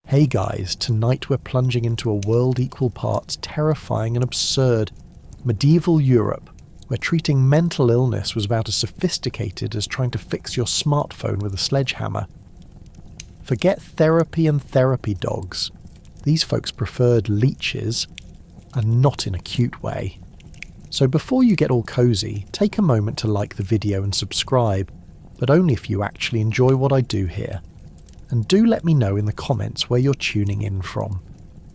Hey guys, tonight we're plunging into a world equal parts terrifying and absurd. Medieval Europe, where treating mental illness was about as sophisticated as trying to fix your smartphone with a sledgehammer. Forget therapy and therapy dogs. These folks preferred leeches, and not in a cute way. So before you get all cozy, take a moment to like the video and subscribe, but only if you actually enjoy what I do here. And do let me know in the comments where you're tuning in from.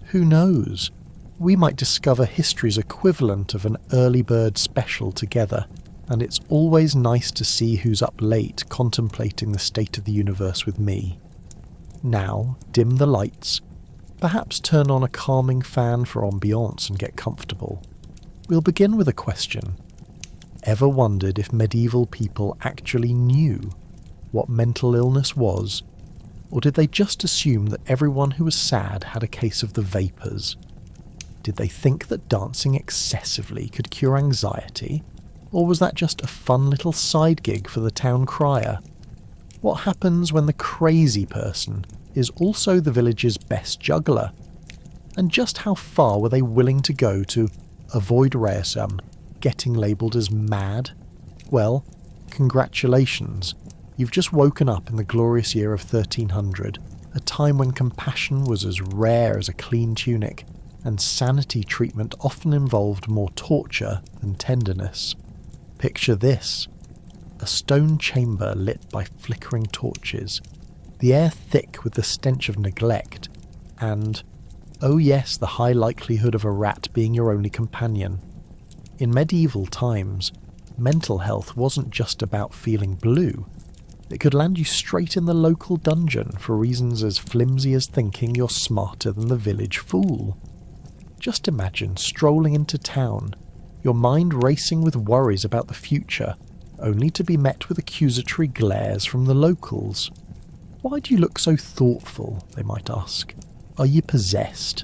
Who knows? We might discover history's equivalent of an early bird special together, and it's always nice to see who's up late contemplating the state of the universe with me. Now, dim the lights, perhaps turn on a calming fan for ambiance and get comfortable. We'll begin with a question. Ever wondered if medieval people actually knew what mental illness was? Or did they just assume that everyone who was sad had a case of the vapours? Did they think that dancing excessively could cure anxiety? Or was that just a fun little side gig for the town crier? What happens when the crazy person is also the village's best juggler? And just how far were they willing to go to avoid getting labelled as mad? Well, congratulations. You've just woken up in the glorious year of 1300, a time when compassion was as rare as a clean tunic, and sanity treatment often involved more torture than tenderness. Picture this: a stone chamber lit by flickering torches, the air thick with the stench of neglect, and, oh yes, the high likelihood of a rat being your only companion. In medieval times, mental health wasn't just about feeling blue. It could land you straight in the local dungeon for reasons as flimsy as thinking you're smarter than the village fool. Just imagine strolling into town, your mind racing with worries about the future, only to be met with accusatory glares from the locals. Why do you look so thoughtful, they might ask. Are you possessed?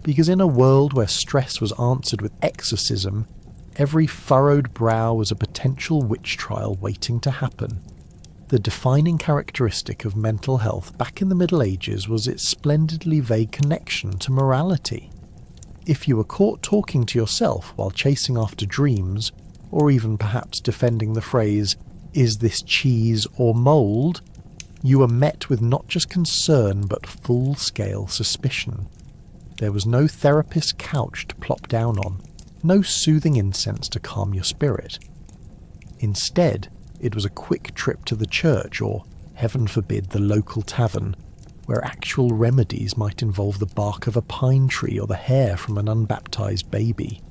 Because in a world where stress was answered with exorcism, every furrowed brow was a potential witch trial waiting to happen. The defining characteristic of mental health back in the Middle Ages was its splendidly vague connection to morality. If you were caught talking to yourself while chasing after dreams, or even perhaps defending the phrase, "Is this cheese or mould?" you were met with not just concern but full-scale suspicion. There was no therapist's couch to plop down on, no soothing incense to calm your spirit. Instead, it was a quick trip to the church or, heaven forbid, the local tavern, where actual remedies might involve the bark of a pine tree or the hair from an unbaptized baby.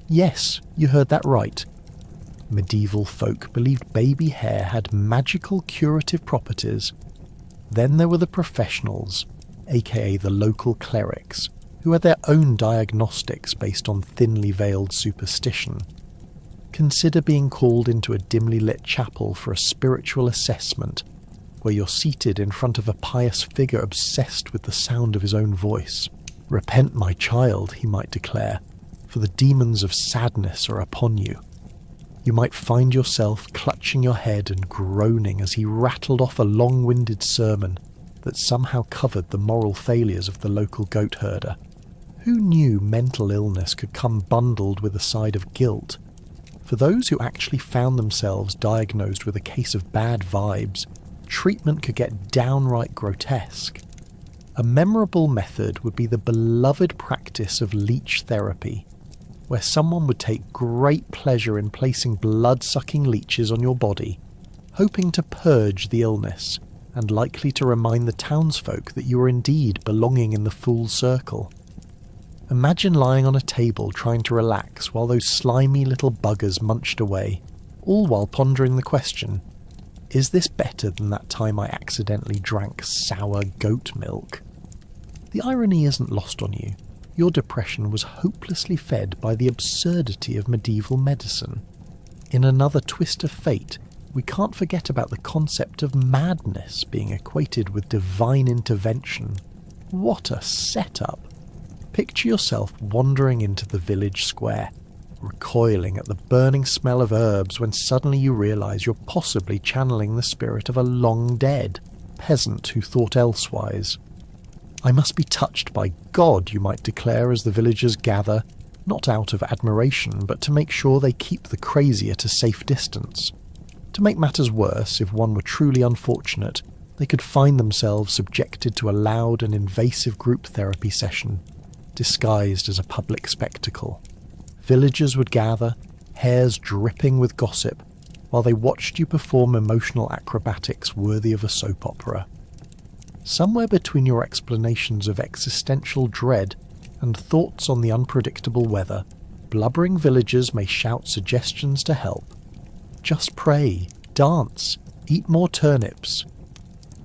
Yes, you heard that right. Medieval folk believed baby hair had magical curative properties. Then there were the professionals, aka the local clerics, who had their own diagnostics based on thinly veiled superstition. Consider being called into a dimly lit chapel for a spiritual assessment, where you're seated in front of a pious figure obsessed with the sound of his own voice. "Repent, my child," he might declare, "for the demons of sadness are upon you." You might find yourself clutching your head and groaning as he rattled off a long-winded sermon that somehow covered the moral failures of the local goat herder. Who knew mental illness could come bundled with a side of guilt? For those who actually found themselves diagnosed with a case of bad vibes, treatment could get downright grotesque. A memorable method would be the beloved practice of leech therapy, where someone would take great pleasure in placing blood-sucking leeches on your body, hoping to purge the illness, and likely to remind the townsfolk that you are indeed belonging in the fool's circle. Imagine lying on a table trying to relax while those slimy little buggers munched away, all while pondering the question, is this better than that time I accidentally drank sour goat milk? The irony isn't lost on you. Your depression was hopelessly fed by the absurdity of medieval medicine. In another twist of fate, we can't forget about the concept of madness being equated with divine intervention. What a setup! Picture yourself wandering into the village square, recoiling at the burning smell of herbs when suddenly you realise you're possibly channeling the spirit of a long-dead peasant who thought elsewise. I must be touched by God, you might declare as the villagers gather, not out of admiration, but to make sure they keep the crazy at a safe distance. To make matters worse, if one were truly unfortunate, they could find themselves subjected to a loud and invasive group therapy session, disguised as a public spectacle. Villagers would gather, hairs dripping with gossip, while they watched you perform emotional acrobatics worthy of a soap opera. Somewhere between your explanations of existential dread and thoughts on the unpredictable weather, blubbering villagers may shout suggestions to help. Just pray, dance, eat more turnips.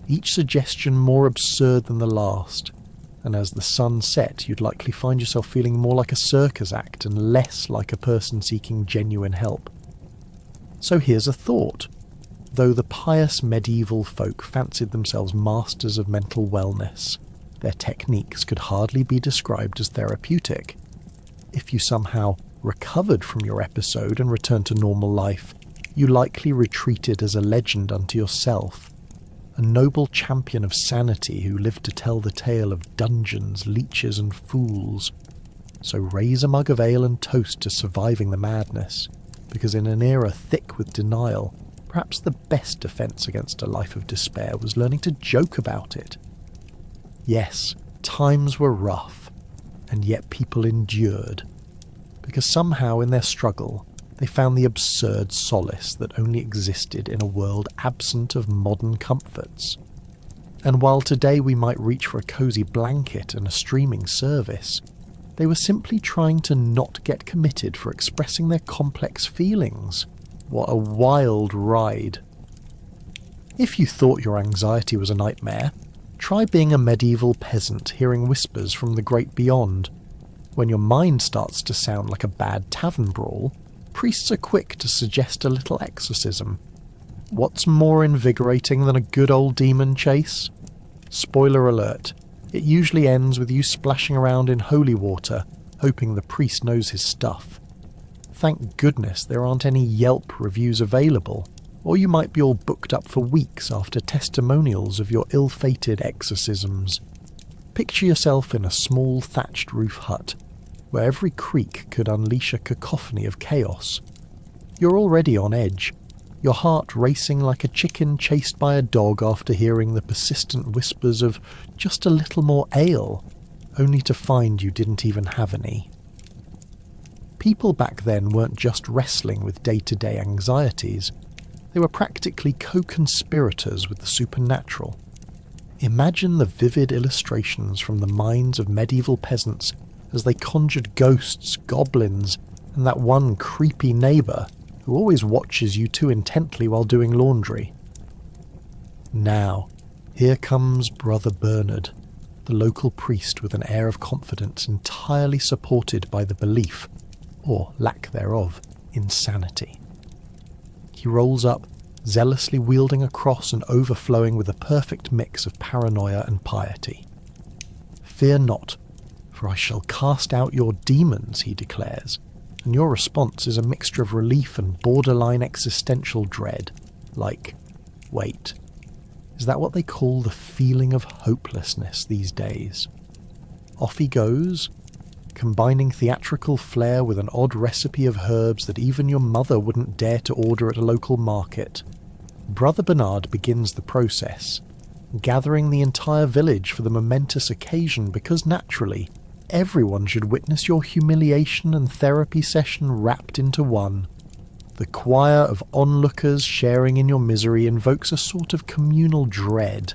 Each suggestion more absurd than the last, and as the sun set, you'd likely find yourself feeling more like a circus act and less like a person seeking genuine help. So here's a thought. Though the pious medieval folk fancied themselves masters of mental wellness, their techniques could hardly be described as therapeutic. If you somehow recovered from your episode and returned to normal life, you likely retreated as a legend unto yourself, a noble champion of sanity who lived to tell the tale of dungeons, leeches and fools. So raise a mug of ale and toast to surviving the madness, because in an era thick with denial, perhaps the best defence against a life of despair was learning to joke about it. Yes, times were rough, and yet people endured, because somehow in their struggle they found the absurd solace that only existed in a world absent of modern comforts. And while today we might reach for a cosy blanket and a streaming service, they were simply trying to not get committed for expressing their complex feelings. What a wild ride. If you thought your anxiety was a nightmare, try being a medieval peasant hearing whispers from the great beyond. When your mind starts to sound like a bad tavern brawl, priests are quick to suggest a little exorcism. What's more invigorating than a good old demon chase? Spoiler alert, it usually ends with you splashing around in holy water, hoping the priest knows his stuff. Thank goodness there aren't any Yelp reviews available, or you might be all booked up for weeks after testimonials of your ill-fated exorcisms. Picture yourself in a small thatched roof hut, where every creak could unleash a cacophony of chaos. You're already on edge, your heart racing like a chicken chased by a dog after hearing the persistent whispers of just a little more ale, only to find you didn't even have any. People back then weren't just wrestling with day-to-day anxieties, they were practically co-conspirators with the supernatural. Imagine the vivid illustrations from the minds of medieval peasants as they conjured ghosts, goblins, and that one creepy neighbour who always watches you too intently while doing laundry. Now, here comes Brother Bernard, the local priest with an air of confidence entirely supported by the belief, or lack thereof, insanity. He rolls up, zealously wielding a cross and overflowing with a perfect mix of paranoia and piety. "Fear not, for I shall cast out your demons," he declares, and your response is a mixture of relief and borderline existential dread, like, wait, is that what they call the feeling of hopelessness these days? Off he goes, combining theatrical flair with an odd recipe of herbs that even your mother wouldn't dare to order at a local market. Brother Bernard begins the process, gathering the entire village for the momentous occasion because naturally, everyone should witness your humiliation and therapy session wrapped into one. The choir of onlookers sharing in your misery invokes a sort of communal dread,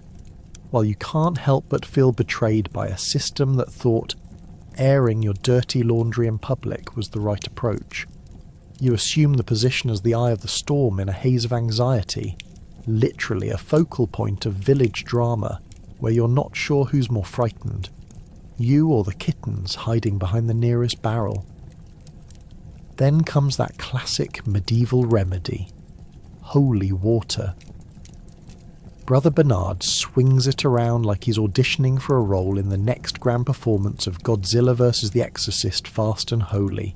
while you can't help but feel betrayed by a system that thought airing your dirty laundry in public was the right approach. You assume the position as the eye of the storm in a haze of anxiety, literally a focal point of village drama where you're not sure who's more frightened, you or the kittens hiding behind the nearest barrel. Then comes that classic medieval remedy, holy water. Brother Bernard swings it around like he's auditioning for a role in the next grand performance of Godzilla vs. The Exorcist Fast and Holy.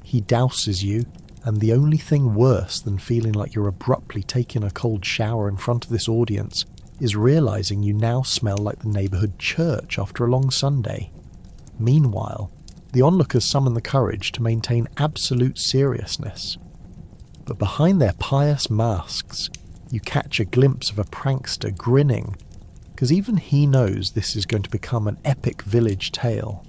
He douses you, and the only thing worse than feeling like you're abruptly taking a cold shower in front of this audience is realising you now smell like the neighbourhood church after a long Sunday. Meanwhile, the onlookers summon the courage to maintain absolute seriousness. But behind their pious masks, you catch a glimpse of a prankster grinning, because even he knows this is going to become an epic village tale.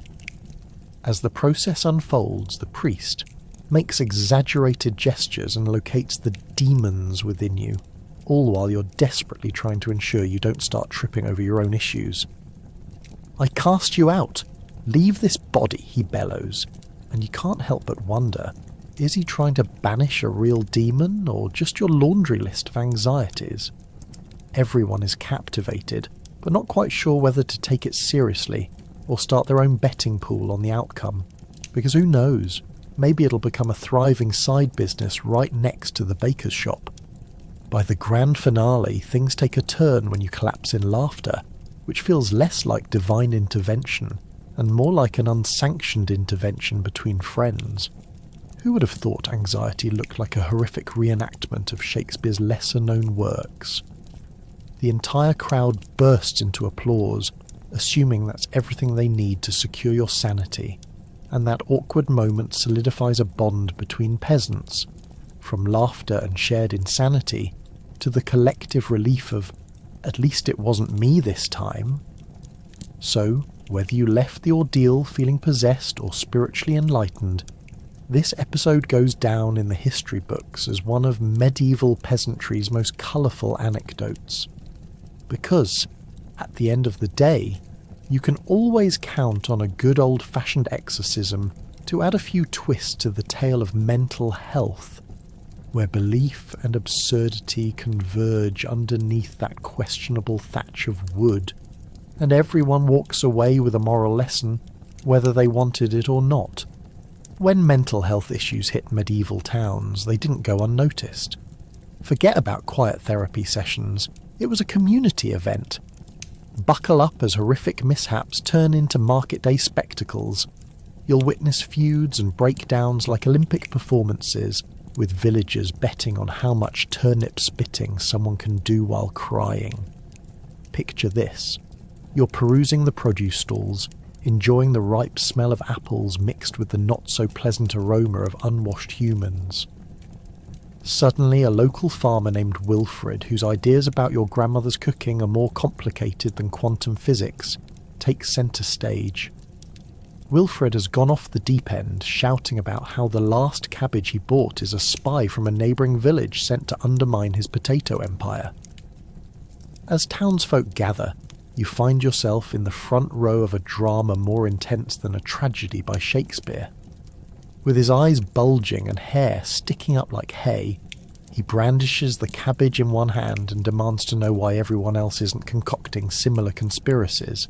As the process unfolds, the priest makes exaggerated gestures and locates the demons within you, all while you're desperately trying to ensure you don't start tripping over your own issues. "I cast you out! Leave this body," he bellows, and you can't help but wonder, is he trying to banish a real demon, or just your laundry list of anxieties? Everyone is captivated, but not quite sure whether to take it seriously or start their own betting pool on the outcome, because who knows, maybe it'll become a thriving side business right next to the baker's shop. By the grand finale, things take a turn when you collapse in laughter, which feels less like divine intervention and more like an unsanctioned intervention between friends. Who would have thought anxiety looked like a horrific reenactment of Shakespeare's lesser-known works? The entire crowd bursts into applause, assuming that's everything they need to secure your sanity, and that awkward moment solidifies a bond between peasants, from laughter and shared insanity to the collective relief of, "At least it wasn't me this time." So, whether you left the ordeal feeling possessed or spiritually enlightened, this episode goes down in the history books as one of medieval peasantry's most colourful anecdotes. Because, at the end of the day, you can always count on a good old-fashioned exorcism to add a few twists to the tale of mental health, where belief and absurdity converge underneath that questionable thatch of wood, and everyone walks away with a moral lesson, whether they wanted it or not. When mental health issues hit medieval towns, they didn't go unnoticed. Forget about quiet therapy sessions, it was a community event. Buckle up as horrific mishaps turn into market day spectacles. You'll witness feuds and breakdowns like Olympic performances, with villagers betting on how much turnip spitting someone can do while crying. Picture this. You're perusing the produce stalls, enjoying the ripe smell of apples mixed with the not-so-pleasant aroma of unwashed humans. Suddenly, a local farmer named Wilfred, whose ideas about your grandmother's cooking are more complicated than quantum physics, takes centre stage. Wilfred has gone off the deep end, shouting about how the last cabbage he bought is a spy from a neighbouring village sent to undermine his potato empire. As townsfolk gather, you find yourself in the front row of a drama more intense than a tragedy by Shakespeare. With his eyes bulging and hair sticking up like hay, he brandishes the cabbage in one hand and demands to know why everyone else isn't concocting similar conspiracies.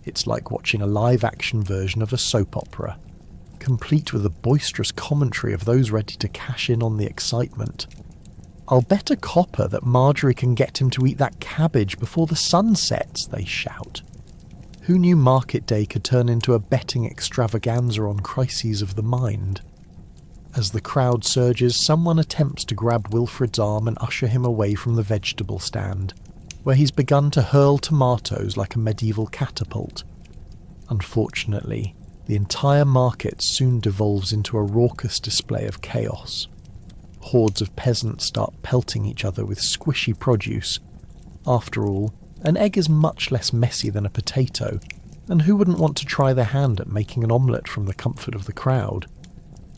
It's like watching a live-action version of a soap opera, complete with a boisterous commentary of those ready to cash in on the excitement. "I'll bet a copper that Marjorie can get him to eat that cabbage before the sun sets," they shout. Who knew Market Day could turn into a betting extravaganza on crises of the mind? As the crowd surges, someone attempts to grab Wilfred's arm and usher him away from the vegetable stand, where he's begun to hurl tomatoes like a medieval catapult. Unfortunately, the entire market soon devolves into a raucous display of chaos. Hordes of peasants start pelting each other with squishy produce. After all, an egg is much less messy than a potato, and who wouldn't want to try their hand at making an omelette from the comfort of the crowd?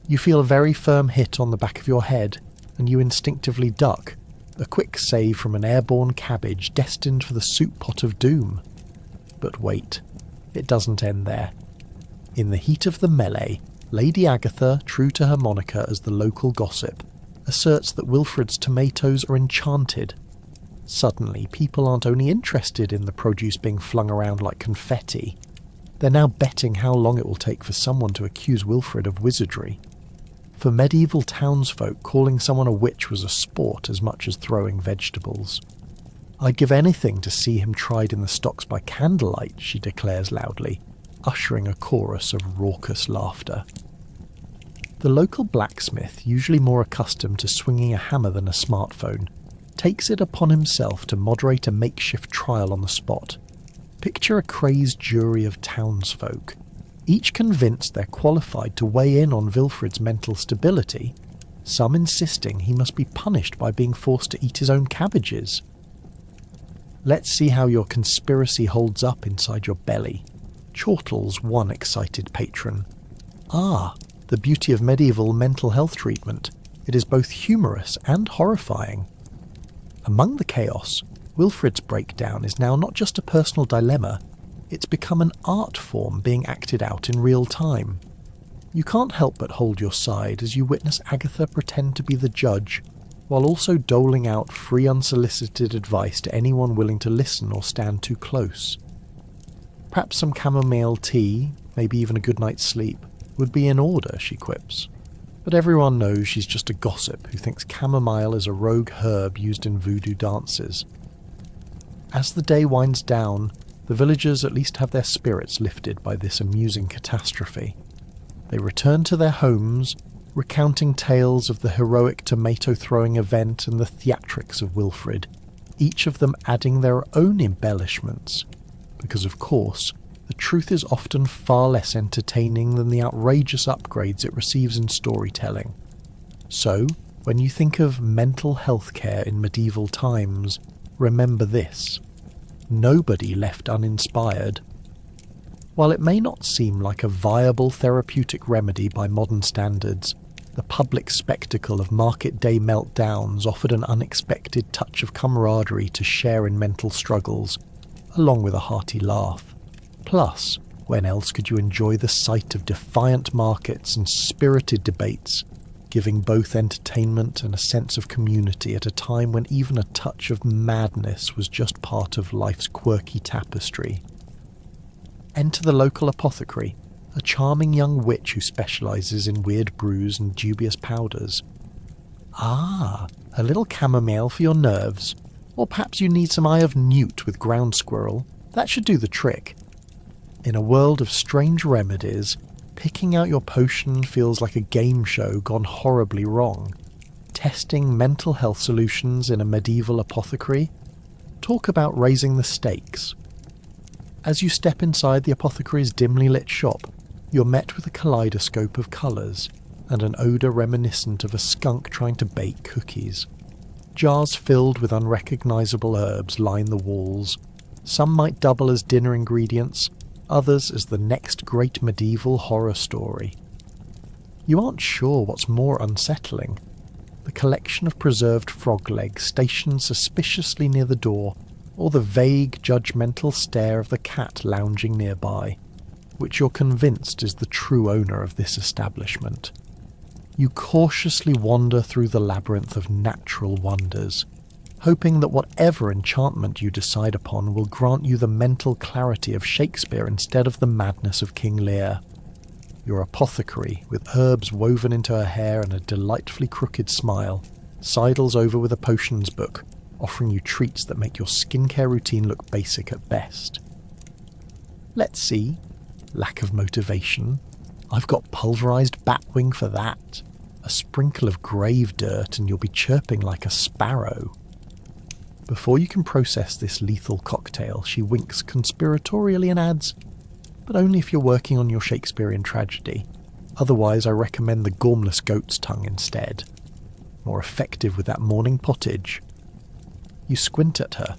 You feel a very firm hit on the back of your head, and you instinctively duck, a quick save from an airborne cabbage destined for the soup pot of doom. But wait, it doesn't end there. In the heat of the melee, Lady Agatha, true to her moniker as the local gossip, asserts that Wilfred's tomatoes are enchanted. Suddenly, people aren't only interested in the produce being flung around like confetti, they're now betting how long it will take for someone to accuse Wilfred of wizardry. For medieval townsfolk, calling someone a witch was a sport as much as throwing vegetables. "I'd give anything to see him tried in the stocks by candlelight," she declares loudly, ushering a chorus of raucous laughter. The local blacksmith, usually more accustomed to swinging a hammer than a smartphone, takes it upon himself to moderate a makeshift trial on the spot. Picture a crazed jury of townsfolk, each convinced they're qualified to weigh in on Wilfrid's mental stability, some insisting he must be punished by being forced to eat his own cabbages. Let's see how your conspiracy holds up inside your belly, chortles one excited patron. Ah, the beauty of medieval mental health treatment. It is both humorous and horrifying. Among the chaos, Wilfrid's breakdown is now not just a personal dilemma, it's become an art form being acted out in real time. You can't help but hold your side as you witness Agatha pretend to be the judge, while also doling out free unsolicited advice to anyone willing to listen or stand too close. Perhaps some chamomile tea, maybe even a good night's sleep, would be in order, she quips. But everyone knows she's just a gossip who thinks chamomile is a rogue herb used in voodoo dances. As the day winds down, the villagers at least have their spirits lifted by this amusing catastrophe. They return to their homes, recounting tales of the heroic tomato-throwing event and the theatrics of Wilfrid, each of them adding their own embellishments, because of course, the truth is often far less entertaining than the outrageous upgrades it receives in storytelling. So, when you think of mental health care in medieval times, remember this: nobody left uninspired. While it may not seem like a viable therapeutic remedy by modern standards, the public spectacle of market day meltdowns offered an unexpected touch of camaraderie to share in mental struggles, along with a hearty laugh. Plus, when else could you enjoy the sight of defiant markets and spirited debates, giving both entertainment and a sense of community at a time when even a touch of madness was just part of life's quirky tapestry. Enter the local apothecary, a charming young witch who specialises in weird brews and dubious powders. Ah, a little chamomile for your nerves, or perhaps you need some eye of newt with ground squirrel. That should do the trick. In a world of strange remedies, picking out your potion feels like a game show gone horribly wrong. Testing mental health solutions in a medieval apothecary? Talk about raising the stakes. As you step inside the apothecary's dimly lit shop, you're met with a kaleidoscope of colours and an odour reminiscent of a skunk trying to bake cookies. Jars filled with unrecognisable herbs line the walls. Some might double as dinner ingredients, others as the next great medieval horror story. You aren't sure what's more unsettling: the collection of preserved frog legs stationed suspiciously near the door, or the vague, judgmental stare of the cat lounging nearby, which you're convinced is the true owner of this establishment. You cautiously wander through the labyrinth of natural wonders, hoping that whatever enchantment you decide upon will grant you the mental clarity of Shakespeare instead of the madness of King Lear. Your apothecary, with herbs woven into her hair and a delightfully crooked smile, sidles over with a potions book, offering you treats that make your skincare routine look basic at best. Let's see. Lack of motivation. I've got pulverised batwing for that. A sprinkle of grave dirt and you'll be chirping like a sparrow. Before you can process this lethal cocktail, she winks conspiratorially and adds, "But only if you're working on your Shakespearean tragedy. Otherwise, I recommend the gormless goat's tongue instead. More effective with that morning pottage." You squint at her,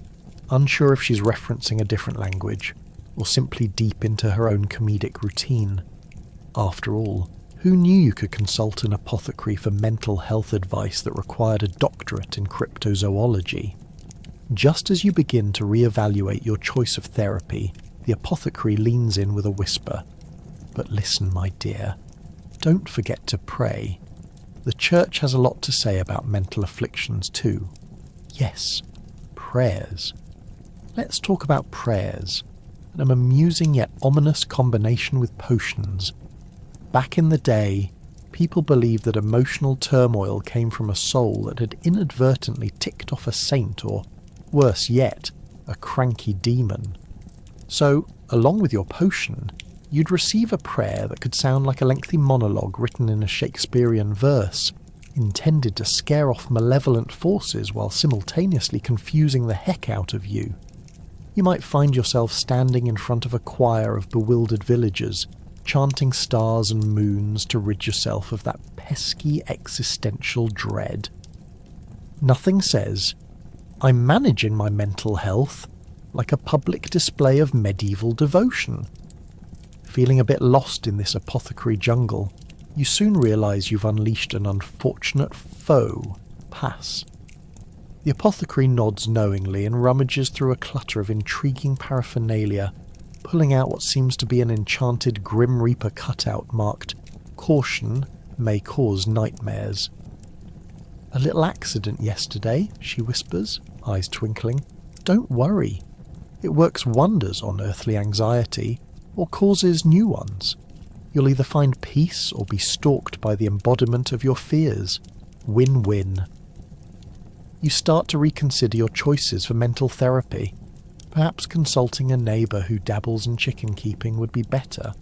unsure if she's referencing a different language, or simply deep into her own comedic routine. After all, who knew you could consult an apothecary for mental health advice that required a doctorate in cryptozoology? Just as you begin to reevaluate your choice of therapy, the apothecary leans in with a whisper. "But listen, my dear, don't forget to pray. The church has a lot to say about mental afflictions too. Yes, prayers. Let's talk about prayers, an amusing yet ominous combination with potions. Back in the day, people believed that emotional turmoil came from a soul that had inadvertently ticked off a saint or, worse yet, a cranky demon. So, along with your potion, you'd receive a prayer that could sound like a lengthy monologue written in a Shakespearean verse, intended to scare off malevolent forces while simultaneously confusing the heck out of you. You might find yourself standing in front of a choir of bewildered villagers, chanting stars and moons to rid yourself of that pesky existential dread. Nothing says, "I'm managing my mental health," like a public display of medieval devotion. Feeling a bit lost in this apothecary jungle, you soon realise you've unleashed an unfortunate faux pas. The apothecary nods knowingly and rummages through a clutter of intriguing paraphernalia, pulling out what seems to be an enchanted Grim Reaper cutout marked "Caution may cause nightmares." "A little accident yesterday," she whispers, eyes twinkling. "Don't worry. It works wonders on earthly anxiety, or causes new ones. You'll either find peace or be stalked by the embodiment of your fears. Win-win." You start to reconsider your choices for mental therapy. Perhaps consulting a neighbour who dabbles in chicken keeping would be better.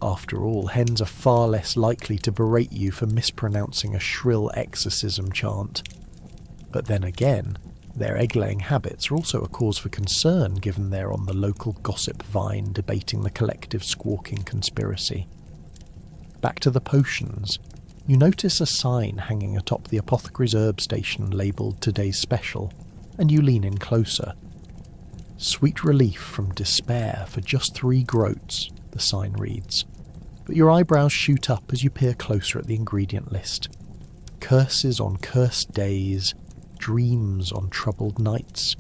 After all, hens are far less likely to berate you for mispronouncing a shrill exorcism chant. But then again, their egg-laying habits are also a cause for concern given they're on the local gossip vine debating the collective squawking conspiracy. Back to the potions. You notice a sign hanging atop the apothecary's herb station labelled "Today's Special," and you lean in closer. "Sweet relief from despair for just 3 groats," the sign reads. But your eyebrows shoot up as you peer closer at the ingredient list. Curses on cursed days, dreams on troubled nights.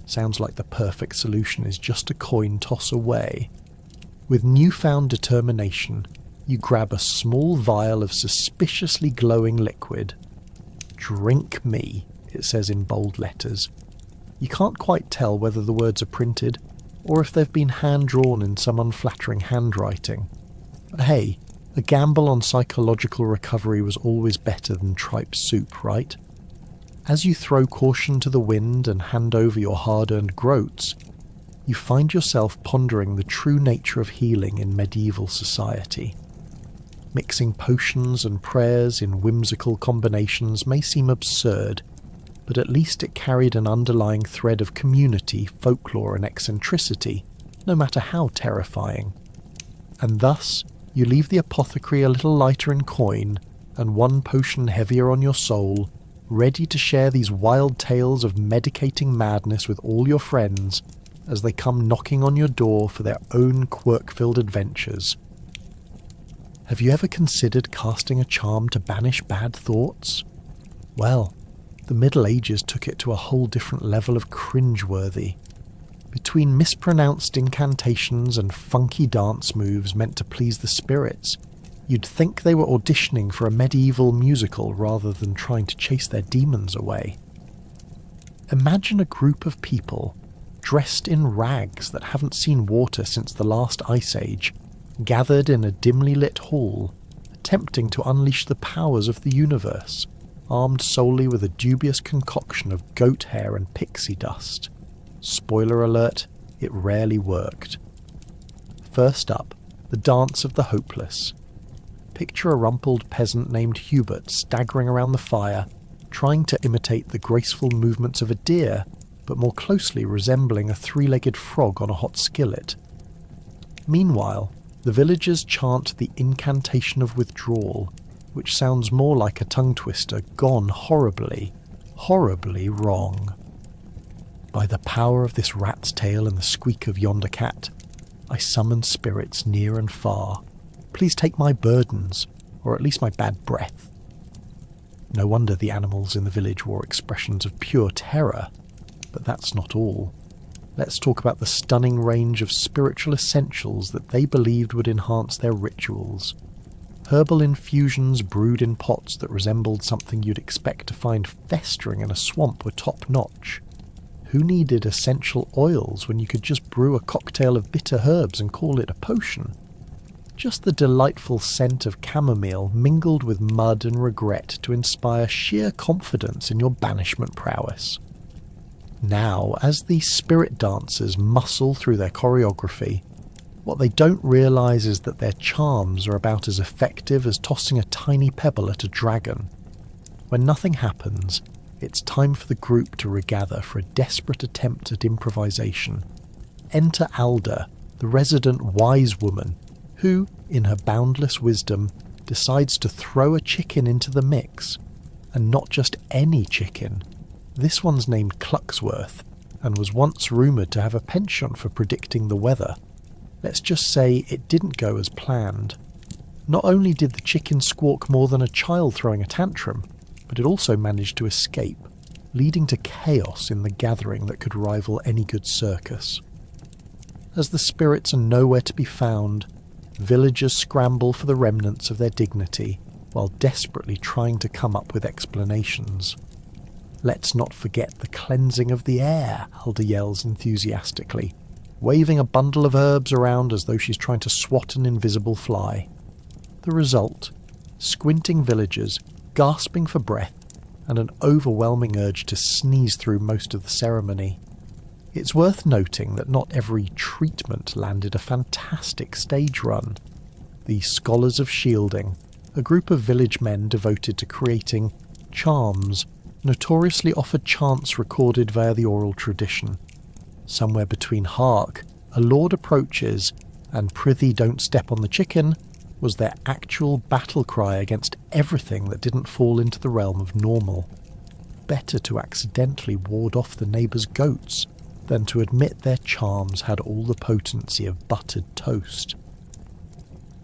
Sounds like the perfect solution is just a coin toss away. With newfound determination, you grab a small vial of suspiciously glowing liquid. "Drink me," it says in bold letters. You can't quite tell whether the words are printed, or if they've been hand-drawn in some unflattering handwriting. But hey, a gamble on psychological recovery was always better than tripe soup, right? As you throw caution to the wind and hand over your hard-earned groats, you find yourself pondering the true nature of healing in medieval society. Mixing potions and prayers in whimsical combinations may seem absurd, but at least it carried an underlying thread of community, folklore and eccentricity, no matter how terrifying. And thus, you leave the apothecary a little lighter in coin, and 1 potion heavier on your soul, ready to share these wild tales of medicating madness with all your friends as they come knocking on your door for their own quirk-filled adventures. Have you ever considered casting a charm to banish bad thoughts? Well, the Middle Ages took it to a whole different level of cringeworthy. Between mispronounced incantations and funky dance moves meant to please the spirits, you'd think they were auditioning for a medieval musical rather than trying to chase their demons away. Imagine a group of people, dressed in rags that haven't seen water since the last ice age, gathered in a dimly lit hall, attempting to unleash the powers of the universe, armed solely with a dubious concoction of goat hair and pixie dust. Spoiler alert, it rarely worked. First up, the Dance of the Hopeless. Picture a rumpled peasant named Hubert staggering around the fire, trying to imitate the graceful movements of a deer, but more closely resembling a 3-legged frog on a hot skillet. Meanwhile, the villagers chant the incantation of withdrawal, which sounds more like a tongue twister gone horribly, horribly wrong. By the power of this rat's tail and the squeak of yonder cat, I summon spirits near and far. Please take my burdens, or at least my bad breath. No wonder the animals in the village wore expressions of pure terror, but that's not all. Let's talk about the stunning range of spiritual essentials that they believed would enhance their rituals. Herbal infusions brewed in pots that resembled something you'd expect to find festering in a swamp were top-notch. Who needed essential oils when you could just brew a cocktail of bitter herbs and call it a potion? Just the delightful scent of chamomile mingled with mud and regret to inspire sheer confidence in your banishment prowess. Now, as these spirit dancers muscle through their choreography, What they don't realise is that their charms are about as effective as tossing a tiny pebble at a dragon. When nothing happens, it's time for the group to regather for a desperate attempt at improvisation. Enter Alda, the resident wise woman, who, in her boundless wisdom, decides to throw a chicken into the mix. And not just any chicken. This one's named Clucksworth, and was once rumoured to have a penchant for predicting the weather. Let's just say it didn't go as planned. Not only did the chicken squawk more than a child throwing a tantrum, but it also managed to escape, leading to chaos in the gathering that could rival any good circus. As the spirits are nowhere to be found, villagers scramble for the remnants of their dignity, while desperately trying to come up with explanations. Let's not forget the cleansing of the air, Alda yells enthusiastically, waving a bundle of herbs around as though she's trying to swat an invisible fly. The result? Squinting villagers, gasping for breath, and an overwhelming urge to sneeze through most of the ceremony. It's worth noting that not every treatment landed a fantastic stage run. The Scholars of Shielding, a group of village men devoted to creating charms, notoriously offered chants recorded via the oral tradition. Somewhere between "Hark, a lord approaches," and "Prithee don't step on the chicken" was their actual battle cry against everything that didn't fall into the realm of normal. Better to accidentally ward off the neighbour's goats than to admit their charms had all the potency of buttered toast.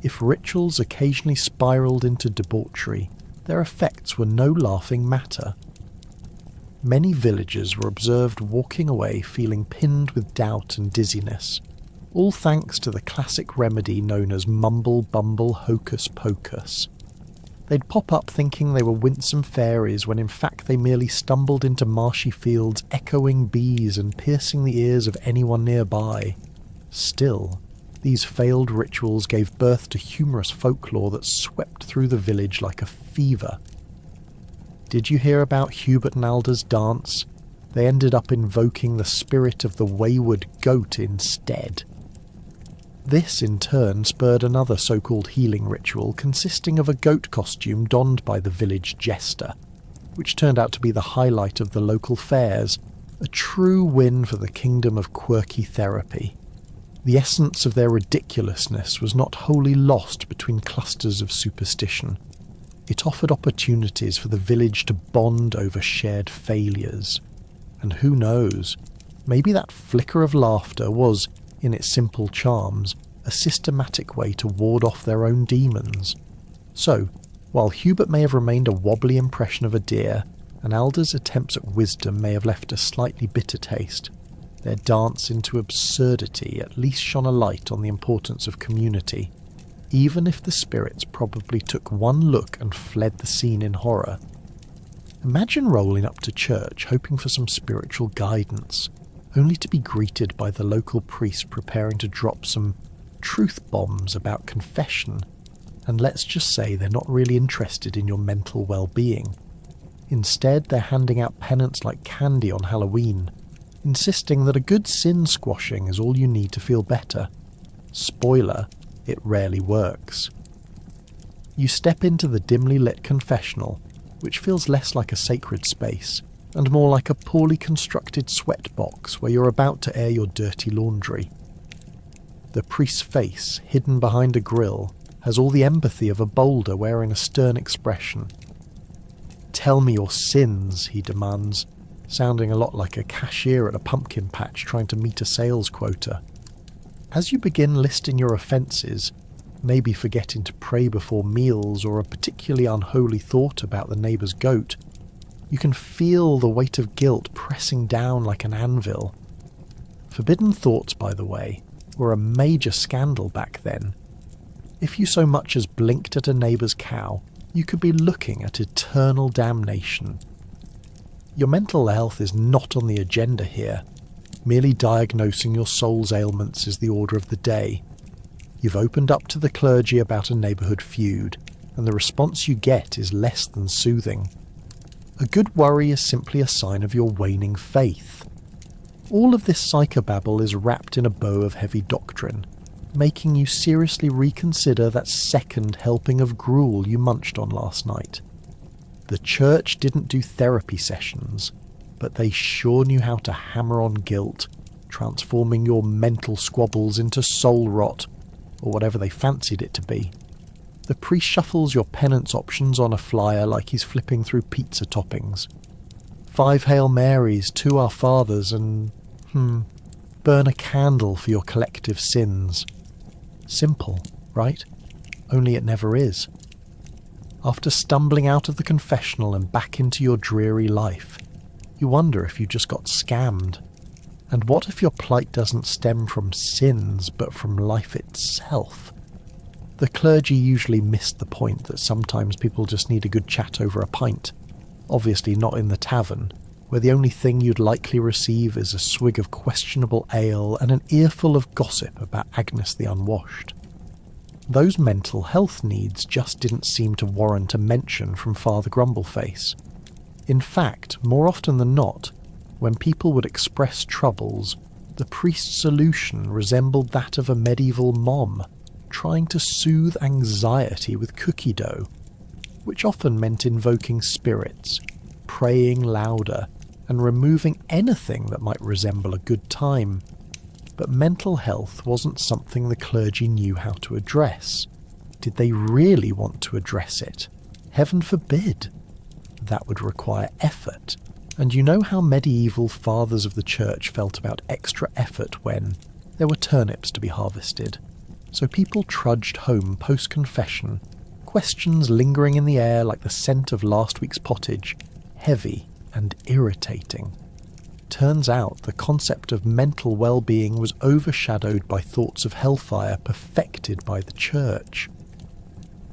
If rituals occasionally spiralled into debauchery, their effects were no laughing matter. Many villagers were observed walking away feeling pinned with doubt and dizziness, all thanks to the classic remedy known as mumble bumble hocus pocus. They'd pop up thinking they were winsome fairies when in fact they merely stumbled into marshy fields echoing bees and piercing the ears of anyone nearby. Still, these failed rituals gave birth to humorous folklore that swept through the village like a fever. Did you hear about Hubert and Alda's dance? They ended up invoking the spirit of the wayward goat instead. This in turn spurred another so-called healing ritual consisting of a goat costume donned by the village jester, which turned out to be the highlight of the local fairs, a true win for the kingdom of quirky therapy. The essence of their ridiculousness was not wholly lost between clusters of superstition. It offered opportunities for the village to bond over shared failures. And who knows, maybe that flicker of laughter was, in its simple charms, a systematic way to ward off their own demons. So, while Hubert may have remained a wobbly impression of a deer, and Alda's attempts at wisdom may have left a slightly bitter taste, their dance into absurdity at least shone a light on the importance of community, even if the spirits probably took one look and fled the scene in horror. Imagine rolling up to church hoping for some spiritual guidance, only to be greeted by the local priest preparing to drop some truth bombs about confession, and let's just say they're not really interested in your mental well-being. Instead, they're handing out penance like candy on Halloween, insisting that a good sin squashing is all you need to feel better. Spoiler, it rarely works. You step into the dimly lit confessional, which feels less like a sacred space, and more like a poorly constructed sweat box where you're about to air your dirty laundry. The priest's face, hidden behind a grill, has all the empathy of a boulder wearing a stern expression. "Tell me your sins," he demands, sounding a lot like a cashier at a pumpkin patch trying to meet a sales quota. As you begin listing your offences, maybe forgetting to pray before meals or a particularly unholy thought about the neighbour's goat, you can feel the weight of guilt pressing down like an anvil. Forbidden thoughts, by the way, were a major scandal back then. If you so much as blinked at a neighbour's cow, you could be looking at eternal damnation. Your mental health is not on the agenda here. Merely diagnosing your soul's ailments is the order of the day. You've opened up to the clergy about a neighbourhood feud, and the response you get is less than soothing. A good worry is simply a sign of your waning faith. All of this psychobabble is wrapped in a bow of heavy doctrine, making you seriously reconsider that second helping of gruel you munched on last night. The church didn't do therapy sessions, but they sure knew how to hammer on guilt, transforming your mental squabbles into soul rot, or whatever they fancied it to be. The priest shuffles your penance options on a flyer like he's flipping through pizza toppings. 5 Hail Marys, 2 Our Fathers, and, burn a candle for your collective sins. Simple, right? Only it never is. After stumbling out of the confessional and back into your dreary life, you wonder if you just got scammed. And what if your plight doesn't stem from sins, but from life itself? The clergy usually missed the point that sometimes people just need a good chat over a pint. Obviously not in the tavern, where the only thing you'd likely receive is a swig of questionable ale and an earful of gossip about Agnes the Unwashed. Those mental health needs just didn't seem to warrant a mention from Father Grumbleface. In fact, more often than not, when people would express troubles, the priest's solution resembled that of a medieval mom, trying to soothe anxiety with cookie dough, which often meant invoking spirits, praying louder, and removing anything that might resemble a good time. But mental health wasn't something the clergy knew how to address. Did they really want to address it? Heaven forbid. That would require effort. And you know how medieval fathers of the church felt about extra effort when there were turnips to be harvested. So people trudged home post-confession, questions lingering in the air like the scent of last week's pottage, heavy and irritating. Turns out the concept of mental well-being was overshadowed by thoughts of hellfire perfected by the church.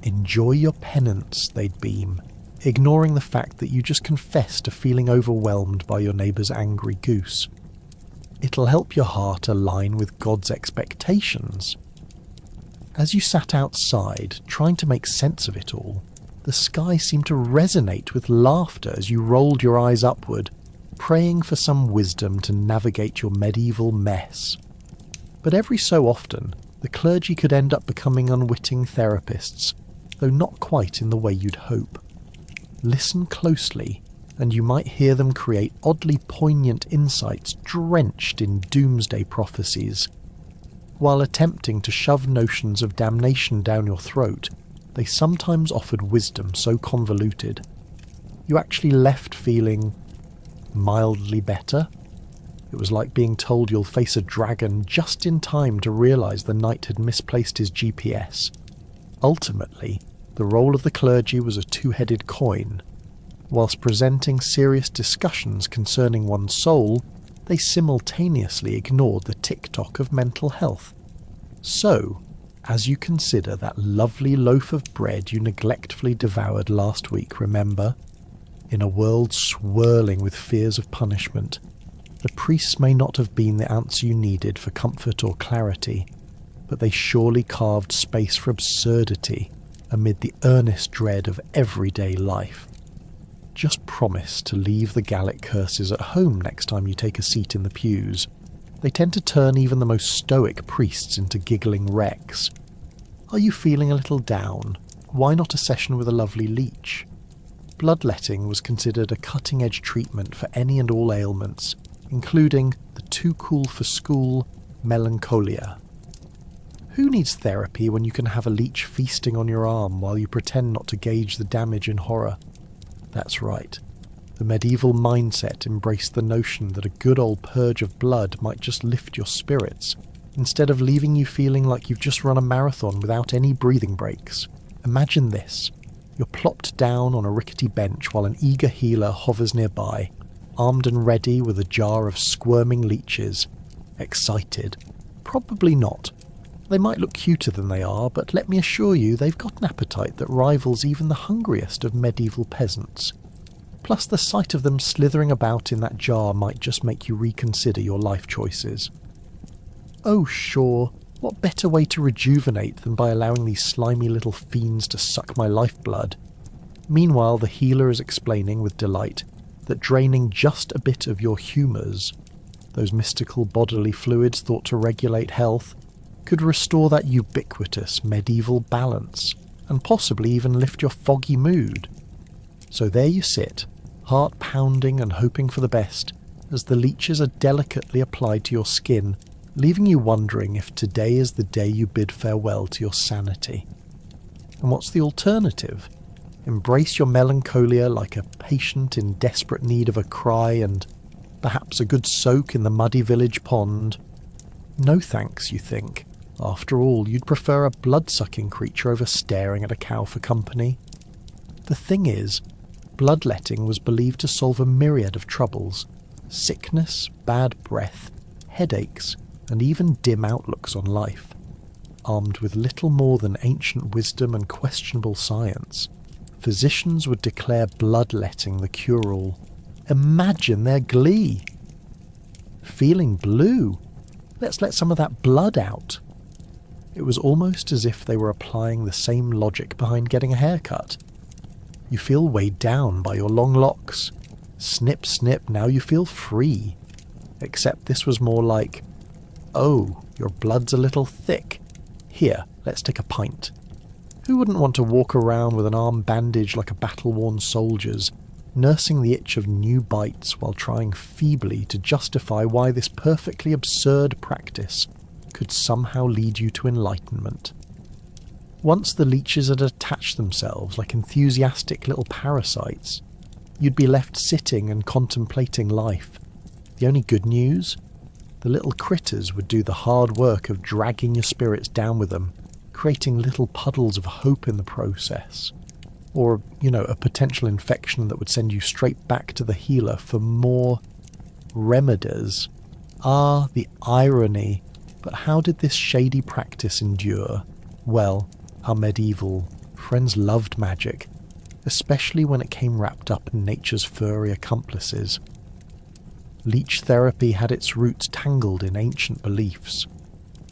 Enjoy your penance, they'd beam, ignoring the fact that you just confessed to feeling overwhelmed by your neighbour's angry goose. It'll help your heart align with God's expectations. As you sat outside, trying to make sense of it all, the sky seemed to resonate with laughter as you rolled your eyes upward, praying for some wisdom to navigate your medieval mess. But every so often, the clergy could end up becoming unwitting therapists, though not quite in the way you'd hope. Listen closely, and you might hear them create oddly poignant insights drenched in doomsday prophecies. While attempting to shove notions of damnation down your throat, they sometimes offered wisdom so convoluted, you actually left feeling mildly better. It was like being told you'll face a dragon just in time to realise the knight had misplaced his GPS. Ultimately, the role of the clergy was a two-headed coin. Whilst presenting serious discussions concerning one's soul, they simultaneously ignored the tick-tock of mental health. So, as you consider that lovely loaf of bread you neglectfully devoured last week, remember, in a world swirling with fears of punishment, the priests may not have been the answer you needed for comfort or clarity, but they surely carved space for absurdity amid the earnest dread of everyday life. Just promise to leave the Gallic curses at home next time you take a seat in the pews. They tend to turn even the most stoic priests into giggling wrecks. Are you feeling a little down? Why not a session with a lovely leech? Bloodletting was considered a cutting-edge treatment for any and all ailments, including the too cool for school melancholia. Who needs therapy when you can have a leech feasting on your arm while you pretend not to gauge the damage in horror? That's right. The medieval mindset embraced the notion that a good old purge of blood might just lift your spirits, instead of leaving you feeling like you've just run a marathon without any breathing breaks. Imagine this. You're plopped down on a rickety bench while an eager healer hovers nearby, armed and ready with a jar of squirming leeches. Excited? Probably not. They might look cuter than they are, but let me assure you they've got an appetite that rivals even the hungriest of medieval peasants. Plus the sight of them slithering about in that jar might just make you reconsider your life choices. Oh sure, what better way to rejuvenate than by allowing these slimy little fiends to suck my lifeblood? Meanwhile the healer is explaining with delight that draining just a bit of your humours, those mystical bodily fluids thought to regulate health, could restore that ubiquitous medieval balance, and possibly even lift your foggy mood. So there you sit, heart pounding and hoping for the best, as the leeches are delicately applied to your skin, leaving you wondering if today is the day you bid farewell to your sanity. And what's the alternative? Embrace your melancholia like a patient in desperate need of a cry and perhaps a good soak in the muddy village pond? No thanks, you think. After all, you'd prefer a blood-sucking creature over staring at a cow for company. The thing is, bloodletting was believed to solve a myriad of troubles: sickness, bad breath, headaches, and even dim outlooks on life. Armed with little more than ancient wisdom and questionable science, physicians would declare bloodletting the cure-all. Imagine their glee! Feeling blue? Let's let some of that blood out. It was almost as if they were applying the same logic behind getting a haircut. You feel weighed down by your long locks. Snip, snip, now you feel free. Except this was more like, oh, your blood's a little thick. Here, let's take a pint. Who wouldn't want to walk around with an arm bandaged like a battle-worn soldier's, nursing the itch of new bites while trying feebly to justify why this perfectly absurd practice could somehow lead you to enlightenment? Once the leeches had attached themselves like enthusiastic little parasites, you'd be left sitting and contemplating life. The only good news? The little critters would do the hard work of dragging your spirits down with them, creating little puddles of hope in the process. Or, a potential infection that would send you straight back to the healer for more remedies. Ah, the irony. But how did this shady practice endure? Well, our medieval friends loved magic, especially when it came wrapped up in nature's furry accomplices. Leech therapy had its roots tangled in ancient beliefs,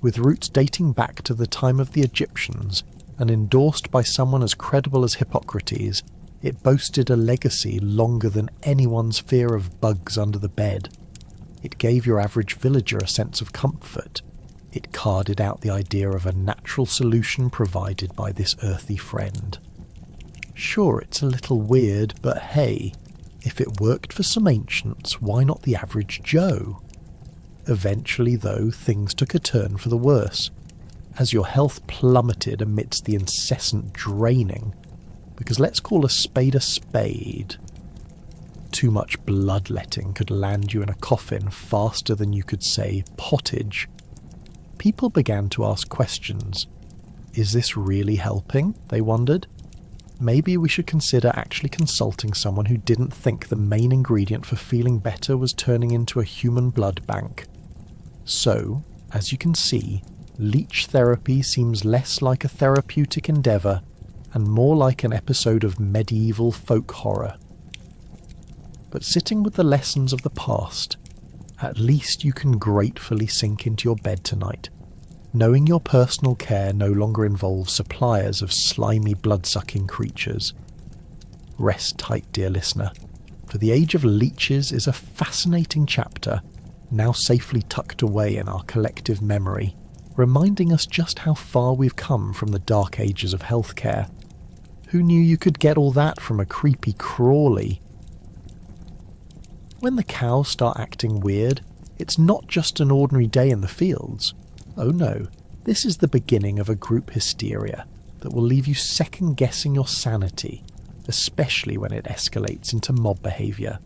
with roots dating back to the time of the Egyptians, and endorsed by someone as credible as Hippocrates. It boasted a legacy longer than anyone's fear of bugs under the bed. It gave your average villager a sense of comfort. It carded out the idea of a natural solution provided by this earthy friend. Sure, it's a little weird, but hey, if it worked for some ancients, why not the average Joe? Eventually, though, things took a turn for the worse, as your health plummeted amidst the incessant draining, because let's call a spade. Too much bloodletting could land you in a coffin faster than you could say pottage. People began to ask questions. Is this really helping? They wondered. Maybe we should consider actually consulting someone who didn't think the main ingredient for feeling better was turning into a human blood bank. So, as you can see, leech therapy seems less like a therapeutic endeavour and more like an episode of medieval folk horror. But sitting with the lessons of the past, at least you can gratefully sink into your bed tonight, knowing your personal care no longer involves suppliers of slimy blood-sucking creatures. Rest tight, dear listener, for the age of leeches is a fascinating chapter, now safely tucked away in our collective memory, reminding us just how far we've come from the dark ages of healthcare. Who knew you could get all that from a creepy crawly? When the cows start acting weird, it's not just an ordinary day in the fields. Oh no, this is the beginning of a group hysteria that will leave you second-guessing your sanity, especially when it escalates into mob behaviour.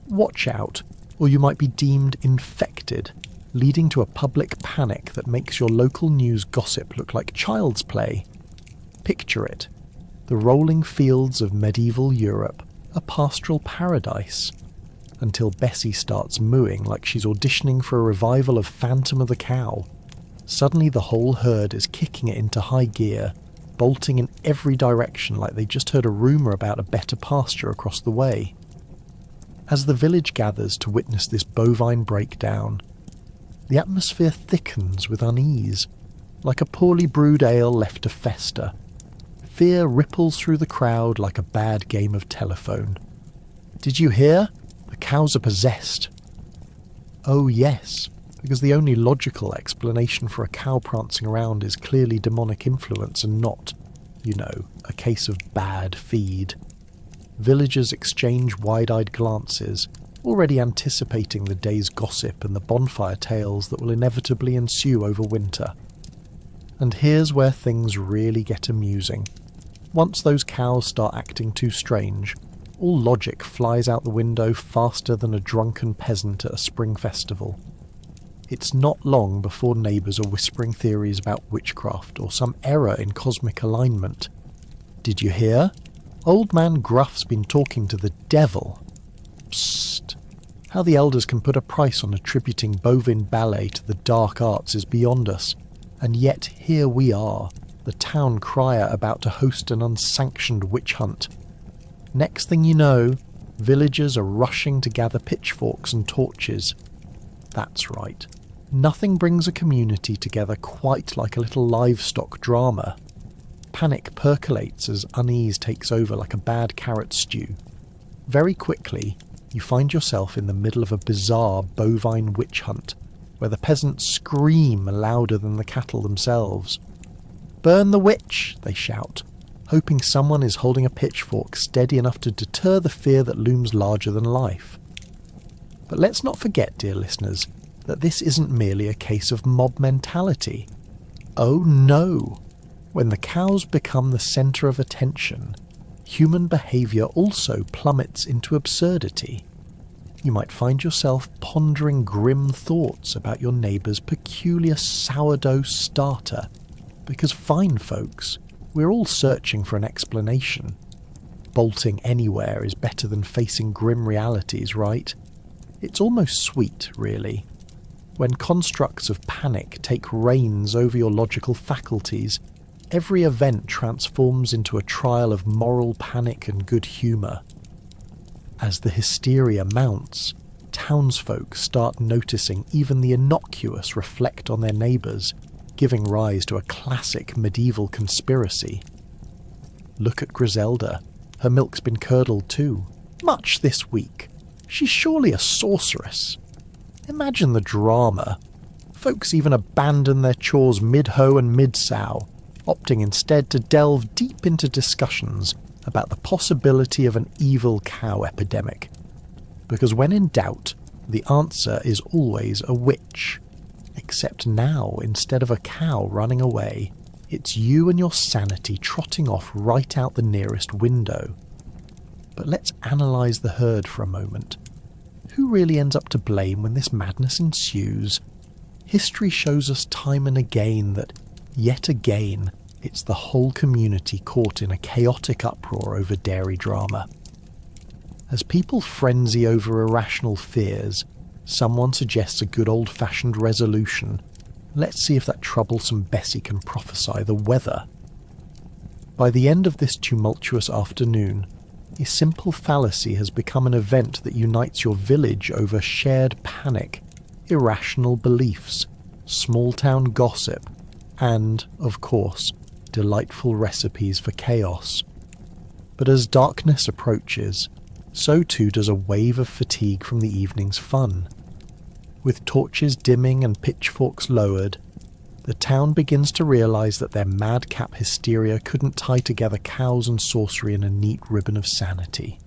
Watch out, or you might be deemed infected, leading to a public panic that makes your local news gossip look like child's play. Picture it. The rolling fields of medieval Europe, a pastoral paradise, until Bessie starts mooing like she's auditioning for a revival of Phantom of the Cow. Suddenly the whole herd is kicking it into high gear, bolting in every direction like they just heard a rumour about a better pasture across the way. As the village gathers to witness this bovine breakdown, the atmosphere thickens with unease, like a poorly brewed ale left to fester. Fear ripples through the crowd like a bad game of telephone. Did you hear? The cows are possessed. Oh yes, because the only logical explanation for a cow prancing around is clearly demonic influence and not, a case of bad feed. Villagers exchange wide-eyed glances, already anticipating the day's gossip and the bonfire tales that will inevitably ensue over winter. And here's where things really get amusing. Once those cows start acting too strange, all logic flies out the window faster than a drunken peasant at a spring festival. It's not long before neighbours are whispering theories about witchcraft or some error in cosmic alignment. Did you hear? Old Man Gruff's been talking to the devil. Psst. How the elders can put a price on attributing bovine ballet to the dark arts is beyond us, and yet here we are, the town crier about to host an unsanctioned witch hunt. Next thing you know, villagers are rushing to gather pitchforks and torches. That's right. Nothing brings a community together quite like a little livestock drama. Panic percolates as unease takes over like a bad carrot stew. Very quickly, you find yourself in the middle of a bizarre bovine witch hunt, where the peasants scream louder than the cattle themselves. "Burn the witch!" they shout, hoping someone is holding a pitchfork steady enough to deter the fear that looms larger than life. But let's not forget, dear listeners, that this isn't merely a case of mob mentality. Oh no! When the cows become the centre of attention, human behaviour also plummets into absurdity. You might find yourself pondering grim thoughts about your neighbour's peculiar sourdough starter, because fine folks, we're all searching for an explanation. Bolting anywhere is better than facing grim realities, right? It's almost sweet, really. When constructs of panic take reins over your logical faculties, every event transforms into a trial of moral panic and good humour. As the hysteria mounts, townsfolk start noticing even the innocuous reflect on their neighbours, giving rise to a classic medieval conspiracy. Look at Griselda. Her milk's been curdled too. Much this week. She's surely a sorceress. Imagine the drama. Folks even abandon their chores mid-hoe and mid-sow, opting instead to delve deep into discussions about the possibility of an evil cow epidemic. Because when in doubt, the answer is always a witch. Except now, instead of a cow running away, it's you and your sanity trotting off right out the nearest window. But let's analyse the herd for a moment. Who really ends up to blame when this madness ensues? History shows us time and again that, yet again, it's the whole community caught in a chaotic uproar over dairy drama. As people frenzy over irrational fears, someone suggests a good old-fashioned resolution. Let's see if that troublesome Bessie can prophesy the weather. By the end of this tumultuous afternoon, a simple fallacy has become an event that unites your village over shared panic, irrational beliefs, small-town gossip, and, of course, delightful recipes for chaos. But as darkness approaches, so too does a wave of fatigue from the evening's fun. With torches dimming and pitchforks lowered, the town begins to realise that their madcap hysteria couldn't tie together cows and sorcery in a neat ribbon of sanity.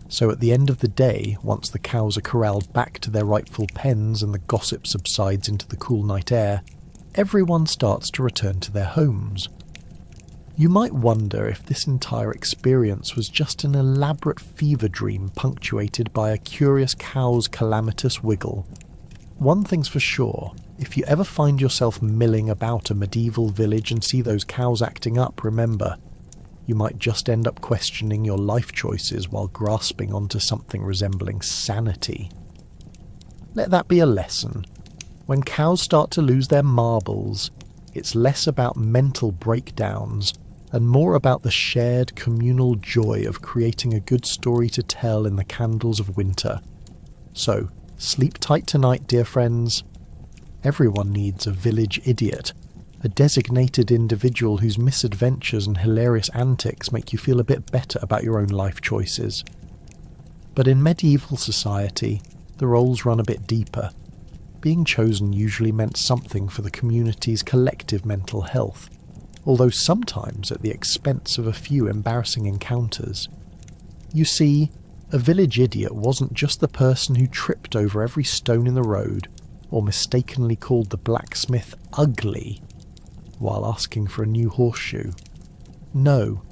So at the end of the day, once the cows are corralled back to their rightful pens and the gossip subsides into the cool night air, everyone starts to return to their homes. You might wonder if this entire experience was just an elaborate fever dream punctuated by a curious cow's calamitous wiggle. One thing's for sure, if you ever find yourself milling about a medieval village and see those cows acting up, remember, you might just end up questioning your life choices while grasping onto something resembling sanity. Let that be a lesson. When cows start to lose their marbles, it's less about mental breakdowns and more about the shared communal joy of creating a good story to tell in the candles of winter. So, sleep tight tonight, dear friends. Everyone needs a village idiot, a designated individual whose misadventures and hilarious antics make you feel a bit better about your own life choices. But in medieval society, the roles run a bit deeper. being chosen usually meant something for the community's collective mental health, although sometimes at the expense of a few embarrassing encounters. You see, a village idiot wasn't just the person who tripped over every stone in the road or mistakenly called the blacksmith ugly while asking for a new horseshoe. No,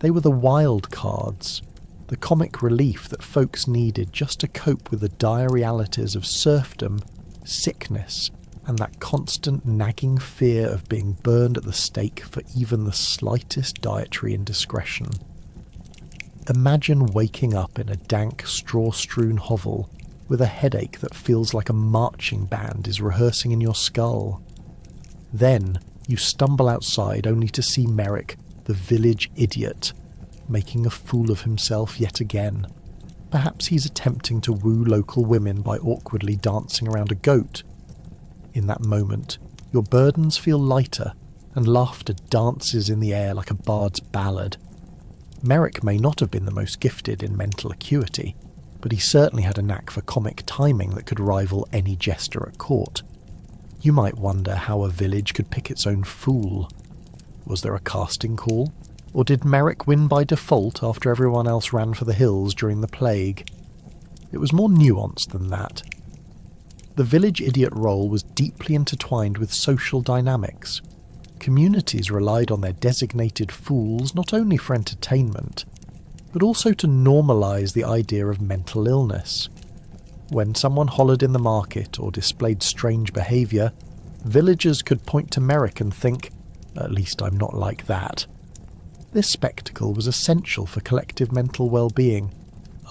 they were the wild cards, the comic relief that folks needed just to cope with the dire realities of serfdom, sickness, and that constant nagging fear of being burned at the stake for even the slightest dietary indiscretion. Imagine waking up in a dank, straw-strewn hovel with a headache that feels like a marching band is rehearsing in your skull. Then you stumble outside only to see Merrick, the village idiot, making a fool of himself yet again. Perhaps he's attempting to woo local women by awkwardly dancing around a goat. In that moment, your burdens feel lighter, and laughter dances in the air like a bard's ballad. Merrick may not have been the most gifted in mental acuity, but he certainly had a knack for comic timing that could rival any jester at court. You might wonder how a village could pick its own fool. Was there a casting call? Or did Merrick win by default after everyone else ran for the hills during the plague? It was more nuanced than that. The village idiot role was deeply intertwined with social dynamics. Communities relied on their designated fools not only for entertainment, but also to normalise the idea of mental illness. When someone hollered in the market or displayed strange behaviour, villagers could point to Merrick and think, "At least I'm not like that." This spectacle was essential for collective mental well-being.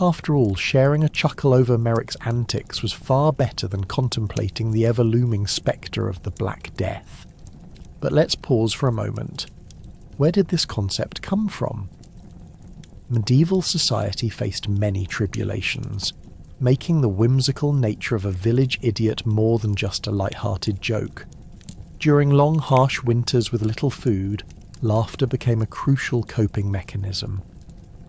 After all, sharing a chuckle over Merrick's antics was far better than contemplating the ever-looming spectre of the Black Death. But let's pause for a moment. Where did this concept come from? Medieval society faced many tribulations, making the whimsical nature of a village idiot more than just a light-hearted joke. During long, harsh winters with little food, laughter became a crucial coping mechanism.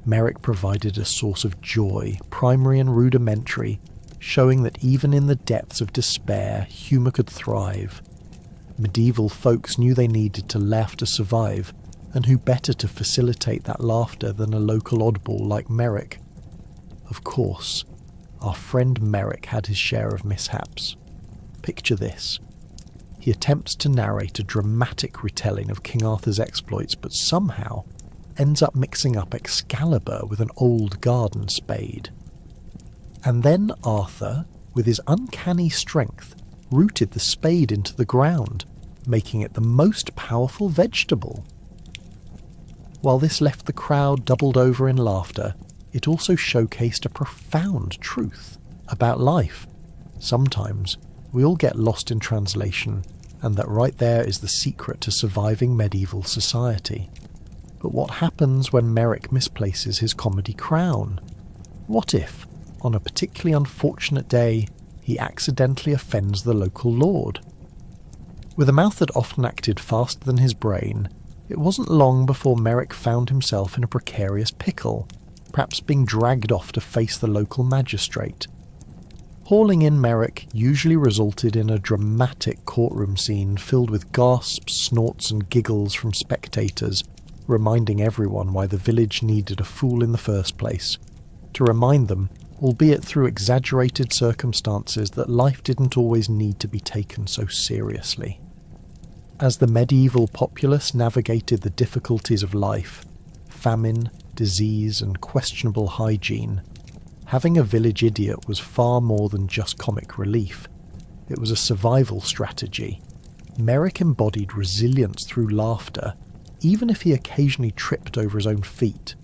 Merrick provided a source of joy, primary and rudimentary, showing that even in the depths of despair, humour could thrive. Medieval folks knew they needed to laugh to survive, and who better to facilitate that laughter than a local oddball like Merrick? Of course, our friend Merrick had his share of mishaps. Picture this. He attempts to narrate a dramatic retelling of King Arthur's exploits, but somehow ends up mixing up Excalibur with an old garden spade. And then Arthur, with his uncanny strength, rooted the spade into the ground, making it the most powerful vegetable. While this left the crowd doubled over in laughter, it also showcased a profound truth about life. Sometimes we all get lost in translation, and that right there is the secret to surviving medieval society. But what happens when Merrick misplaces his comedy crown? What if, on a particularly unfortunate day, he accidentally offends the local lord? With a mouth that often acted faster than his brain, it wasn't long before Merrick found himself in a precarious pickle, perhaps being dragged off to face the local magistrate. Hauling in Merrick usually resulted in a dramatic courtroom scene filled with gasps, snorts and giggles from spectators, reminding everyone why the village needed a fool in the first place, to remind them, albeit through exaggerated circumstances, that life didn't always need to be taken so seriously. As the medieval populace navigated the difficulties of life, famine, disease and questionable hygiene, having a village idiot was far more than just comic relief. It was a survival strategy. Merrick embodied resilience through laughter, even if he occasionally tripped over his own feet.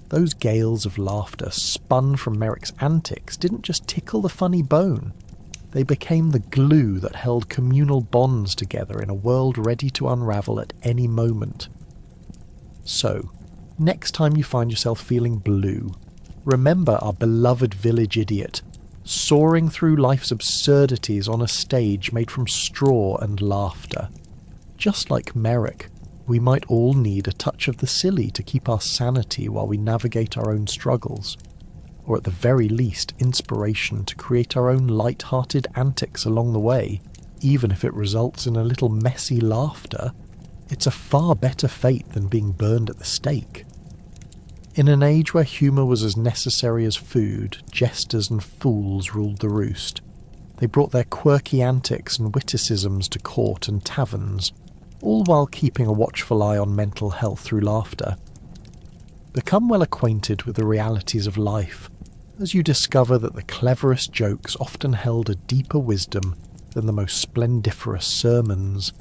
Those gales of laughter spun from Merrick's antics didn't just tickle the funny bone. They became the glue that held communal bonds together in a world ready to unravel at any moment. So, next time you find yourself feeling blue, remember our beloved village idiot, soaring through life's absurdities on a stage made from straw and laughter. Just like Merrick, we might all need a touch of the silly to keep our sanity while we navigate our own struggles. or at the very least inspiration to create our own light-hearted antics along the way, even if it results in a little messy laughter, it's a far better fate than being burned at the stake. In an age where humour was as necessary as food, jesters and fools ruled the roost. They brought their quirky antics and witticisms to court and taverns, all while keeping a watchful eye on mental health through laughter. Become well acquainted with the realities of life, as you discover that the cleverest jokes often held a deeper wisdom than the most splendiferous sermons.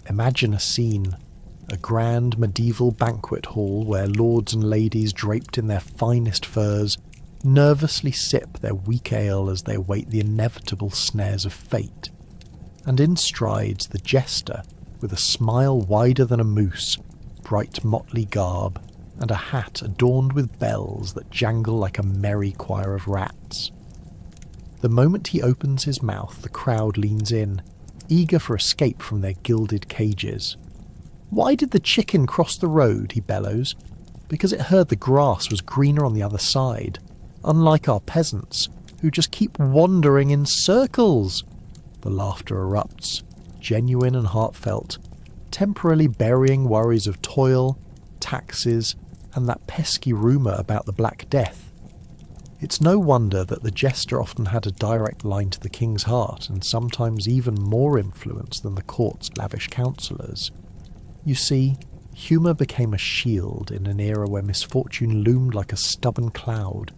Imagine a scene, a grand medieval banquet hall where lords and ladies draped in their finest furs nervously sip their weak ale as they await the inevitable snares of fate. And in strides the jester, with a smile wider than a moose, bright motley garb, and a hat adorned with bells that jangle like a merry choir of rats. The moment he opens his mouth, the crowd leans in, eager for escape from their gilded cages. "Why did the chicken cross the road?" he bellows. "Because it heard the grass was greener on the other side, unlike our peasants, who just keep wandering in circles." The laughter erupts, genuine and heartfelt, temporarily burying worries of toil, taxes, and that pesky rumour about the Black Death. It's no wonder that the jester often had a direct line to the king's heart, and sometimes even more influence than the court's lavish counsellors. You see, humour became a shield in an era where misfortune loomed like a stubborn cloud.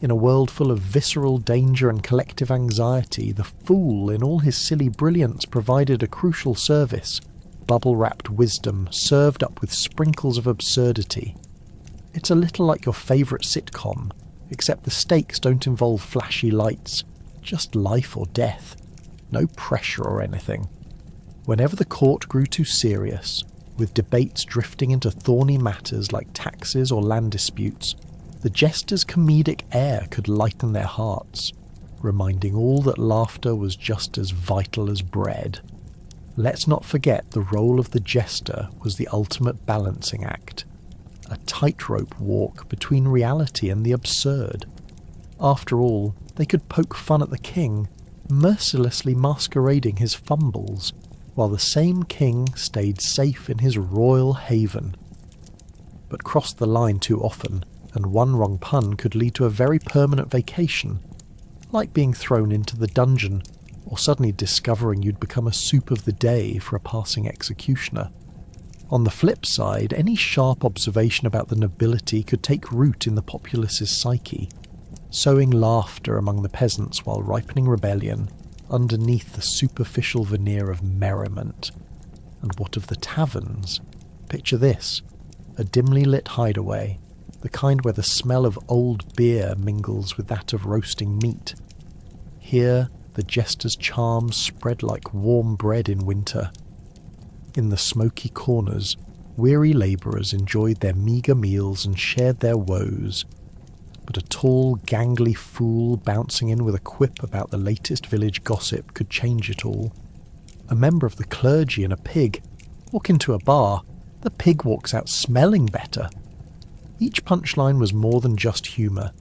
In a world full of visceral danger and collective anxiety, the fool in all his silly brilliance provided a crucial service, bubble-wrapped wisdom served up with sprinkles of absurdity. It's a little like your favourite sitcom, except the stakes don't involve flashy lights, just life or death. No pressure or anything. Whenever the court grew too serious, with debates drifting into thorny matters like taxes or land disputes, the jester's comedic air could lighten their hearts, reminding all that laughter was just as vital as bread. Let's not forget the role of the jester was the ultimate balancing act, a tightrope walk between reality and the absurd. After all, they could poke fun at the king, mercilessly masquerading his fumbles, while the same king stayed safe in his royal haven. But crossed the line too often, and one wrong pun could lead to a very permanent vacation, like being thrown into the dungeon, or suddenly discovering you'd become a soup of the day for a passing executioner. On the flip side, any sharp observation about the nobility could take root in the populace's psyche, sowing laughter among the peasants while ripening rebellion underneath the superficial veneer of merriment. And what of the taverns? Picture this, a dimly lit hideaway, the kind where the smell of old beer mingles with that of roasting meat. Here, the jester's charms spread like warm bread in winter. In the smoky corners, weary labourers enjoyed their meagre meals and shared their woes. But a tall, gangly fool bouncing in with a quip about the latest village gossip could change it all. A member of the clergy and a pig walk into a bar. The pig walks out smelling better. Each punchline was more than just humour.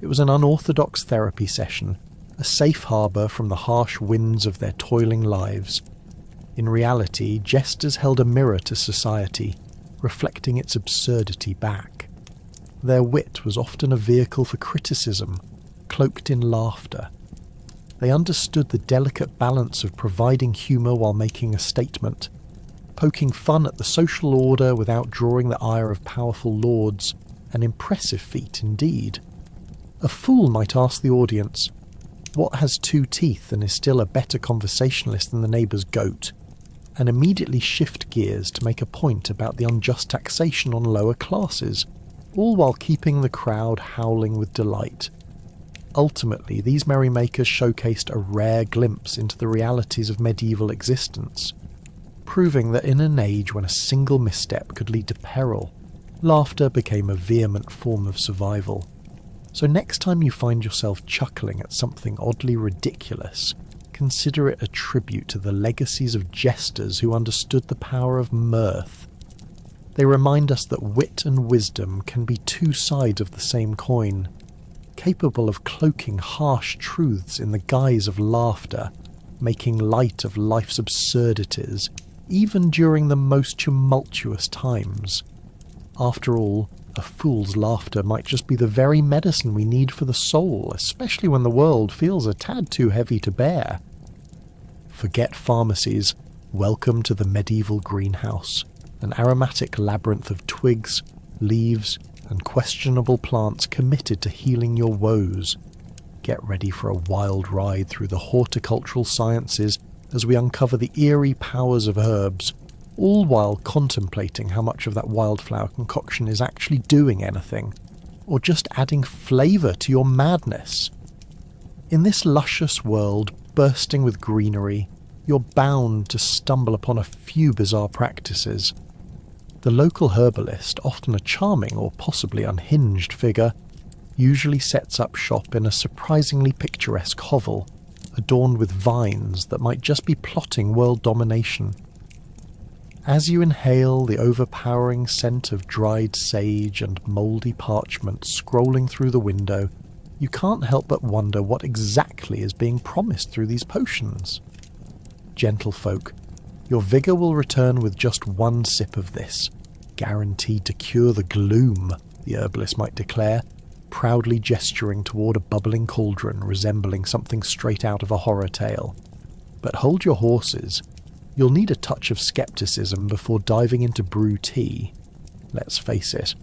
It was an unorthodox therapy session, a safe harbour from the harsh winds of their toiling lives. In reality, jesters held a mirror to society, reflecting its absurdity back. Their wit was often a vehicle for criticism, cloaked in laughter. They understood the delicate balance of providing humour while making a statement, poking fun at the social order without drawing the ire of powerful lords, an impressive feat indeed. A fool might ask the audience, what has two teeth and is still a better conversationalist than the neighbour's goat, and immediately shift gears to make a point about the unjust taxation on lower classes, all while keeping the crowd howling with delight. Ultimately, these merrymakers showcased a rare glimpse into the realities of medieval existence, proving that in an age when a single misstep could lead to peril, laughter became a vehement form of survival. So next time you find yourself chuckling at something oddly ridiculous, consider it a tribute to the legacies of jesters who understood the power of mirth. They remind us that wit and wisdom can be two sides of the same coin, capable of cloaking harsh truths in the guise of laughter, making light of life's absurdities, even during the most tumultuous times. After all, a fool's laughter might just be the very medicine we need for the soul, especially when the world feels a tad too heavy to bear. Forget pharmacies. Welcome to the medieval greenhouse, an aromatic labyrinth of twigs, leaves, and questionable plants committed to healing your woes. Get ready for a wild ride through the horticultural sciences as we uncover the eerie powers of herbs, all while contemplating how much of that wildflower concoction is actually doing anything, or just adding flavour to your madness. In this luscious world bursting with greenery, you're bound to stumble upon a few bizarre practices. The local herbalist, often a charming or possibly unhinged figure, usually sets up shop in a surprisingly picturesque hovel, adorned with vines that might just be plotting world domination. As you inhale the overpowering scent of dried sage and mouldy parchment scrolling through the window, you can't help but wonder what exactly is being promised through these potions. Gentlefolk, your vigour will return with just one sip of this, guaranteed to cure the gloom, the herbalist might declare, proudly gesturing toward a bubbling cauldron resembling something straight out of a horror tale. But hold your horses. You'll need a touch of skepticism before diving into brew tea. Let's face it,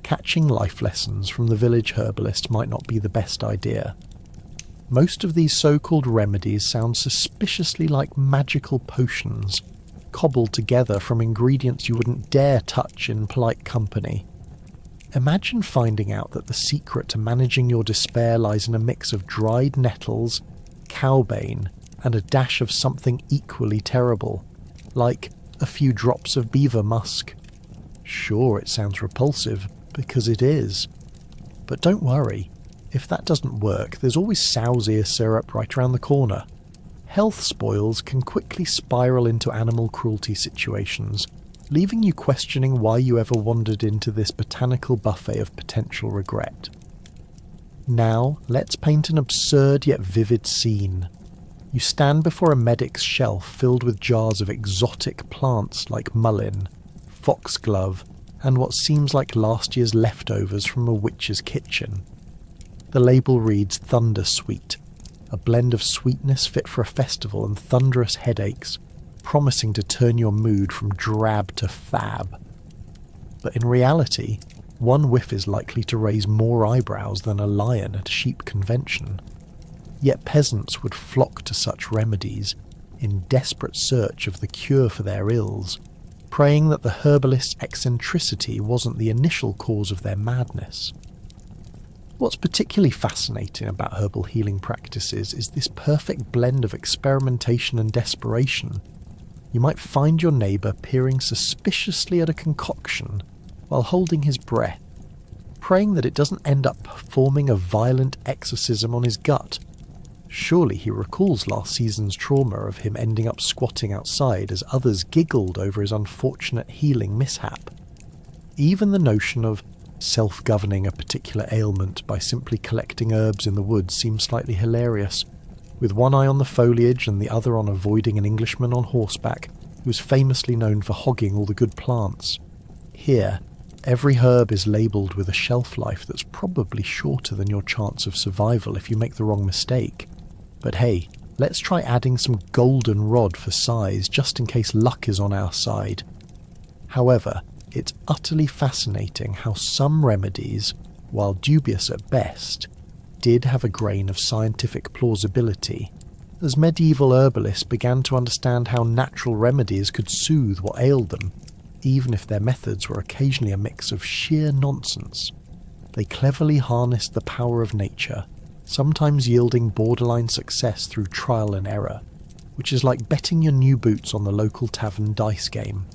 catching life lessons from the village herbalist might not be the best idea. Most of these so-called remedies sound suspiciously like magical potions, cobbled together from ingredients you wouldn't dare touch in polite company. Imagine finding out that the secret to managing your despair lies in a mix of dried nettles, cowbane, and a dash of something equally terrible, like a few drops of beaver musk. Sure, it sounds repulsive, because it is. But don't worry, if that doesn't work, there's always sow's ear syrup right around the corner. Health spoils can quickly spiral into animal cruelty situations, leaving you questioning why you ever wandered into this botanical buffet of potential regret. Now, let's paint an absurd yet vivid scene. You stand before a medic's shelf filled with jars of exotic plants like mullein, foxglove, and what seems like last year's leftovers from a witch's kitchen. The label reads Thunder Sweet, a blend of sweetness fit for a festival and thunderous headaches, promising to turn your mood from drab to fab. But in reality, one whiff is likely to raise more eyebrows than a lion at a sheep convention. Yet peasants would flock to such remedies, in desperate search of the cure for their ills, praying that the herbalist's eccentricity wasn't the initial cause of their madness. What's particularly fascinating about herbal healing practices is this perfect blend of experimentation and desperation. You might find your neighbour peering suspiciously at a concoction while holding his breath, praying that it doesn't end up performing a violent exorcism on his gut. Surely he recalls last season's trauma of him ending up squatting outside as others giggled over his unfortunate healing mishap. Even the notion of self-governing a particular ailment by simply collecting herbs in the woods seems slightly hilarious, with one eye on the foliage and the other on avoiding an Englishman on horseback who was famously known for hogging all the good plants. Here, every herb is labelled with a shelf life that's probably shorter than your chance of survival if you make the wrong mistake. But hey, let's try adding some goldenrod for size just in case luck is on our side. However, it's utterly fascinating how some remedies, while dubious at best, did have a grain of scientific plausibility, as medieval herbalists began to understand how natural remedies could soothe what ailed them, even if their methods were occasionally a mix of sheer nonsense. They cleverly harnessed the power of nature, sometimes yielding borderline success through trial and error, which is like betting your new boots on the local tavern dice game.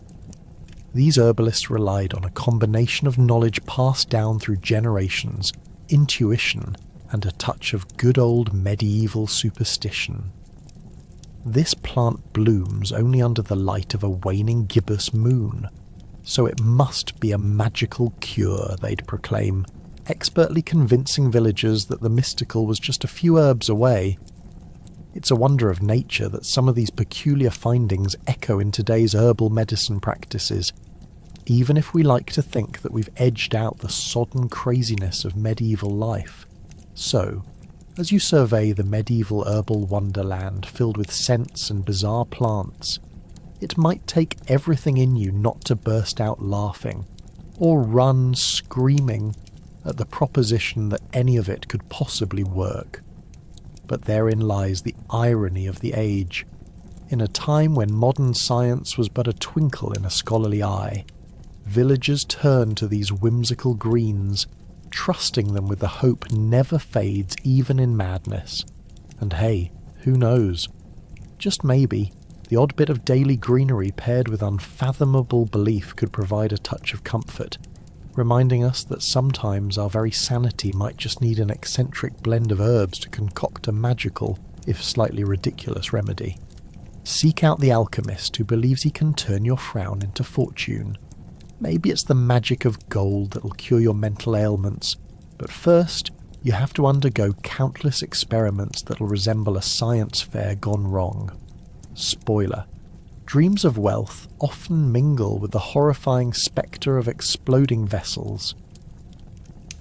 These herbalists relied on a combination of knowledge passed down through generations, intuition, and a touch of good old medieval superstition. This plant blooms only under the light of a waning gibbous moon, so it must be a magical cure, they'd proclaim, expertly convincing villagers that the mystical was just a few herbs away. It's a wonder of nature that some of these peculiar findings echo in today's herbal medicine practices, even if we like to think that we've edged out the sodden craziness of medieval life. So, as you survey the medieval herbal wonderland filled with scents and bizarre plants, it might take everything in you not to burst out laughing, or run screaming at the proposition that any of it could possibly work. But therein lies the irony of the age. In a time when modern science was but a twinkle in a scholarly eye, villagers turned to these whimsical greens, trusting them with the hope never fades even in madness. And hey, who knows? Just maybe, the odd bit of daily greenery paired with unfathomable belief could provide a touch of comfort, reminding us that sometimes our very sanity might just need an eccentric blend of herbs to concoct a magical, if slightly ridiculous, remedy. Seek out the alchemist who believes he can turn your frown into fortune. Maybe it's the magic of gold that'll cure your mental ailments, but first you have to undergo countless experiments that'll resemble a science fair gone wrong. Spoiler: dreams of wealth often mingle with the horrifying spectre of exploding vessels.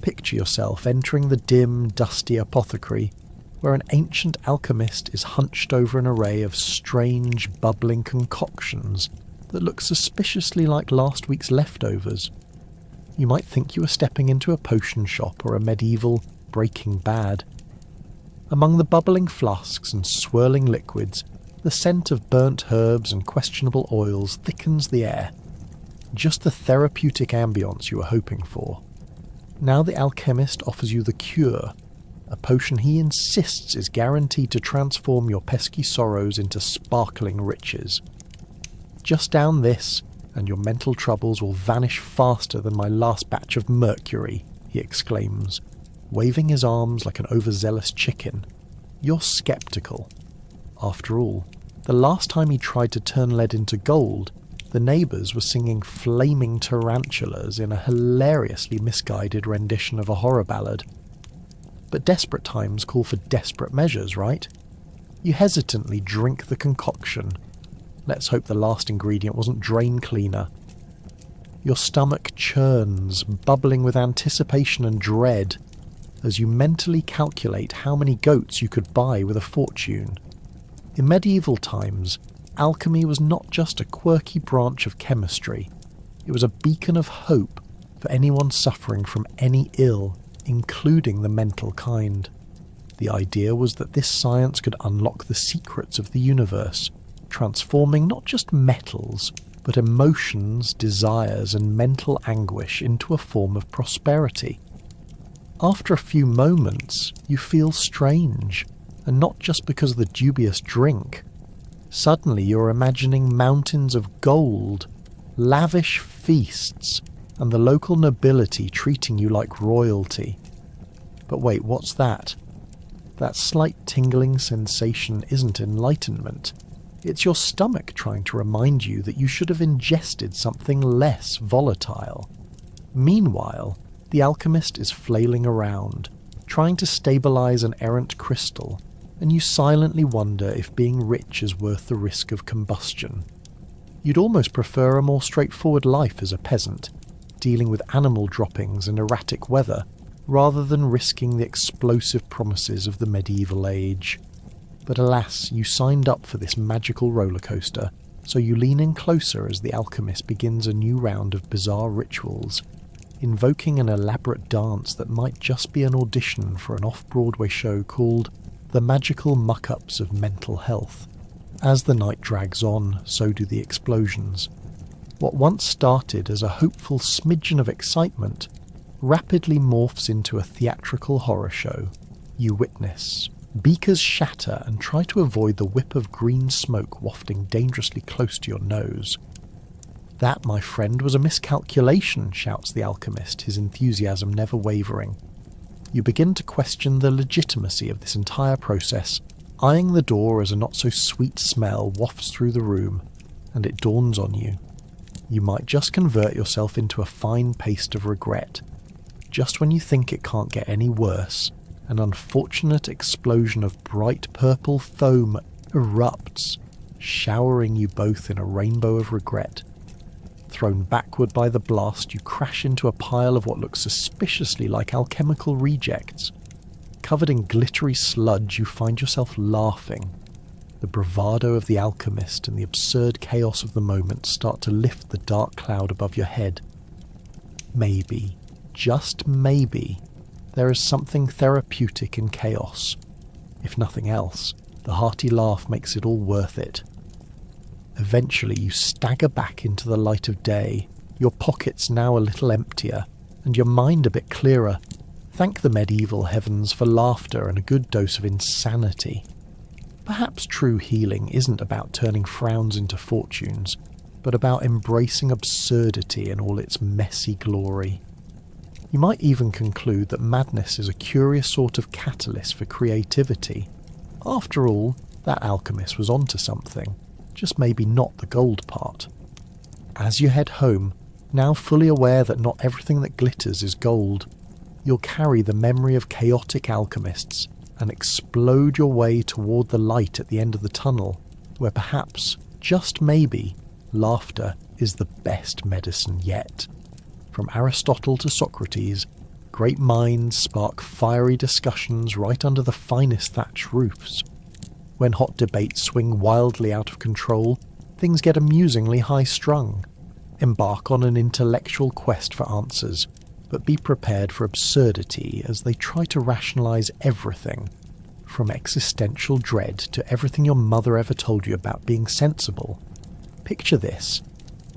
Picture yourself entering the dim, dusty apothecary, where an ancient alchemist is hunched over an array of strange, bubbling concoctions that look suspiciously like last week's leftovers. You might think you were stepping into a potion shop or a medieval Breaking Bad. Among the bubbling flasks and swirling liquids, the scent of burnt herbs and questionable oils thickens the air. Just the therapeutic ambience you were hoping for. Now the alchemist offers you the cure, a potion he insists is guaranteed to transform your pesky sorrows into sparkling riches. Just down this, and your mental troubles will vanish faster than my last batch of mercury, he exclaims, waving his arms like an overzealous chicken. You're sceptical. After all, the last time he tried to turn lead into gold, the neighbours were singing flaming tarantulas in a hilariously misguided rendition of a horror ballad. But desperate times call for desperate measures, right? You hesitantly drink the concoction. Let's hope the last ingredient wasn't drain cleaner. Your stomach churns, bubbling with anticipation and dread, as you mentally calculate how many goats you could buy with a fortune. In medieval times, alchemy was not just a quirky branch of chemistry, it was a beacon of hope for anyone suffering from any ill, including the mental kind. The idea was that this science could unlock the secrets of the universe, transforming not just metals, but emotions, desires, and mental anguish into a form of prosperity. After a few moments, you feel strange, and not just because of the dubious drink. Suddenly you're imagining mountains of gold, lavish feasts, and the local nobility treating you like royalty. But wait, what's that? That slight tingling sensation isn't enlightenment. It's your stomach trying to remind you that you should have ingested something less volatile. Meanwhile, the alchemist is flailing around, trying to stabilize an errant crystal, and you silently wonder if being rich is worth the risk of combustion. You'd almost prefer a more straightforward life as a peasant, dealing with animal droppings and erratic weather, rather than risking the explosive promises of the medieval age. But alas, you signed up for this magical roller coaster, so you lean in closer as the alchemist begins a new round of bizarre rituals, invoking an elaborate dance that might just be an audition for an off-Broadway show called The Magical Muck-Ups of Mental Health. As the night drags on, so do the explosions. What once started as a hopeful smidgen of excitement rapidly morphs into a theatrical horror show. You witness. Beakers shatter and try to avoid the whip of green smoke wafting dangerously close to your nose. That, my friend, was a miscalculation, shouts the alchemist, his enthusiasm never wavering. You begin to question the legitimacy of this entire process, eyeing the door as a not-so-sweet smell wafts through the room, and it dawns on you. You might just convert yourself into a fine paste of regret. just when you think it can't get any worse, an unfortunate explosion of bright purple foam erupts, showering you both in a rainbow of regret. Thrown backward by the blast, you crash into a pile of what looks suspiciously like alchemical rejects. Covered in glittery sludge, you find yourself laughing. The bravado of the alchemist and the absurd chaos of the moment start to lift the dark cloud above your head. Maybe, just maybe, there is something therapeutic in chaos. If nothing else, the hearty laugh makes it all worth it. Eventually you stagger back into the light of day, your pockets now a little emptier, and your mind a bit clearer. Thank the medieval heavens for laughter and a good dose of insanity. Perhaps true healing isn't about turning frowns into fortunes, but about embracing absurdity in all its messy glory. You might even conclude that madness is a curious sort of catalyst for creativity. After all, that alchemist was onto something, just maybe not the gold part. As you head home, now fully aware that not everything that glitters is gold, you'll carry the memory of chaotic alchemists and explode your way toward the light at the end of the tunnel, where perhaps, just maybe, laughter is the best medicine yet. From Aristotle to Socrates, great minds spark fiery discussions right under the finest thatched roofs. When hot debates swing wildly out of control, things get amusingly high-strung. Embark on an intellectual quest for answers, but be prepared for absurdity as they try to rationalize everything, from existential dread to everything your mother ever told you about being sensible. Picture this: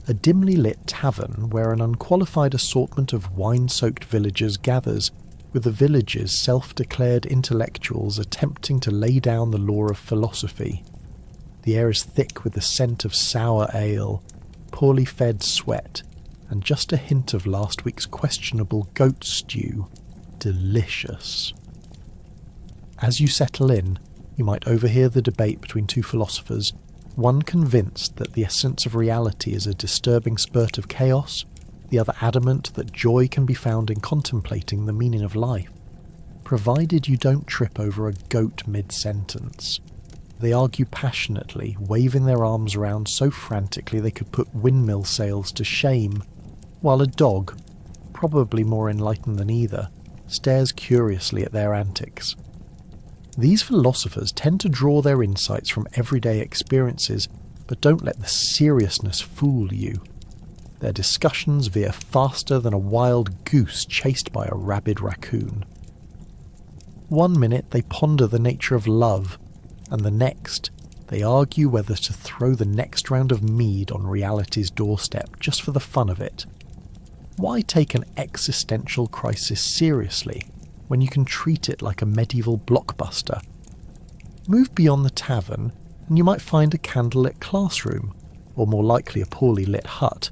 a dimly lit tavern where an unqualified assortment of wine-soaked villagers gathers, with the villagers self-declared intellectuals attempting to lay down the law of philosophy. The air is thick with the scent of sour ale, poorly fed sweat, and just a hint of last week's questionable goat stew. Delicious. As you settle in, you might overhear the debate between two philosophers, one convinced that the essence of reality is a disturbing spurt of chaos, the other adamant that joy can be found in contemplating the meaning of life, provided you don't trip over a goat mid-sentence. They argue passionately, waving their arms around so frantically they could put windmill sails to shame, while a dog, probably more enlightened than either, stares curiously at their antics. These philosophers tend to draw their insights from everyday experiences, but don't let the seriousness fool you. Their discussions veer faster than a wild goose chased by a rabid raccoon. One minute they ponder the nature of love, and the next they argue whether to throw the next round of mead on reality's doorstep just for the fun of it. Why take an existential crisis seriously when you can treat it like a medieval blockbuster? Move beyond the tavern and you might find a candlelit classroom, or more likely a poorly lit hut,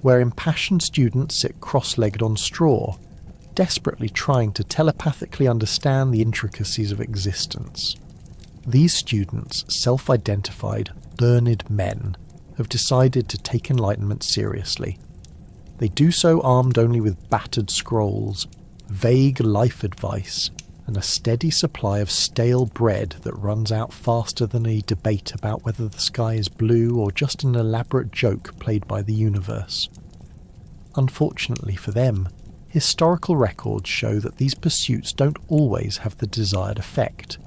where impassioned students sit cross-legged on straw, desperately trying to telepathically understand the intricacies of existence. These students, self-identified, learned men, have decided to take enlightenment seriously. They do so armed only with battered scrolls, vague life advice, and a steady supply of stale bread that runs out faster than a debate about whether the sky is blue or just an elaborate joke played by the universe. Unfortunately for them, historical records show that these pursuits don't always have the desired effect.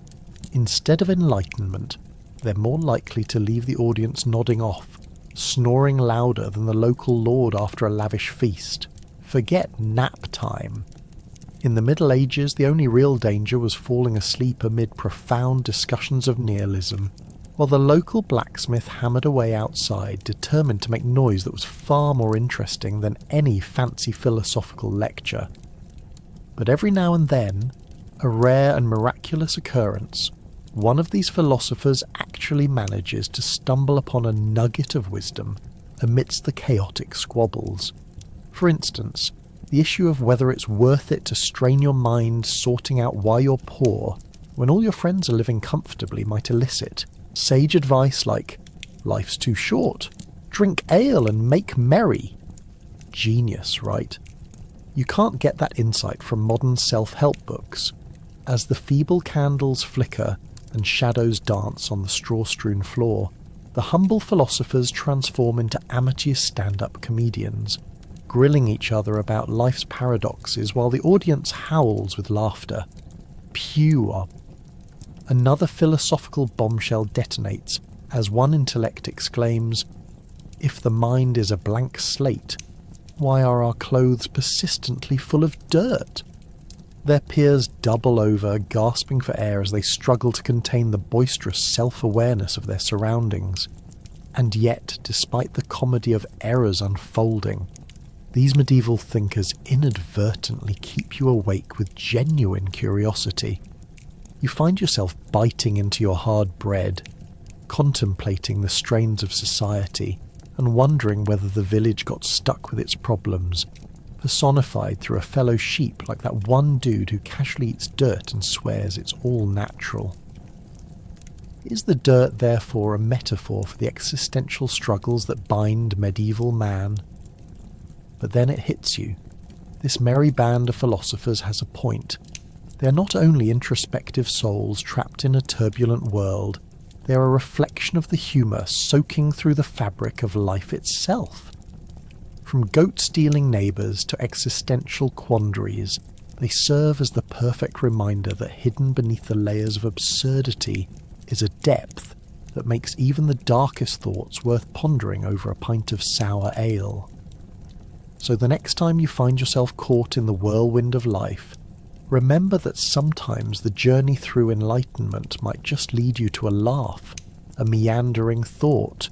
Instead of enlightenment, they're more likely to leave the audience nodding off, snoring louder than the local lord after a lavish feast. Forget nap time. In the Middle Ages, the only real danger was falling asleep amid profound discussions of nihilism, while the local blacksmith hammered away outside, determined to make noise that was far more interesting than any fancy philosophical lecture. But every now and then, a rare and miraculous occurrence, one of these philosophers actually manages to stumble upon a nugget of wisdom amidst the chaotic squabbles. For instance, the issue of whether it's worth it to strain your mind sorting out why you're poor when all your friends are living comfortably might elicit sage advice like, life's too short, drink ale and make merry. Genius, right? You can't get that insight from modern self-help books. As the feeble candles flicker and shadows dance on the straw-strewn floor, the humble philosophers transform into amateur stand-up comedians, grilling each other about life's paradoxes while the audience howls with laughter. Pure. Another philosophical bombshell detonates as one intellect exclaims, "If the mind is a blank slate, why are our clothes persistently full of dirt?" Their peers double over, gasping for air as they struggle to contain the boisterous self-awareness of their surroundings. And yet, despite the comedy of errors unfolding, these medieval thinkers inadvertently keep you awake with genuine curiosity. You find yourself biting into your hard bread, contemplating the strains of society, and wondering whether the village got stuck with its problems, personified through a fellow sheep like that one dude who casually eats dirt and swears it's all natural. Is the dirt therefore a metaphor for the existential struggles that bind medieval man? But then it hits you. This merry band of philosophers has a point. They are not only introspective souls trapped in a turbulent world, they are a reflection of the humour soaking through the fabric of life itself. From goat-stealing neighbours to existential quandaries, they serve as the perfect reminder that hidden beneath the layers of absurdity is a depth that makes even the darkest thoughts worth pondering over a pint of sour ale. So the next time you find yourself caught in the whirlwind of life, remember that sometimes the journey through enlightenment might just lead you to a laugh, a meandering thought,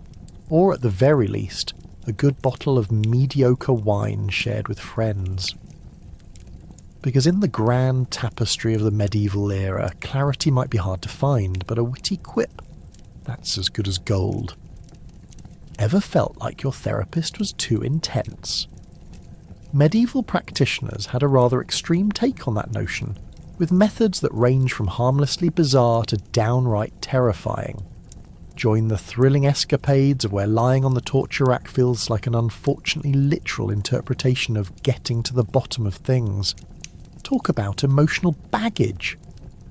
or at the very least, a good bottle of mediocre wine shared with friends. Because in the grand tapestry of the medieval era, clarity might be hard to find, but a witty quip, that's as good as gold. Ever felt like your therapist was too intense? Medieval practitioners had a rather extreme take on that notion, with methods that range from harmlessly bizarre to downright terrifying. Join the thrilling escapades of where lying on the torture rack feels like an unfortunately literal interpretation of getting to the bottom of things. Talk about emotional baggage.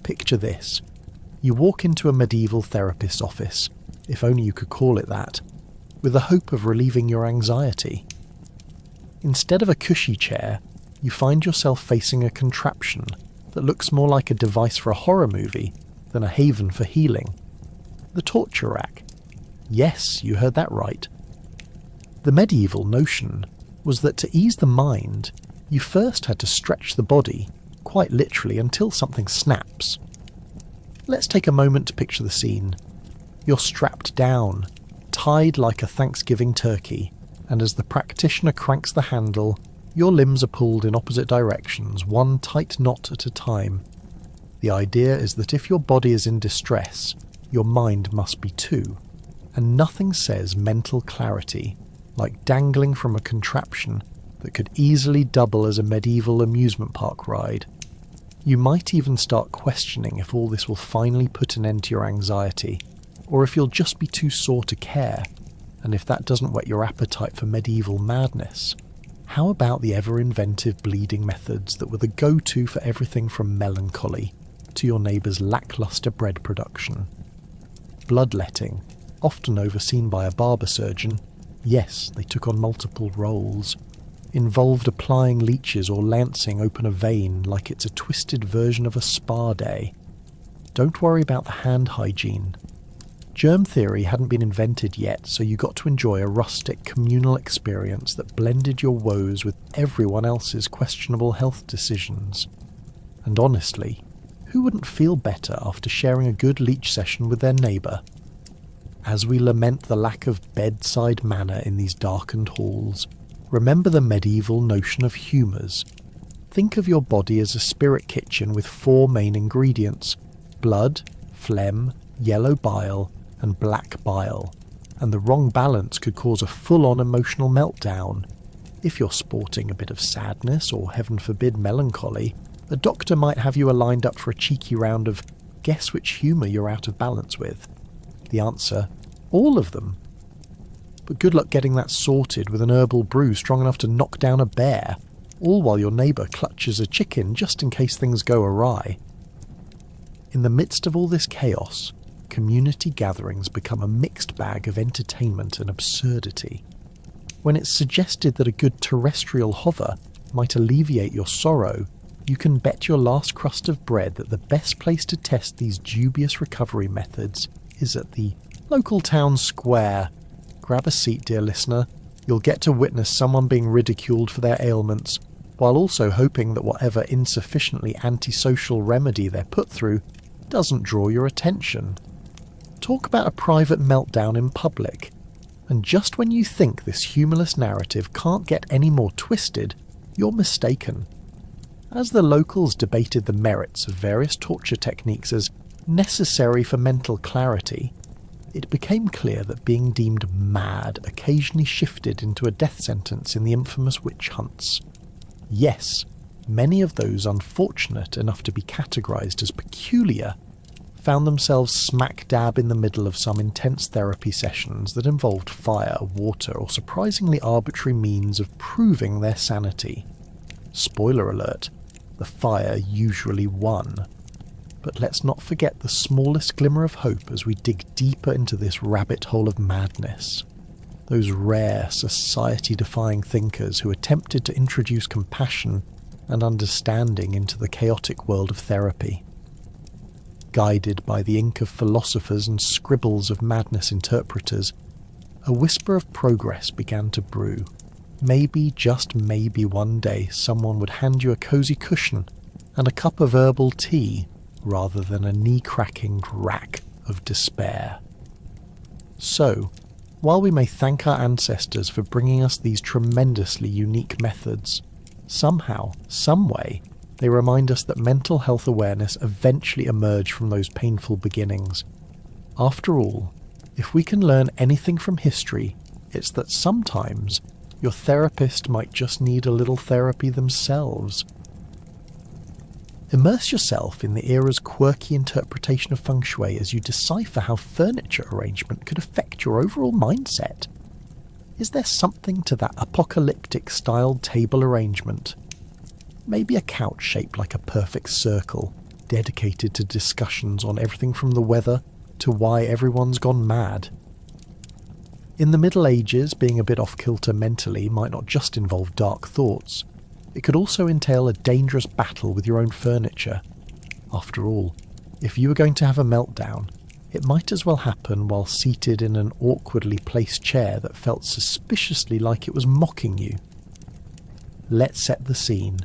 Picture this. You walk into a medieval therapist's office, if only you could call it that, with the hope of relieving your anxiety. Instead of a cushy chair, you find yourself facing a contraption that looks more like a device for a horror movie than a haven for healing. The torture rack. Yes, you heard that right. The medieval notion was that to ease the mind, you first had to stretch the body, quite literally, until something snaps. Let's take a moment to picture the scene. You're strapped down, tied like a Thanksgiving turkey, and as the practitioner cranks the handle, your limbs are pulled in opposite directions, one tight knot at a time. The idea is that if your body is in distress, your mind must be too, and nothing says mental clarity like dangling from a contraption that could easily double as a medieval amusement park ride. You might even start questioning if all this will finally put an end to your anxiety, or if you'll just be too sore to care, and if that doesn't whet your appetite for medieval madness, how about the ever-inventive bleeding methods that were the go-to for everything from melancholy to your neighbour's lacklustre bread production? Bloodletting, often overseen by a barber surgeon, yes, they took on multiple roles, involved applying leeches or lancing open a vein like it's a twisted version of a spa day. Don't worry about the hand hygiene. Germ theory hadn't been invented yet, so you got to enjoy a rustic communal experience that blended your woes with everyone else's questionable health decisions. And honestly, who wouldn't feel better after sharing a good leech session with their neighbour? As we lament the lack of bedside manner in these darkened halls, remember the medieval notion of humours. Think of your body as a spirit kitchen with 4 main ingredients: blood, phlegm, yellow bile, and black bile, and the wrong balance could cause a full-on emotional meltdown. If you're sporting a bit of sadness or, heaven forbid, melancholy, a doctor might have you lined up for a cheeky round of guess which humour you're out of balance with. The answer, all of them. But good luck getting that sorted with an herbal brew strong enough to knock down a bear, all while your neighbour clutches a chicken just in case things go awry. In the midst of all this chaos, community gatherings become a mixed bag of entertainment and absurdity. When it's suggested that a good terrestrial hover might alleviate your sorrow, you can bet your last crust of bread that the best place to test these dubious recovery methods is at the local town square. Grab a seat, dear listener. You'll get to witness someone being ridiculed for their ailments, while also hoping that whatever insufficiently antisocial remedy they're put through doesn't draw your attention. Talk about a private meltdown in public. And just when you think this humorless narrative can't get any more twisted, you're mistaken. As the locals debated the merits of various torture techniques as necessary for mental clarity, it became clear that being deemed mad occasionally shifted into a death sentence in the infamous witch hunts. Yes, many of those unfortunate enough to be categorised as peculiar found themselves smack dab in the middle of some intense therapy sessions that involved fire, water, or surprisingly arbitrary means of proving their sanity. Spoiler alert, the fire usually won. But let's not forget the smallest glimmer of hope as we dig deeper into this rabbit hole of madness. Those rare, society-defying thinkers who attempted to introduce compassion and understanding into the chaotic world of therapy. Guided by the ink of philosophers and scribbles of madness interpreters, a whisper of progress began to brew. Maybe, just maybe one day, someone would hand you a cosy cushion and a cup of herbal tea rather than a knee-cracking rack of despair. So, while we may thank our ancestors for bringing us these tremendously unique methods, somehow, someway, they remind us that mental health awareness eventually emerged from those painful beginnings. After all, if we can learn anything from history, it's that sometimes your therapist might just need a little therapy themselves. Immerse yourself in the era's quirky interpretation of feng shui as you decipher how furniture arrangement could affect your overall mindset. Is there something to that apocalyptic-styled table arrangement? Maybe a couch shaped like a perfect circle, dedicated to discussions on everything from the weather to why everyone's gone mad. In the Middle Ages, being a bit off-kilter mentally might not just involve dark thoughts. It could also entail a dangerous battle with your own furniture. After all, if you were going to have a meltdown, it might as well happen while seated in an awkwardly placed chair that felt suspiciously like it was mocking you. Let's set the scene.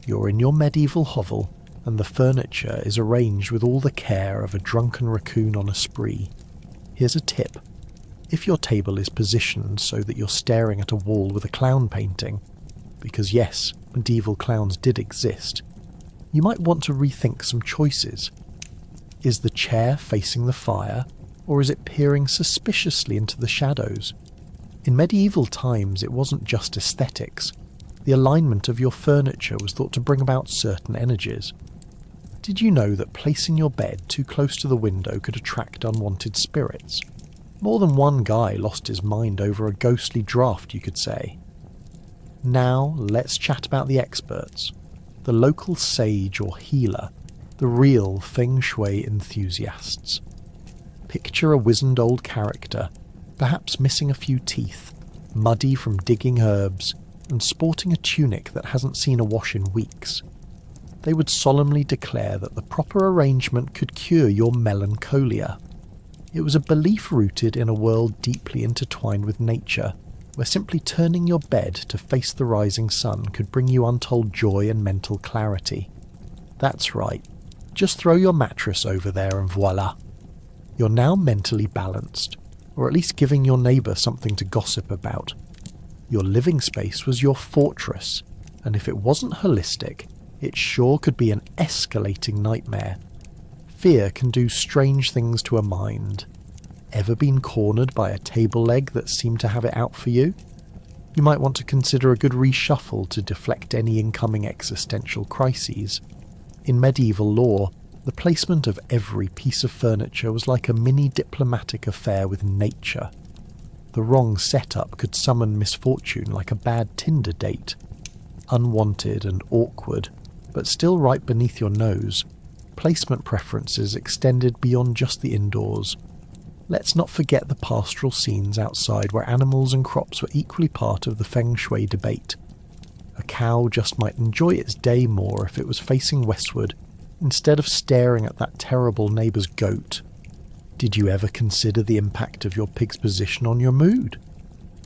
You're in your medieval hovel, and the furniture is arranged with all the care of a drunken raccoon on a spree. Here's a tip. If your table is positioned so that you're staring at a wall with a clown painting, because yes, medieval clowns did exist, you might want to rethink some choices. Is the chair facing the fire, or is it peering suspiciously into the shadows? In medieval times, it wasn't just aesthetics. The alignment of your furniture was thought to bring about certain energies. Did you know that placing your bed too close to the window could attract unwanted spirits? More than one guy lost his mind over a ghostly draft, you could say. Now, let's chat about the experts, the local sage or healer, the real feng shui enthusiasts. Picture a wizened old character, perhaps missing a few teeth, muddy from digging herbs, and sporting a tunic that hasn't seen a wash in weeks. They would solemnly declare that the proper arrangement could cure your melancholia. It was a belief rooted in a world deeply intertwined with nature, where simply turning your bed to face the rising sun could bring you untold joy and mental clarity. That's right, just throw your mattress over there and voila. You're now mentally balanced, or at least giving your neighbour something to gossip about. Your living space was your fortress, and if it wasn't holistic, it sure could be an escalating nightmare. Fear can do strange things to a mind. Ever been cornered by a table leg that seemed to have it out for you? You might want to consider a good reshuffle to deflect any incoming existential crises. In medieval lore, the placement of every piece of furniture was like a mini diplomatic affair with nature. The wrong setup could summon misfortune like a bad Tinder date. unwanted and awkward, but still right beneath your nose, placement preferences extended beyond just the indoors. Let's not forget the pastoral scenes outside where animals and crops were equally part of the feng shui debate. A cow just might enjoy its day more if it was facing westward, instead of staring at that terrible neighbour's goat. Did you ever consider the impact of your pig's position on your mood?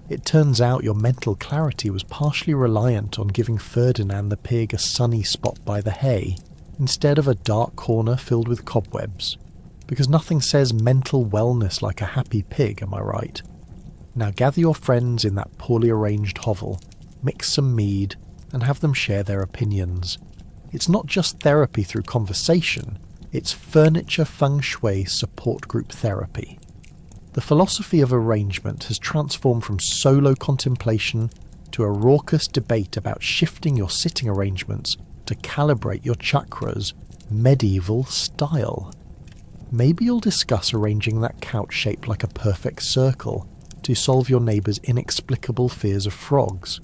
It turns out your mental clarity was partially reliant on giving Ferdinand the pig a sunny spot by the hay, instead of a dark corner filled with cobwebs. Because nothing says mental wellness like a happy pig, am I right? Now gather your friends in that poorly arranged hovel, mix some mead, and have them share their opinions. It's not just therapy through conversation, it's furniture feng shui support group therapy. The philosophy of arrangement has transformed from solo contemplation to a raucous debate about shifting your sitting arrangements to calibrate your chakras, medieval style. Maybe you'll discuss arranging that couch shaped like a perfect circle to solve your neighbour's inexplicable fears of frogs.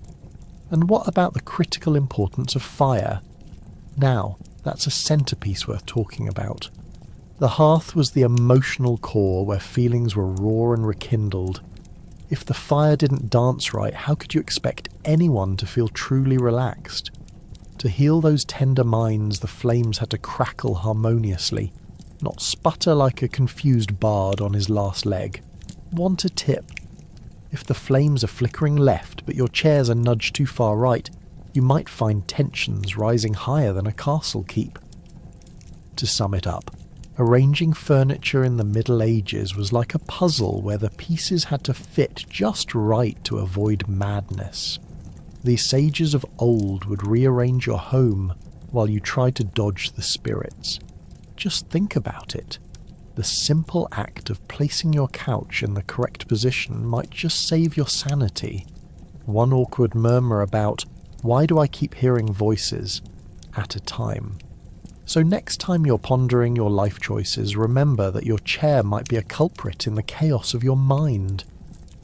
And what about the critical importance of fire? Now, that's a centrepiece worth talking about. The hearth was the emotional core where feelings were raw and rekindled. If the fire didn't dance right, how could you expect anyone to feel truly relaxed? To heal those tender minds, the flames had to crackle harmoniously, not sputter like a confused bard on his last leg. Want a tip? If the flames are flickering left but your chairs are nudged too far right, you might find tensions rising higher than a castle keep. To sum it up, arranging furniture in the Middle Ages was like a puzzle where the pieces had to fit just right to avoid madness. The sages of old would rearrange your home while you tried to dodge the spirits. Just think about it. The simple act of placing your couch in the correct position might just save your sanity. One awkward murmur about, "Why do I keep hearing voices?" at a time. So next time you're pondering your life choices, remember that your chair might be a culprit in the chaos of your mind.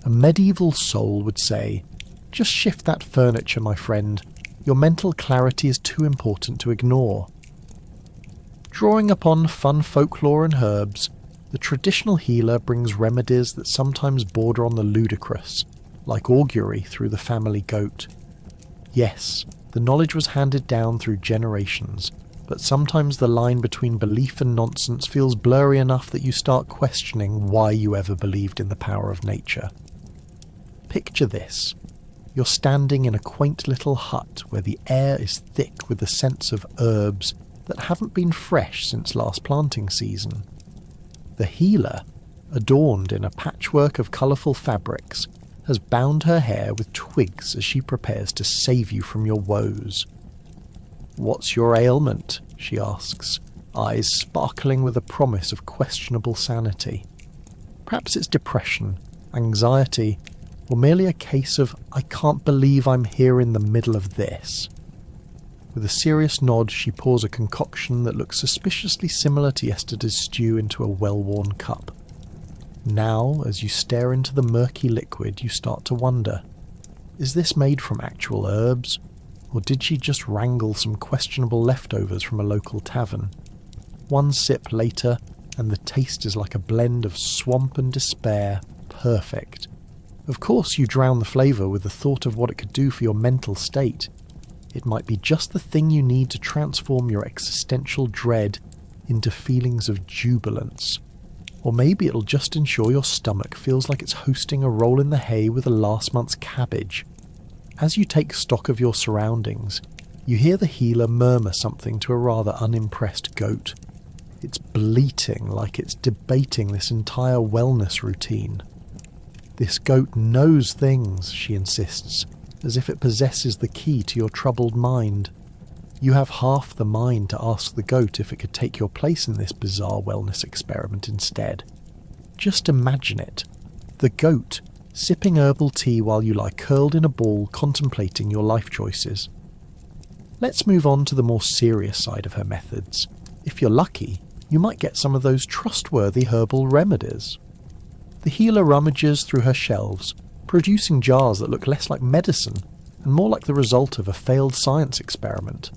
A medieval soul would say, "Just shift that furniture, my friend. Your mental clarity is too important to ignore." Drawing upon fun folklore and herbs, the traditional healer brings remedies that sometimes border on the ludicrous, like augury through the family goat. Yes, the knowledge was handed down through generations, but sometimes the line between belief and nonsense feels blurry enough that you start questioning why you ever believed in the power of nature. Picture this. You're standing in a quaint little hut where the air is thick with the scents of herbs that haven't been fresh since last planting season. The healer, adorned in a patchwork of colourful fabrics, has bound her hair with twigs as she prepares to save you from your woes. "What's your ailment?" she asks, eyes sparkling with a promise of questionable sanity. Perhaps it's depression, anxiety, or merely a case of "I can't believe I'm here in the middle of this." With a serious nod, she pours a concoction that looks suspiciously similar to yesterday's stew into a well-worn cup. Now, as you stare into the murky liquid, you start to wonder, is this made from actual herbs, or did she just wrangle some questionable leftovers from a local tavern? One sip later, and the taste is like a blend of swamp and despair, perfect. Of course you drown the flavour with the thought of what it could do for your mental state. It might be just the thing you need to transform your existential dread into feelings of jubilance. Or maybe it'll just ensure your stomach feels like it's hosting a roll in the hay with a last month's cabbage. As you take stock of your surroundings, you hear the healer murmur something to a rather unimpressed goat. It's bleating like it's debating this entire wellness routine. "This goat knows things," she insists, as if it possesses the key to your troubled mind. You have half the mind to ask the goat if it could take your place in this bizarre wellness experiment instead. Just imagine it. The goat, sipping herbal tea while you lie curled in a ball contemplating your life choices. Let's move on to the more serious side of her methods. If you're lucky, you might get some of those trustworthy herbal remedies. The healer rummages through her shelves, producing jars that look less like medicine and more like the result of a failed science experiment.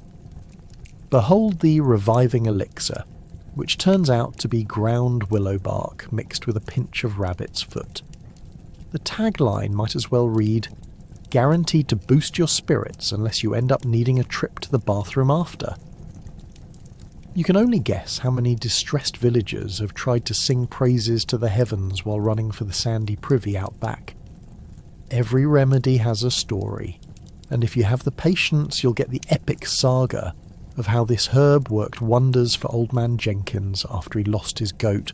Behold the reviving elixir, which turns out to be ground willow bark mixed with a pinch of rabbit's foot. The tagline might as well read, "Guaranteed to boost your spirits unless you end up needing a trip to the bathroom after." You can only guess how many distressed villagers have tried to sing praises to the heavens while running for the sandy privy out back. Every remedy has a story, and if you have the patience, you'll get the epic saga of how this herb worked wonders for Old Man Jenkins after he lost his goat.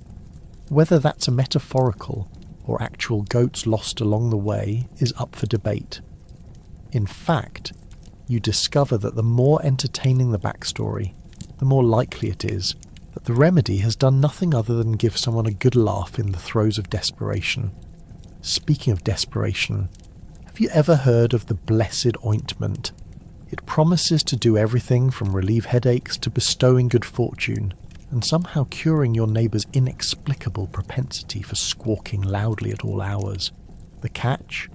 Whether that's a metaphorical or actual goats lost along the way is up for debate. In fact, you discover that the more entertaining the backstory, the more likely it is that the remedy has done nothing other than give someone a good laugh in the throes of desperation. Speaking of desperation, have you ever heard of the blessed ointment? It promises to do everything from relieve headaches to bestowing good fortune, and somehow curing your neighbour's inexplicable propensity for squawking loudly at all hours. The catch?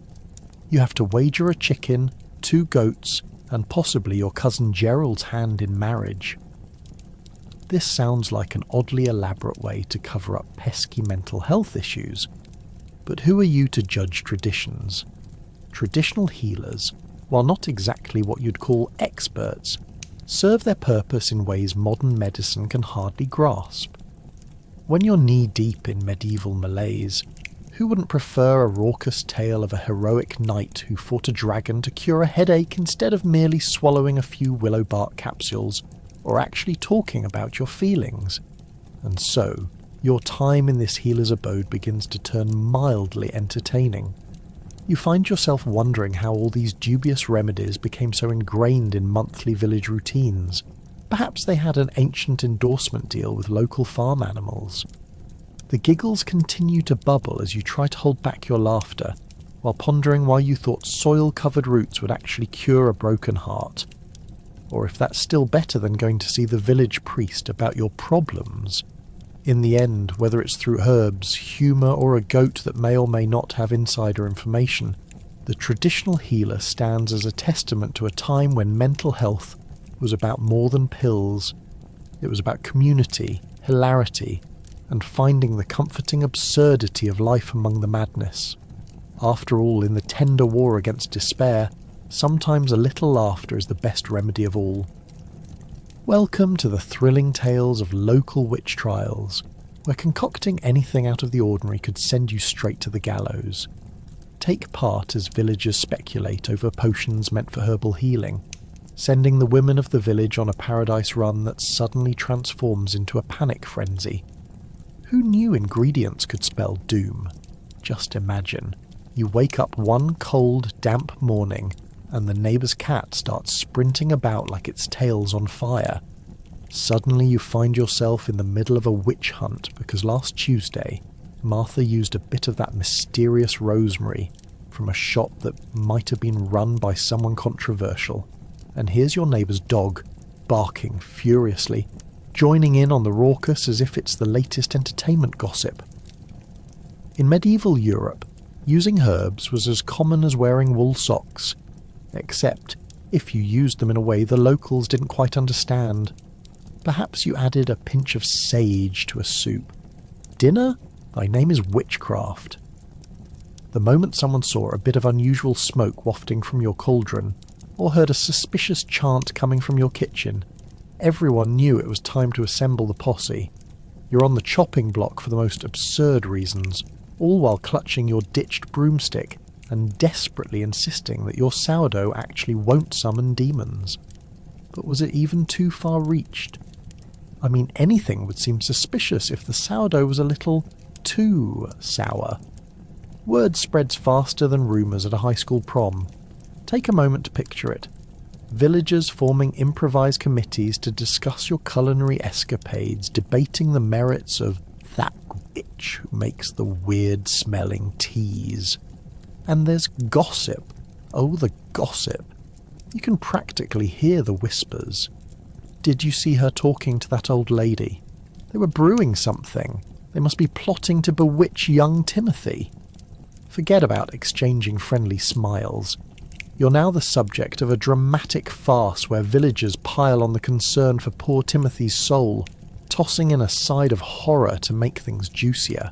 You have to wager a chicken, 2 goats, and possibly your cousin Gerald's hand in marriage. This sounds like an oddly elaborate way to cover up pesky mental health issues, but who are you to judge traditions? Traditional healers, while not exactly what you'd call experts, serve their purpose in ways modern medicine can hardly grasp. When you're knee-deep in medieval malaise, who wouldn't prefer a raucous tale of a heroic knight who fought a dragon to cure a headache instead of merely swallowing a few willow bark capsules, or actually talking about your feelings? And so, your time in this healer's abode begins to turn mildly entertaining. You find yourself wondering how all these dubious remedies became so ingrained in monthly village routines. Perhaps they had an ancient endorsement deal with local farm animals. The giggles continue to bubble as you try to hold back your laughter, while pondering why you thought soil-covered roots would actually cure a broken heart. Or if that's still better than going to see the village priest about your problems. In the end, whether it's through herbs, humour, or a goat that may or may not have insider information, the traditional healer stands as a testament to a time when mental health was about more than pills. It was about community, hilarity, and finding the comforting absurdity of life among the madness. After all, in the tender war against despair, sometimes a little laughter is the best remedy of all. Welcome to the thrilling tales of local witch trials, where concocting anything out of the ordinary could send you straight to the gallows. Take part as villagers speculate over potions meant for herbal healing, sending the women of the village on a paradise run that suddenly transforms into a panic frenzy. Who knew ingredients could spell doom? Just imagine. You wake up one cold, damp morning, and the neighbour's cat starts sprinting about like its tail's on fire. Suddenly you find yourself in the middle of a witch hunt because last Tuesday, Martha used a bit of that mysterious rosemary from a shop that might have been run by someone controversial. And here's your neighbour's dog, barking furiously, joining in on the raucous as if it's the latest entertainment gossip. In medieval Europe, using herbs was as common as wearing wool socks, except if you used them in a way the locals didn't quite understand. Perhaps you added a pinch of sage to a soup. Dinner? Thy name is witchcraft. The moment someone saw a bit of unusual smoke wafting from your cauldron, or heard a suspicious chant coming from your kitchen, everyone knew it was time to assemble the posse. You're on the chopping block for the most absurd reasons, all while clutching your ditched broomstick and desperately insisting that your sourdough actually won't summon demons. But was it even too far reached? I mean, anything would seem suspicious if the sourdough was a little too sour. Word spreads faster than rumours at a high school prom. Take a moment to picture it. Villagers forming improvised committees to discuss your culinary escapades, debating the merits of that witch who makes the weird-smelling teas. And there's gossip. Oh, the gossip. You can practically hear the whispers. Did you see her talking to that old lady? They were brewing something. They must be plotting to bewitch young Timothy. Forget about exchanging friendly smiles. You're now the subject of a dramatic farce where villagers pile on the concern for poor Timothy's soul, tossing in a side of horror to make things juicier.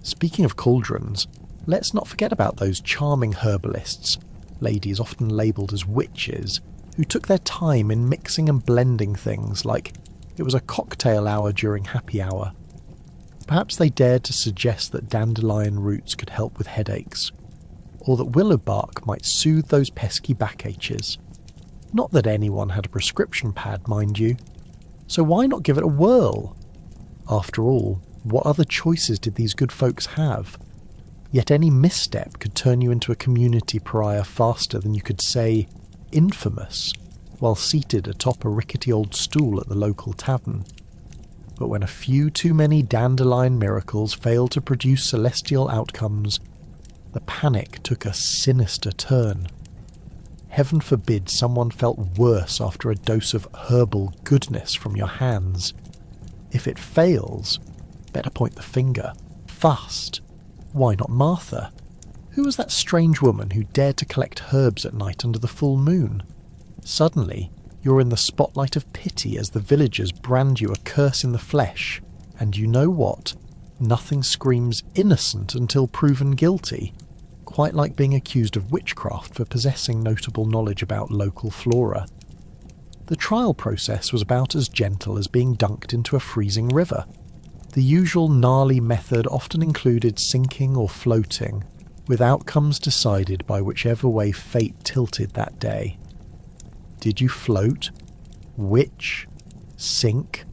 Speaking of cauldrons, let's not forget about those charming herbalists, ladies often labelled as witches, who took their time in mixing and blending things like it was a cocktail hour during happy hour. Perhaps they dared to suggest that dandelion roots could help with headaches, or that willow bark might soothe those pesky backaches. Not that anyone had a prescription pad, mind you, so why not give it a whirl? After all, what other choices did these good folks have? Yet any misstep could turn you into a community pariah faster than you could say infamous while seated atop a rickety old stool at the local tavern. But when a few too many dandelion miracles failed to produce celestial outcomes, the panic took a sinister turn. Heaven forbid someone felt worse after a dose of herbal goodness from your hands. If it fails, better point the finger. Fast. Why not Martha? Who was that strange woman who dared to collect herbs at night under the full moon? Suddenly, you're in the spotlight of pity as the villagers brand you a curse in the flesh, and you know what? Nothing screams innocent until proven guilty, quite like being accused of witchcraft for possessing notable knowledge about local flora. The trial process was about as gentle as being dunked into a freezing river. The usual gnarly method often included sinking or floating, with outcomes decided by whichever way fate tilted that day. Did you float? Witch? Sink?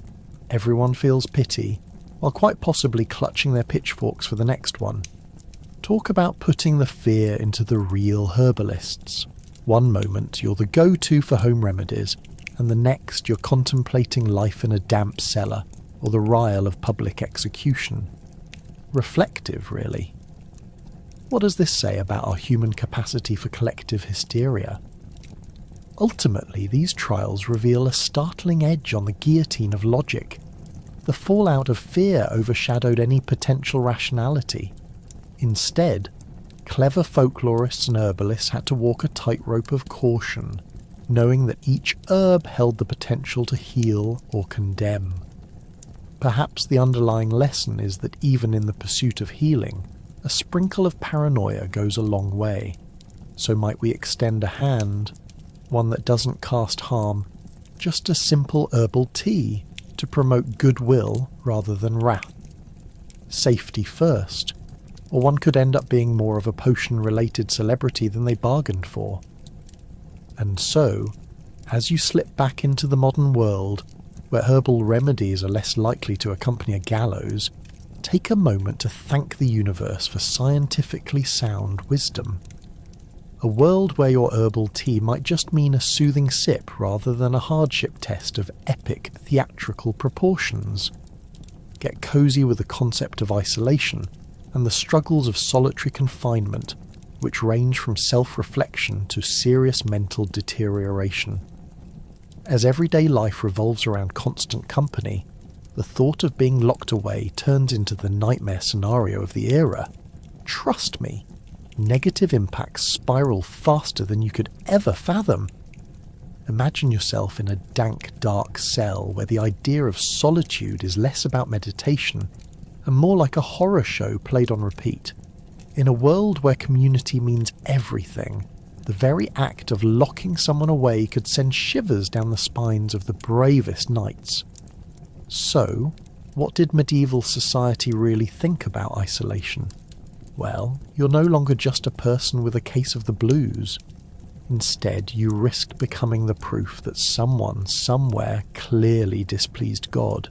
Everyone feels pity, while quite possibly clutching their pitchforks for the next one. Talk about putting the fear into the real herbalists. One moment you're the go-to for home remedies, and the next you're contemplating life in a damp cellar, or the ryle of public execution. Reflective, really. What does this say about our human capacity for collective hysteria? Ultimately, these trials reveal a startling edge on the guillotine of logic. The fallout of fear overshadowed any potential rationality. Instead, clever folklorists and herbalists had to walk a tightrope of caution, knowing that each herb held the potential to heal or condemn. Perhaps the underlying lesson is that even in the pursuit of healing, a sprinkle of paranoia goes a long way. So might we extend a hand, one that doesn't cast harm, just a simple herbal tea to promote goodwill rather than wrath? Safety first, or one could end up being more of a potion-related celebrity than they bargained for. And so, as you slip back into the modern world, where herbal remedies are less likely to accompany a gallows, take a moment to thank the universe for scientifically sound wisdom. A world where your herbal tea might just mean a soothing sip rather than a hardship test of epic theatrical proportions. Get cosy with the concept of isolation and the struggles of solitary confinement, which range from self-reflection to serious mental deterioration. As everyday life revolves around constant company, the thought of being locked away turns into the nightmare scenario of the era. Trust me, negative impacts spiral faster than you could ever fathom. Imagine yourself in a dank, dark cell where the idea of solitude is less about meditation and more like a horror show played on repeat. In a world where community means everything, the very act of locking someone away could send shivers down the spines of the bravest knights. So, what did medieval society really think about isolation? Well, you're no longer just a person with a case of the blues. Instead, you risked becoming the proof that someone somewhere clearly displeased God.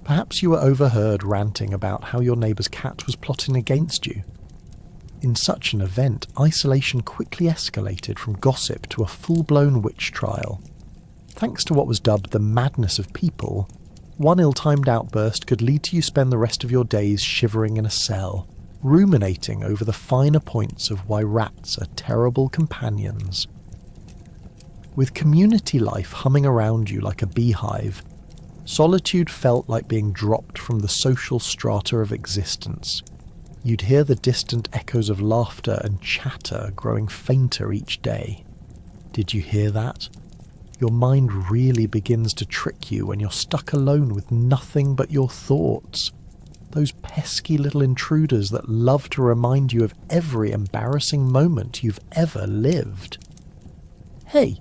Perhaps you were overheard ranting about how your neighbour's cat was plotting against you. In such an event, isolation quickly escalated from gossip to a full-blown witch trial. Thanks to what was dubbed the madness of people, one ill-timed outburst could lead to you spend the rest of your days shivering in a cell, ruminating over the finer points of why rats are terrible companions. With community life humming around you like a beehive, solitude felt like being dropped from the social strata of existence. You'd hear the distant echoes of laughter and chatter growing fainter each day. Did you hear that? Your mind really begins to trick you when you're stuck alone with nothing but your thoughts. Those pesky little intruders that love to remind you of every embarrassing moment you've ever lived. Hey,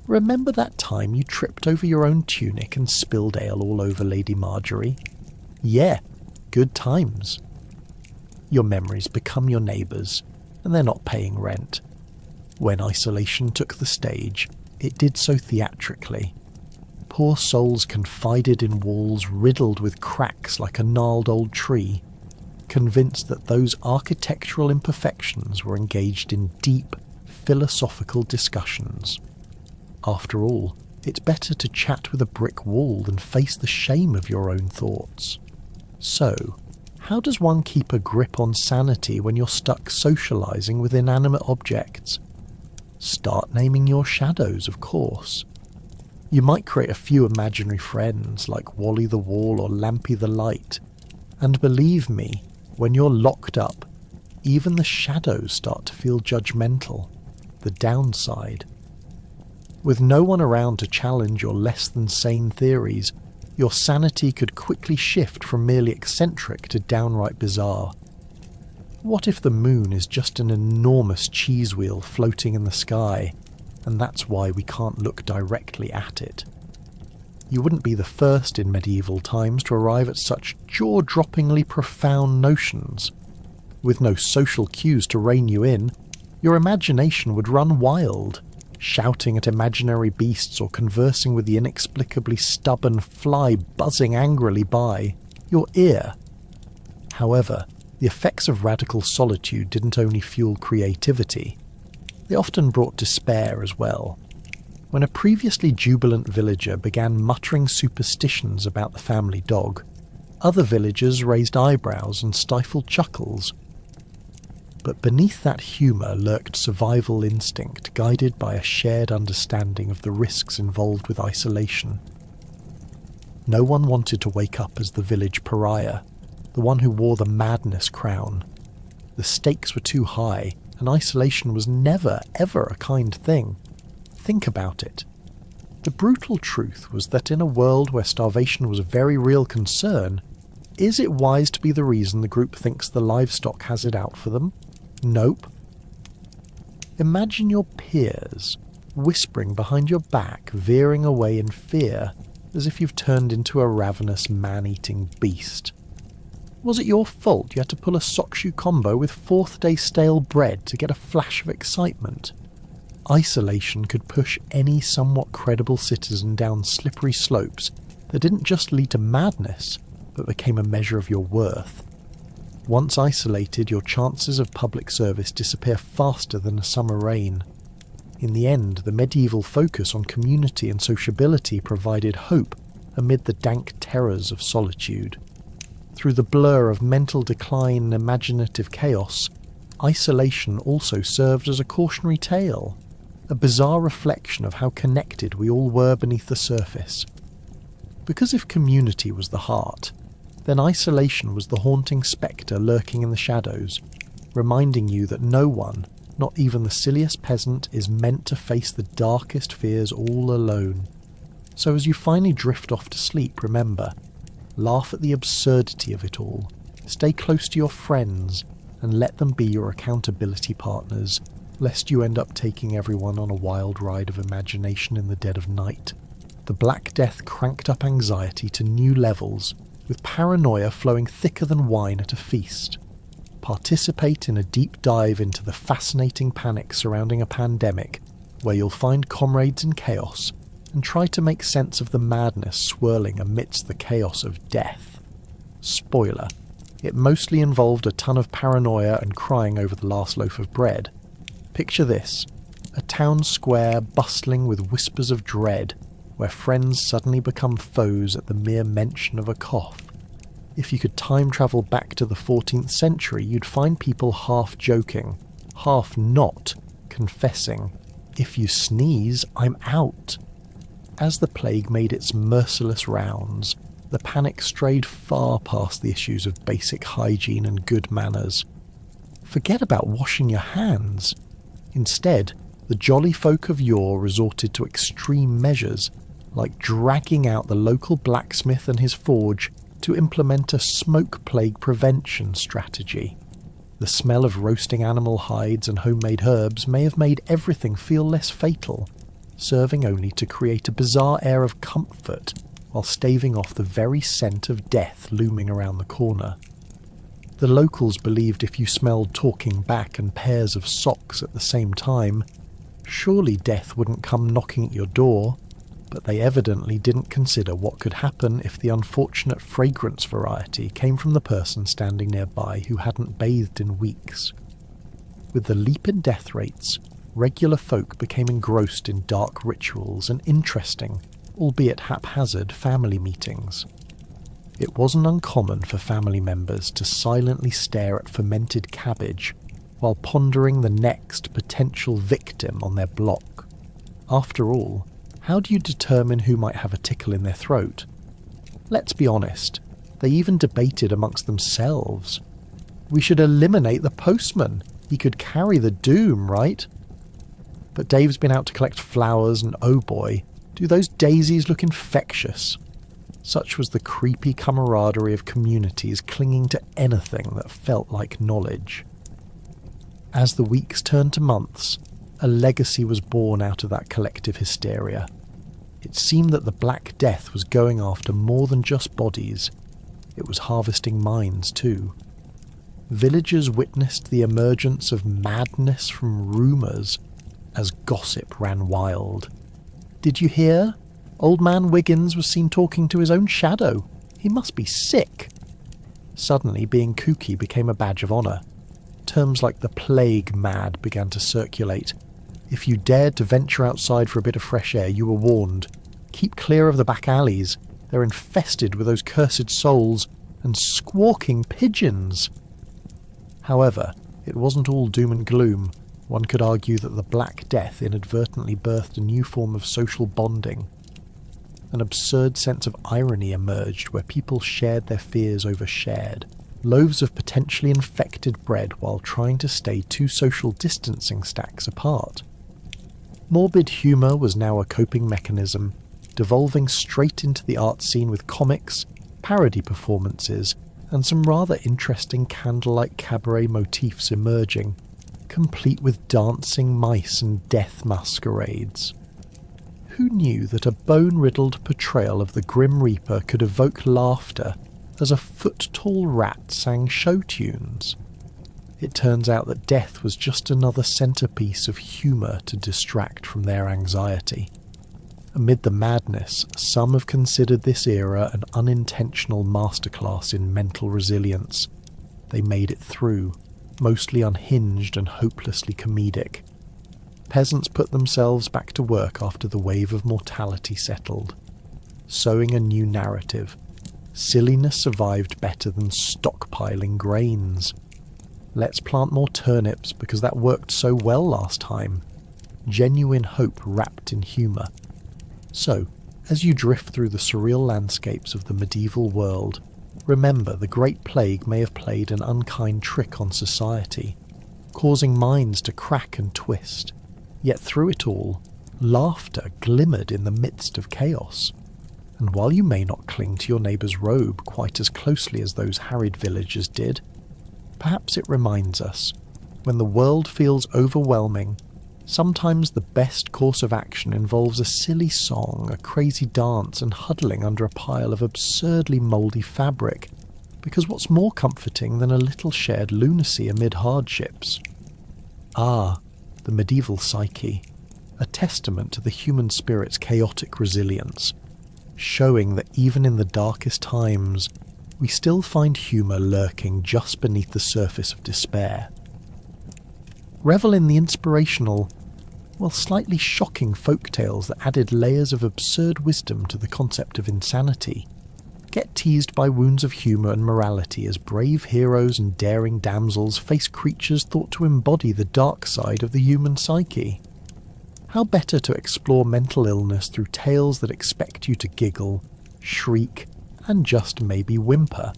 remember that time you tripped over your own tunic and spilled ale all over Lady Marjorie? Yeah, good times. Your memories become your neighbours, and they're not paying rent. When isolation took the stage, it did so theatrically. Poor souls confided in walls riddled with cracks like a gnarled old tree, convinced that those architectural imperfections were engaged in deep, philosophical discussions. After all, it's better to chat with a brick wall than face the shame of your own thoughts. So, how does one keep a grip on sanity when you're stuck socialising with inanimate objects? Start naming your shadows, of course. You might create a few imaginary friends like Wally the Wall or Lampy the Light. And believe me, when you're locked up, even the shadows start to feel judgmental. The downside. With no one around to challenge your less than sane theories, your sanity could quickly shift from merely eccentric to downright bizarre. What if the moon is just an enormous cheese wheel floating in the sky, and that's why we can't look directly at it? You wouldn't be the first in medieval times to arrive at such jaw-droppingly profound notions. With no social cues to rein you in, your imagination would run wild, shouting at imaginary beasts or conversing with the inexplicably stubborn fly buzzing angrily by your ear. However, the effects of radical solitude didn't only fuel creativity, they often brought despair as well. When a previously jubilant villager began muttering superstitions about the family dog, other villagers raised eyebrows and stifled chuckles. But beneath that humour lurked survival instinct, guided by a shared understanding of the risks involved with isolation. No one wanted to wake up as the village pariah, the one who wore the madness crown. The stakes were too high, and isolation was never, ever a kind thing. Think about it. The brutal truth was that in a world where starvation was a very real concern, is it wise to be the reason the group thinks the livestock has it out for them? Nope. Imagine your peers, whispering behind your back, veering away in fear, as if you've turned into a ravenous man-eating beast. Was it your fault you had to pull a sock-shoe combo with fourth-day stale bread to get a flash of excitement? Isolation could push any somewhat credible citizen down slippery slopes that didn't just lead to madness, but became a measure of your worth. Once isolated, your chances of public service disappear faster than a summer rain. In the end, the medieval focus on community and sociability provided hope amid the dank terrors of solitude. Through the blur of mental decline and imaginative chaos, isolation also served as a cautionary tale, a bizarre reflection of how connected we all were beneath the surface. Because if community was the heart, then isolation was the haunting spectre lurking in the shadows, reminding you that no one, not even the silliest peasant, is meant to face the darkest fears all alone. So as you finally drift off to sleep, remember, laugh at the absurdity of it all, stay close to your friends, and let them be your accountability partners, lest you end up taking everyone on a wild ride of imagination in the dead of night. The Black Death cranked up anxiety to new levels, with paranoia flowing thicker than wine at a feast. Participate in a deep dive into the fascinating panic surrounding a pandemic, where you'll find comrades in chaos, and try to make sense of the madness swirling amidst the chaos of death. Spoiler, it mostly involved a ton of paranoia and crying over the last loaf of bread. Picture this, a town square bustling with whispers of dread, where friends suddenly become foes at the mere mention of a cough. If you could time travel back to the 14th century, you'd find people half joking, half not, confessing, "If you sneeze, I'm out." As the plague made its merciless rounds, the panic strayed far past the issues of basic hygiene and good manners. Forget about washing your hands. Instead, the jolly folk of yore resorted to extreme measures, like dragging out the local blacksmith and his forge to implement a smoke plague prevention strategy. The smell of roasting animal hides and homemade herbs may have made everything feel less fatal, serving only to create a bizarre air of comfort while staving off the very scent of death looming around the corner. The locals believed if you smelled talking back and pairs of socks at the same time, surely death wouldn't come knocking at your door, but they evidently didn't consider what could happen if the unfortunate fragrance variety came from the person standing nearby who hadn't bathed in weeks. With the leap in death rates, regular folk became engrossed in dark rituals and interesting, albeit haphazard, family meetings. It wasn't uncommon for family members to silently stare at fermented cabbage while pondering the next potential victim on their block. After all, how do you determine who might have a tickle in their throat? Let's be honest, they even debated amongst themselves. We should eliminate the postman. He could carry the doom, right? But Dave's been out to collect flowers, and oh boy, do those daisies look infectious. Such was the creepy camaraderie of communities clinging to anything that felt like knowledge. As the weeks turned to months, a legacy was born out of that collective hysteria. It seemed that the Black Death was going after more than just bodies. It was harvesting minds too. Villagers witnessed the emergence of madness from rumours as gossip ran wild. Did you hear? Old man Wiggins was seen talking to his own shadow. He must be sick. Suddenly, being kooky became a badge of honour. Terms like the plague mad began to circulate. If you dared to venture outside for a bit of fresh air, you were warned. Keep clear of the back alleys. They're infested with those cursed souls and squawking pigeons. However, it wasn't all doom and gloom. One could argue that the Black Death inadvertently birthed a new form of social bonding. An absurd sense of irony emerged where people shared their fears over shared loaves of potentially infected bread while trying to stay 2 social distancing stacks apart. Morbid humour was now a coping mechanism, devolving straight into the art scene with comics, parody performances, and some rather interesting candlelight cabaret motifs emerging, complete with dancing mice and death masquerades. Who knew that a bone-riddled portrayal of the Grim Reaper could evoke laughter as a foot-tall rat sang show tunes? It turns out that death was just another centrepiece of humour to distract from their anxiety. Amid the madness, some have considered this era an unintentional masterclass in mental resilience. They made it through, mostly unhinged and hopelessly comedic. Peasants put themselves back to work after the wave of mortality settled, sowing a new narrative. Silliness survived better than stockpiling grains. Let's plant more turnips because that worked so well last time. Genuine hope wrapped in humour. So, as you drift through the surreal landscapes of the medieval world, remember the Great Plague may have played an unkind trick on society, causing minds to crack and twist. Yet through it all, laughter glimmered in the midst of chaos. And while you may not cling to your neighbour's robe quite as closely as those harried villagers did, perhaps it reminds us, when the world feels overwhelming, sometimes the best course of action involves a silly song, a crazy dance, and huddling under a pile of absurdly mouldy fabric, because what's more comforting than a little shared lunacy amid hardships? Ah, the medieval psyche, a testament to the human spirit's chaotic resilience, showing that even in the darkest times, we still find humour lurking just beneath the surface of despair. Revel in the inspirational, well, slightly shocking folk tales that added layers of absurd wisdom to the concept of insanity. Get teased by wounds of humour and morality as brave heroes and daring damsels face creatures thought to embody the dark side of the human psyche. How better to explore mental illness through tales that expect you to giggle, shriek, and just maybe whimper.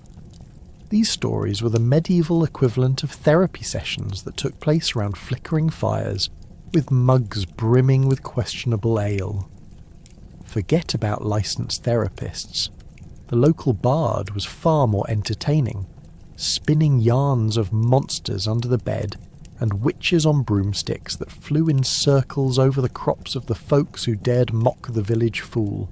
These stories were the medieval equivalent of therapy sessions that took place around flickering fires, with mugs brimming with questionable ale. Forget about licensed therapists. The local bard was far more entertaining, spinning yarns of monsters under the bed and witches on broomsticks that flew in circles over the crops of the folks who dared mock the village fool.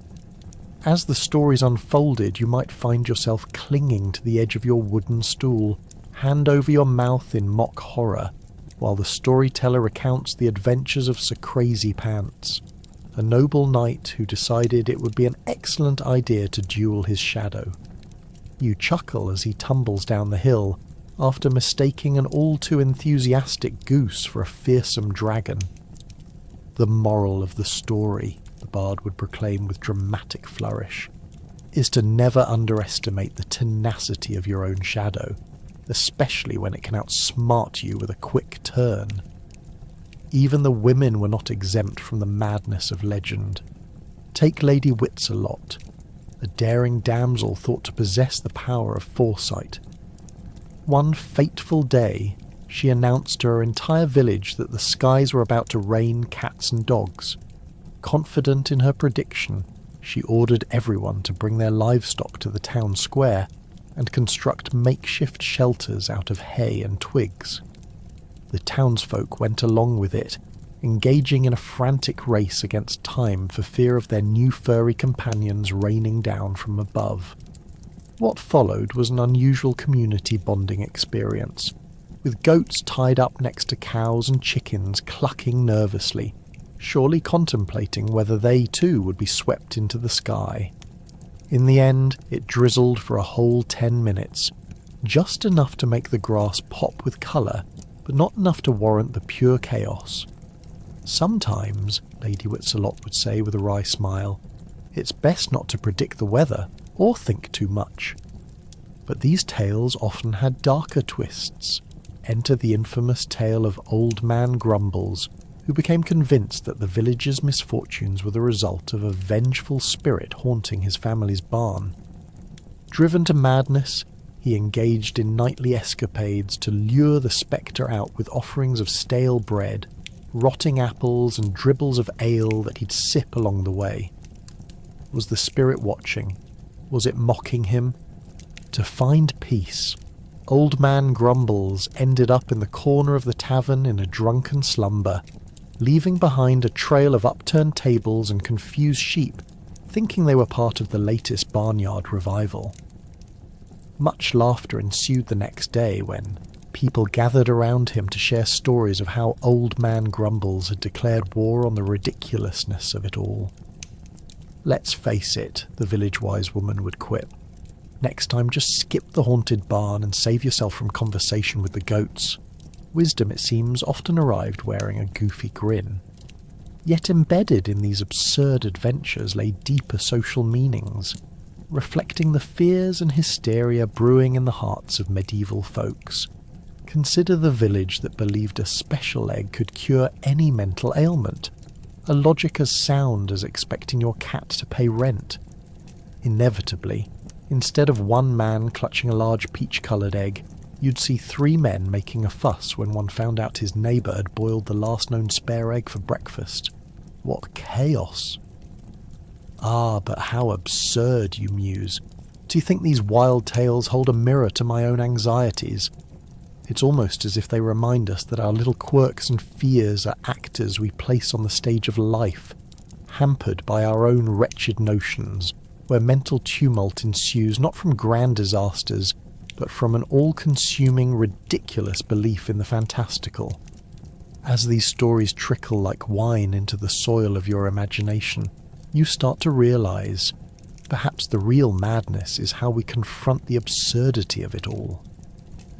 As the stories unfolded, you might find yourself clinging to the edge of your wooden stool, hand over your mouth in mock horror, while the storyteller recounts the adventures of Sir Crazy Pants, a noble knight who decided it would be an excellent idea to duel his shadow. You chuckle as he tumbles down the hill, after mistaking an all-too-enthusiastic goose for a fearsome dragon. The moral of the story, the bard would proclaim with dramatic flourish, is to never underestimate the tenacity of your own shadow, especially when it can outsmart you with a quick turn. Even the women were not exempt from the madness of legend. Take Lady Witsalot, a daring damsel thought to possess the power of foresight. One fateful day, she announced to her entire village that the skies were about to rain cats and dogs. Confident in her prediction, she ordered everyone to bring their livestock to the town square and construct makeshift shelters out of hay and twigs. The townsfolk went along with it, engaging in a frantic race against time for fear of their new furry companions raining down from above. What followed was an unusual community bonding experience, with goats tied up next to cows and chickens clucking nervously, surely contemplating whether they too would be swept into the sky. In the end, it drizzled for a whole 10 minutes, just enough to make the grass pop with colour, but not enough to warrant the pure chaos. Sometimes, Lady Witsalot would say with a wry smile, it's best not to predict the weather or think too much. But these tales often had darker twists. Enter the infamous tale of Old Man Grumbles, who became convinced that the village's misfortunes were the result of a vengeful spirit haunting his family's barn. Driven to madness, he engaged in nightly escapades to lure the spectre out with offerings of stale bread, rotting apples and dribbles of ale that he'd sip along the way. Was the spirit watching? Was it mocking him? To find peace, Old Man Grumbles ended up in the corner of the tavern in a drunken slumber, leaving behind a trail of upturned tables and confused sheep, thinking they were part of the latest barnyard revival. Much laughter ensued the next day when people gathered around him to share stories of how Old Man Grumbles had declared war on the ridiculousness of it all. Let's face it, the village wise woman would quip. Next time just skip the haunted barn and save yourself from conversation with the goats. Wisdom, it seems, often arrived wearing a goofy grin. Yet embedded in these absurd adventures lay deeper social meanings, reflecting the fears and hysteria brewing in the hearts of medieval folks. Consider the village that believed a special egg could cure any mental ailment, a logic as sound as expecting your cat to pay rent. Inevitably, instead of one man clutching a large peach-coloured egg, you'd see 3 men making a fuss when one found out his neighbour had boiled the last known spare egg for breakfast. What chaos! Ah, but how absurd, you muse. Do you think these wild tales hold a mirror to my own anxieties? It's almost as if they remind us that our little quirks and fears are actors we place on the stage of life, hampered by our own wretched notions, where mental tumult ensues not from grand disasters, but from an all-consuming, ridiculous belief in the fantastical. As these stories trickle like wine into the soil of your imagination, you start to realize, perhaps the real madness is how we confront the absurdity of it all.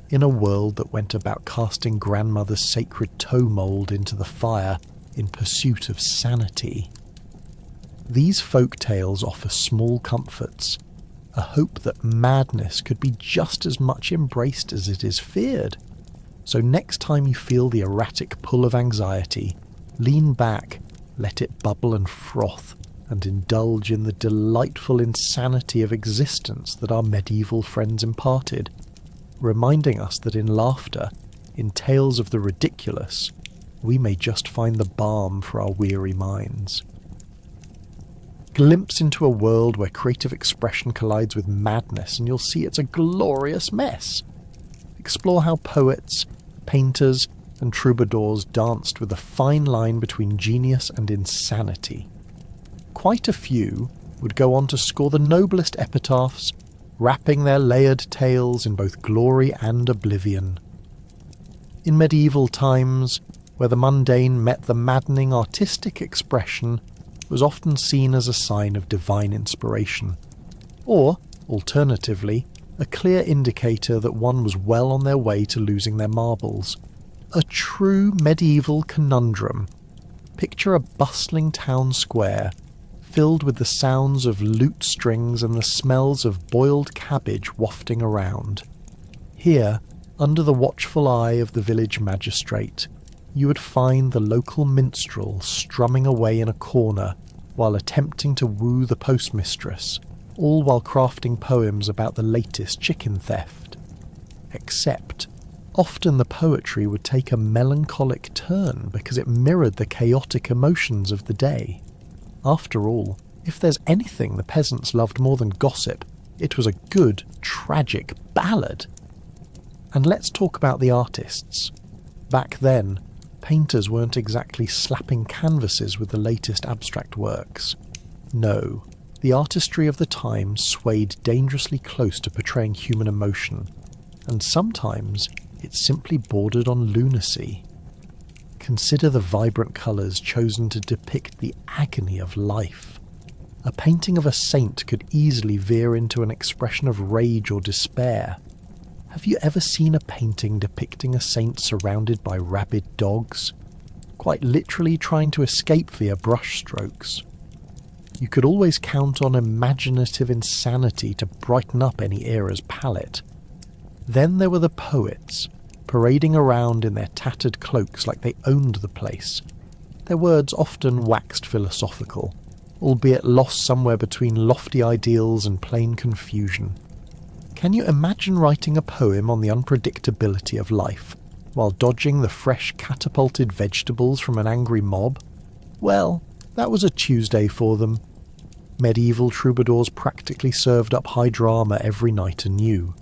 In a world that went about casting grandmother's sacred toe mould into the fire in pursuit of sanity, these folk tales offer small comforts, a hope that madness could be just as much embraced as it is feared. So next time you feel the erratic pull of anxiety, lean back, let it bubble and froth, and indulge in the delightful insanity of existence that our medieval friends imparted, reminding us that in laughter, in tales of the ridiculous, we may just find the balm for our weary minds. Glimpse into a world where creative expression collides with madness and you'll see it's a glorious mess. Explore how poets, painters, and troubadours danced with a fine line between genius and insanity. Quite a few would go on to score the noblest epitaphs, wrapping their layered tales in both glory and oblivion. In medieval times, where the mundane met the maddening artistic expression was often seen as a sign of divine inspiration, or, alternatively, a clear indicator that one was well on their way to losing their marbles. A true medieval conundrum. Picture a bustling town square, filled with the sounds of lute strings and the smells of boiled cabbage wafting around. Here, under the watchful eye of the village magistrate, you would find the local minstrel strumming away in a corner while attempting to woo the postmistress, all while crafting poems about the latest chicken theft. Except, often the poetry would take a melancholic turn because it mirrored the chaotic emotions of the day. After all, if there's anything the peasants loved more than gossip, it was a good, tragic ballad. And let's talk about the artists. Back then, painters weren't exactly slapping canvases with the latest abstract works. No, the artistry of the time swayed dangerously close to portraying human emotion, and sometimes it simply bordered on lunacy. Consider the vibrant colours chosen to depict the agony of life. A painting of a saint could easily veer into an expression of rage or despair. Have you ever seen a painting depicting a saint surrounded by rabid dogs, quite literally trying to escape via brushstrokes? You could always count on imaginative insanity to brighten up any era's palette. Then there were the poets, parading around in their tattered cloaks like they owned the place. Their words often waxed philosophical, albeit lost somewhere between lofty ideals and plain confusion. Can you imagine writing a poem on the unpredictability of life, while dodging the fresh catapulted vegetables from an angry mob? Well, that was a Tuesday for them. Medieval troubadours practically served up high drama every night anew.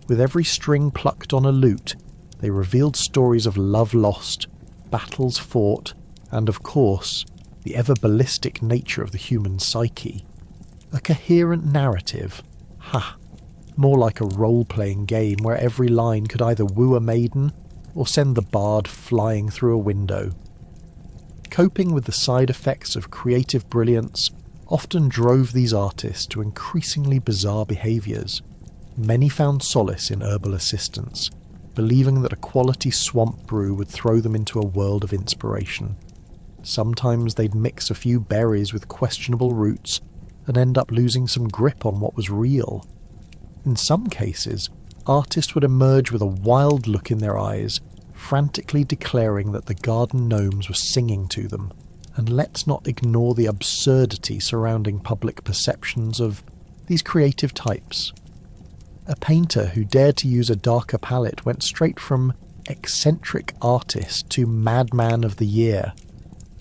With every string plucked on a lute, they revealed stories of love lost, battles fought, and of course, the ever-ballistic nature of the human psyche. A coherent narrative. Ha! More like a role-playing game where every line could either woo a maiden or send the bard flying through a window. Coping with the side effects of creative brilliance often drove these artists to increasingly bizarre behaviours. Many found solace in herbal assistance, believing that a quality swamp brew would throw them into a world of inspiration. Sometimes they'd mix a few berries with questionable roots and end up losing some grip on what was real. In some cases, artists would emerge with a wild look in their eyes, frantically declaring that the garden gnomes were singing to them. And let's not ignore the absurdity surrounding public perceptions of these creative types. A painter who dared to use a darker palette went straight from eccentric artist to madman of the year.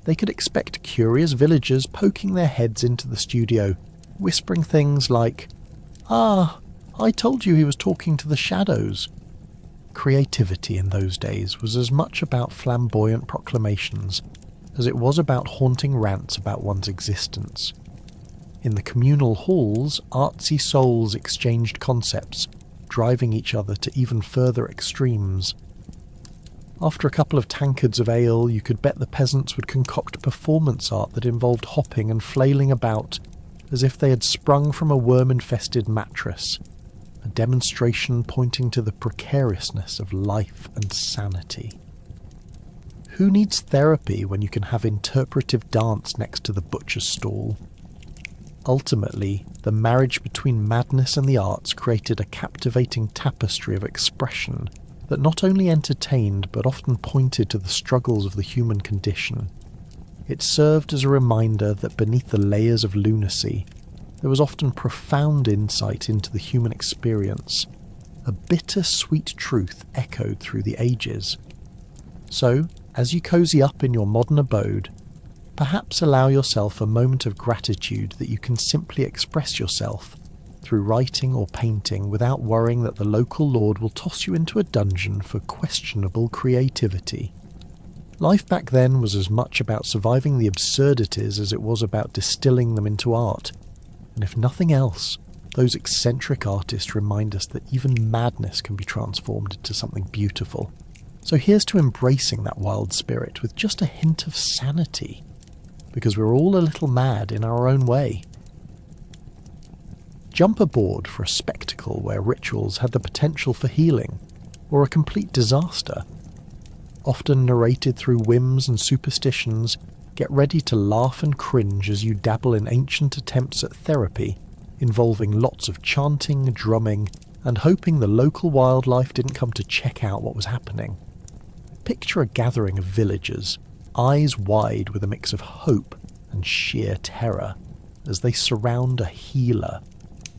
They could expect curious villagers poking their heads into the studio, whispering things like, "Ah, I told you he was talking to the shadows." Creativity in those days was as much about flamboyant proclamations as it was about haunting rants about one's existence. In the communal halls, artsy souls exchanged concepts, driving each other to even further extremes. After a couple of tankards of ale, you could bet the peasants would concoct performance art that involved hopping and flailing about as if they had sprung from a worm-infested mattress, a demonstration pointing to the precariousness of life and sanity. Who needs therapy when you can have interpretive dance next to the butcher's stall? Ultimately, the marriage between madness and the arts created a captivating tapestry of expression that not only entertained but often pointed to the struggles of the human condition. It served as a reminder that beneath the layers of lunacy, there was often profound insight into the human experience. A bitter-sweet truth echoed through the ages. So, as you cozy up in your modern abode, perhaps allow yourself a moment of gratitude that you can simply express yourself through writing or painting without worrying that the local lord will toss you into a dungeon for questionable creativity. Life back then was as much about surviving the absurdities as it was about distilling them into art. And if nothing else, those eccentric artists remind us that even madness can be transformed into something beautiful. So here's to embracing that wild spirit with just a hint of sanity, because we're all a little mad in our own way. Jump aboard for a spectacle where rituals had the potential for healing, or a complete disaster. Often narrated through whims and superstitions, get ready to laugh and cringe as you dabble in ancient attempts at therapy, involving lots of chanting, drumming, and hoping the local wildlife didn't come to check out what was happening. Picture a gathering of villagers, eyes wide with a mix of hope and sheer terror, as they surround a healer,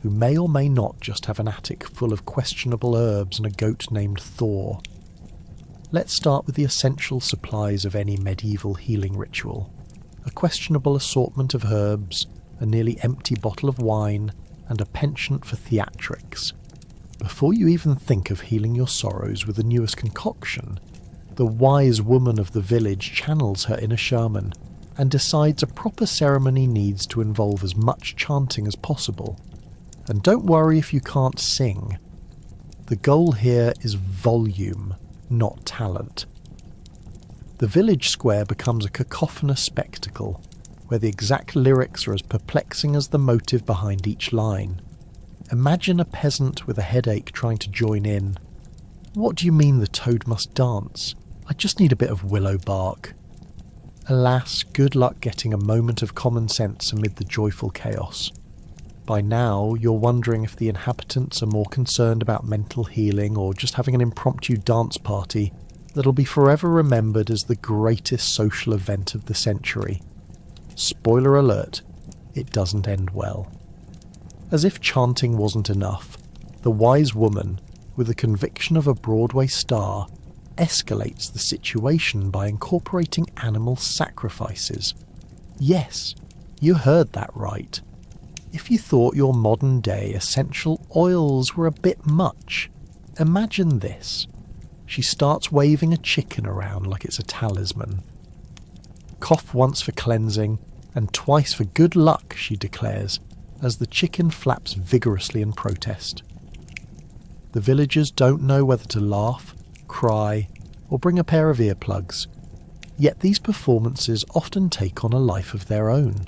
who may or may not just have an attic full of questionable herbs and a goat named Thor. Let's start with the essential supplies of any medieval healing ritual. A questionable assortment of herbs, a nearly empty bottle of wine, and a penchant for theatrics. Before you even think of healing your sorrows with the newest concoction, the wise woman of the village channels her inner shaman and decides a proper ceremony needs to involve as much chanting as possible. And don't worry if you can't sing. The goal here is volume, not talent. The village square becomes a cacophonous spectacle, where the exact lyrics are as perplexing as the motive behind each line. Imagine a peasant with a headache trying to join in. What do you mean the toad must dance? I just need a bit of willow bark. Alas, good luck getting a moment of common sense amid the joyful chaos. By now, you're wondering if the inhabitants are more concerned about mental healing or just having an impromptu dance party that'll be forever remembered as the greatest social event of the century. Spoiler alert, it doesn't end well. As if chanting wasn't enough, the wise woman, with the conviction of a Broadway star, escalates the situation by incorporating animal sacrifices. Yes, you heard that right. If you thought your modern-day essential oils were a bit much, imagine this. She starts waving a chicken around like it's a talisman. Cough once for cleansing, and twice for good luck, she declares, as the chicken flaps vigorously in protest. The villagers don't know whether to laugh, cry, or bring a pair of earplugs, yet these performances often take on a life of their own.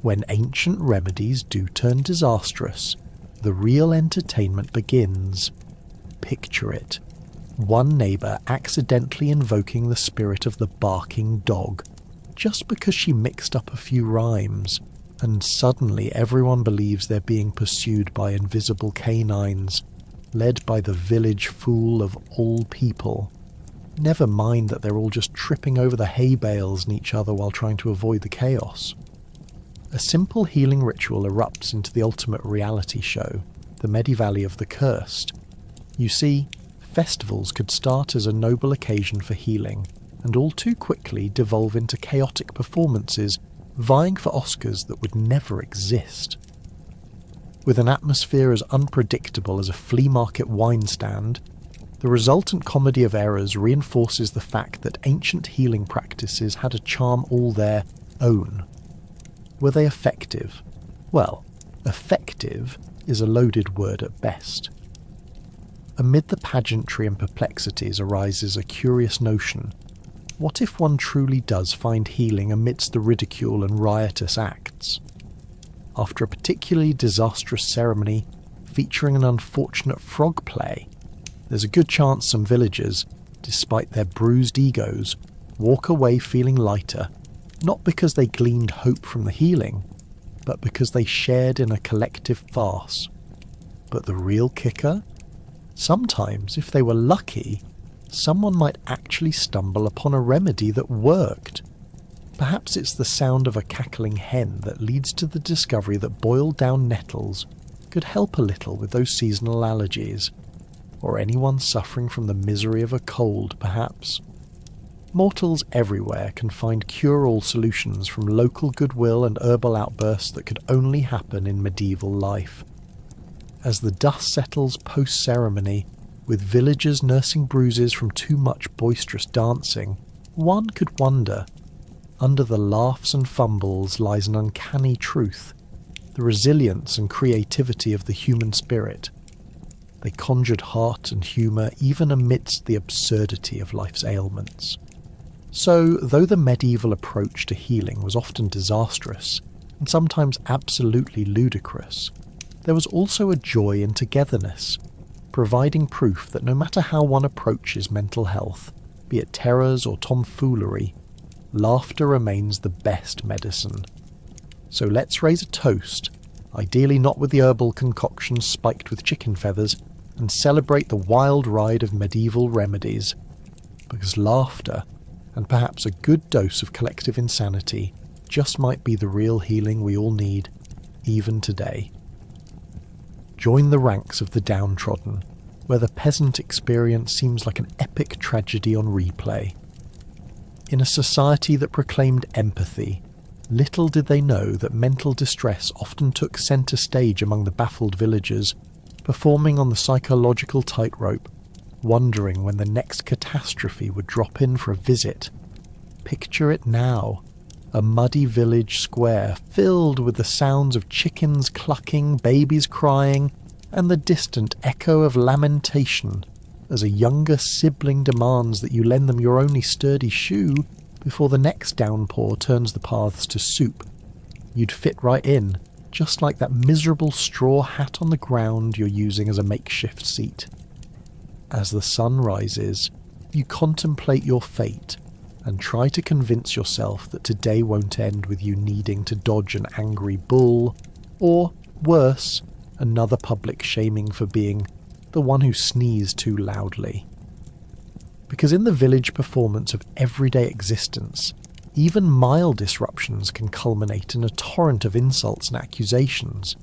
When ancient remedies do turn disastrous, the real entertainment begins. Picture it. One neighbour accidentally invoking the spirit of the barking dog, just because she mixed up a few rhymes, and suddenly everyone believes they're being pursued by invisible canines, led by the village fool of all people. Never mind that they're all just tripping over the hay bales and each other while trying to avoid the chaos. A simple healing ritual erupts into the ultimate reality show, the Medivalley of the Cursed. You see, festivals could start as a noble occasion for healing, and all too quickly devolve into chaotic performances vying for Oscars that would never exist. With an atmosphere as unpredictable as a flea market wine stand, the resultant comedy of errors reinforces the fact that ancient healing practices had a charm all their own. Were they effective? Well, effective is a loaded word at best. Amid the pageantry and perplexities arises a curious notion. What if one truly does find healing amidst the ridicule and riotous acts? After a particularly disastrous ceremony featuring an unfortunate frog play, there's a good chance some villagers, despite their bruised egos, walk away feeling lighter, not because they gleaned hope from the healing, but because they shared in a collective farce. But the real kicker? Sometimes, if they were lucky, someone might actually stumble upon a remedy that worked. Perhaps it's the sound of a cackling hen that leads to the discovery that boiled down nettles could help a little with those seasonal allergies, or anyone suffering from the misery of a cold, perhaps. Mortals everywhere can find cure-all solutions from local goodwill and herbal outbursts that could only happen in medieval life. As the dust settles post-ceremony, with villagers nursing bruises from too much boisterous dancing, one could wonder, under the laughs and fumbles lies an uncanny truth, the resilience and creativity of the human spirit. They conjured heart and humour even amidst the absurdity of life's ailments. So, though the medieval approach to healing was often disastrous, and sometimes absolutely ludicrous, there was also a joy in togetherness, providing proof that no matter how one approaches mental health, be it terrors or tomfoolery, laughter remains the best medicine. So let's raise a toast, ideally not with the herbal concoctions spiked with chicken feathers, and celebrate the wild ride of medieval remedies, because laughter, and perhaps a good dose of collective insanity, just might be the real healing we all need, even today. Join the ranks of the downtrodden, where the peasant experience seems like an epic tragedy on replay. In a society that proclaimed empathy, little did they know that mental distress often took centre stage among the baffled villagers, performing on the psychological tightrope, wondering when the next catastrophe would drop in for a visit. Picture it now, a muddy village square filled with the sounds of chickens clucking, babies crying, and the distant echo of lamentation as a younger sibling demands that you lend them your only sturdy shoe before the next downpour turns the paths to soup. You'd fit right in, just like that miserable straw hat on the ground you're using as a makeshift seat. As the sun rises, you contemplate your fate and try to convince yourself that today won't end with you needing to dodge an angry bull, or, worse, another public shaming for being the one who sneezed too loudly. Because in the village performance of everyday existence, even mild disruptions can culminate in a torrent of insults and accusations.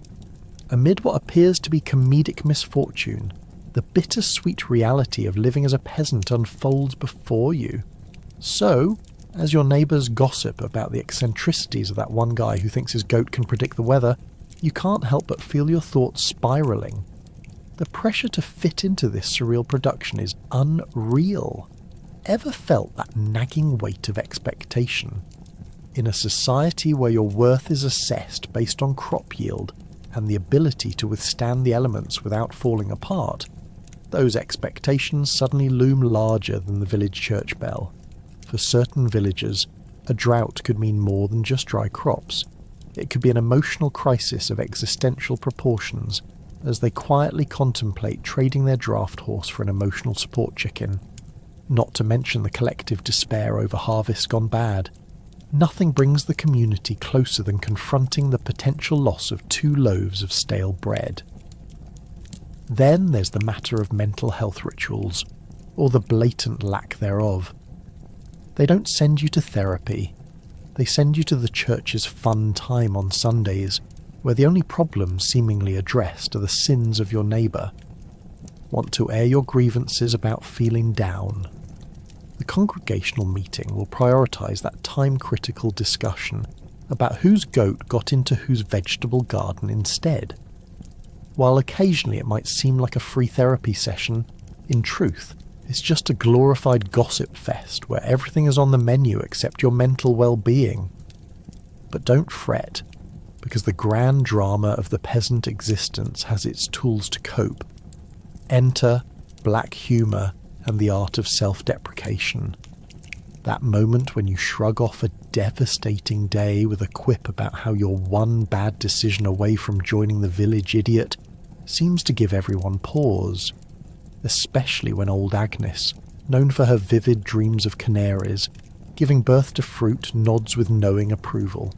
Amid what appears to be comedic misfortune, the bittersweet reality of living as a peasant unfolds before you. So, as your neighbours gossip about the eccentricities of that one guy who thinks his goat can predict the weather, you can't help but feel your thoughts spiralling. The pressure to fit into this surreal production is unreal. Ever felt that nagging weight of expectation? In a society where your worth is assessed based on crop yield and the ability to withstand the elements without falling apart, those expectations suddenly loom larger than the village church bell. For certain villagers, a drought could mean more than just dry crops. It could be an emotional crisis of existential proportions as they quietly contemplate trading their draft horse for an emotional support chicken. Not to mention the collective despair over harvests gone bad. Nothing brings the community closer than confronting the potential loss of 2 loaves of stale bread. Then there's the matter of mental health rituals, or the blatant lack thereof. They don't send you to therapy. They send you to the church's fun time on Sundays, where the only problems seemingly addressed are the sins of your neighbour. Want to air your grievances about feeling down? The congregational meeting will prioritise that time-critical discussion about whose goat got into whose vegetable garden instead. While occasionally it might seem like a free therapy session, in truth, it's just a glorified gossip fest where everything is on the menu except your mental well-being. But don't fret, because the grand drama of the peasant existence has its tools to cope. Enter black humour and the art of self-deprecation. That moment when you shrug off a devastating day with a quip about how you're one bad decision away from joining the village idiot seems to give everyone pause. Especially when old Agnes, known for her vivid dreams of canaries, giving birth to fruit, nods with knowing approval.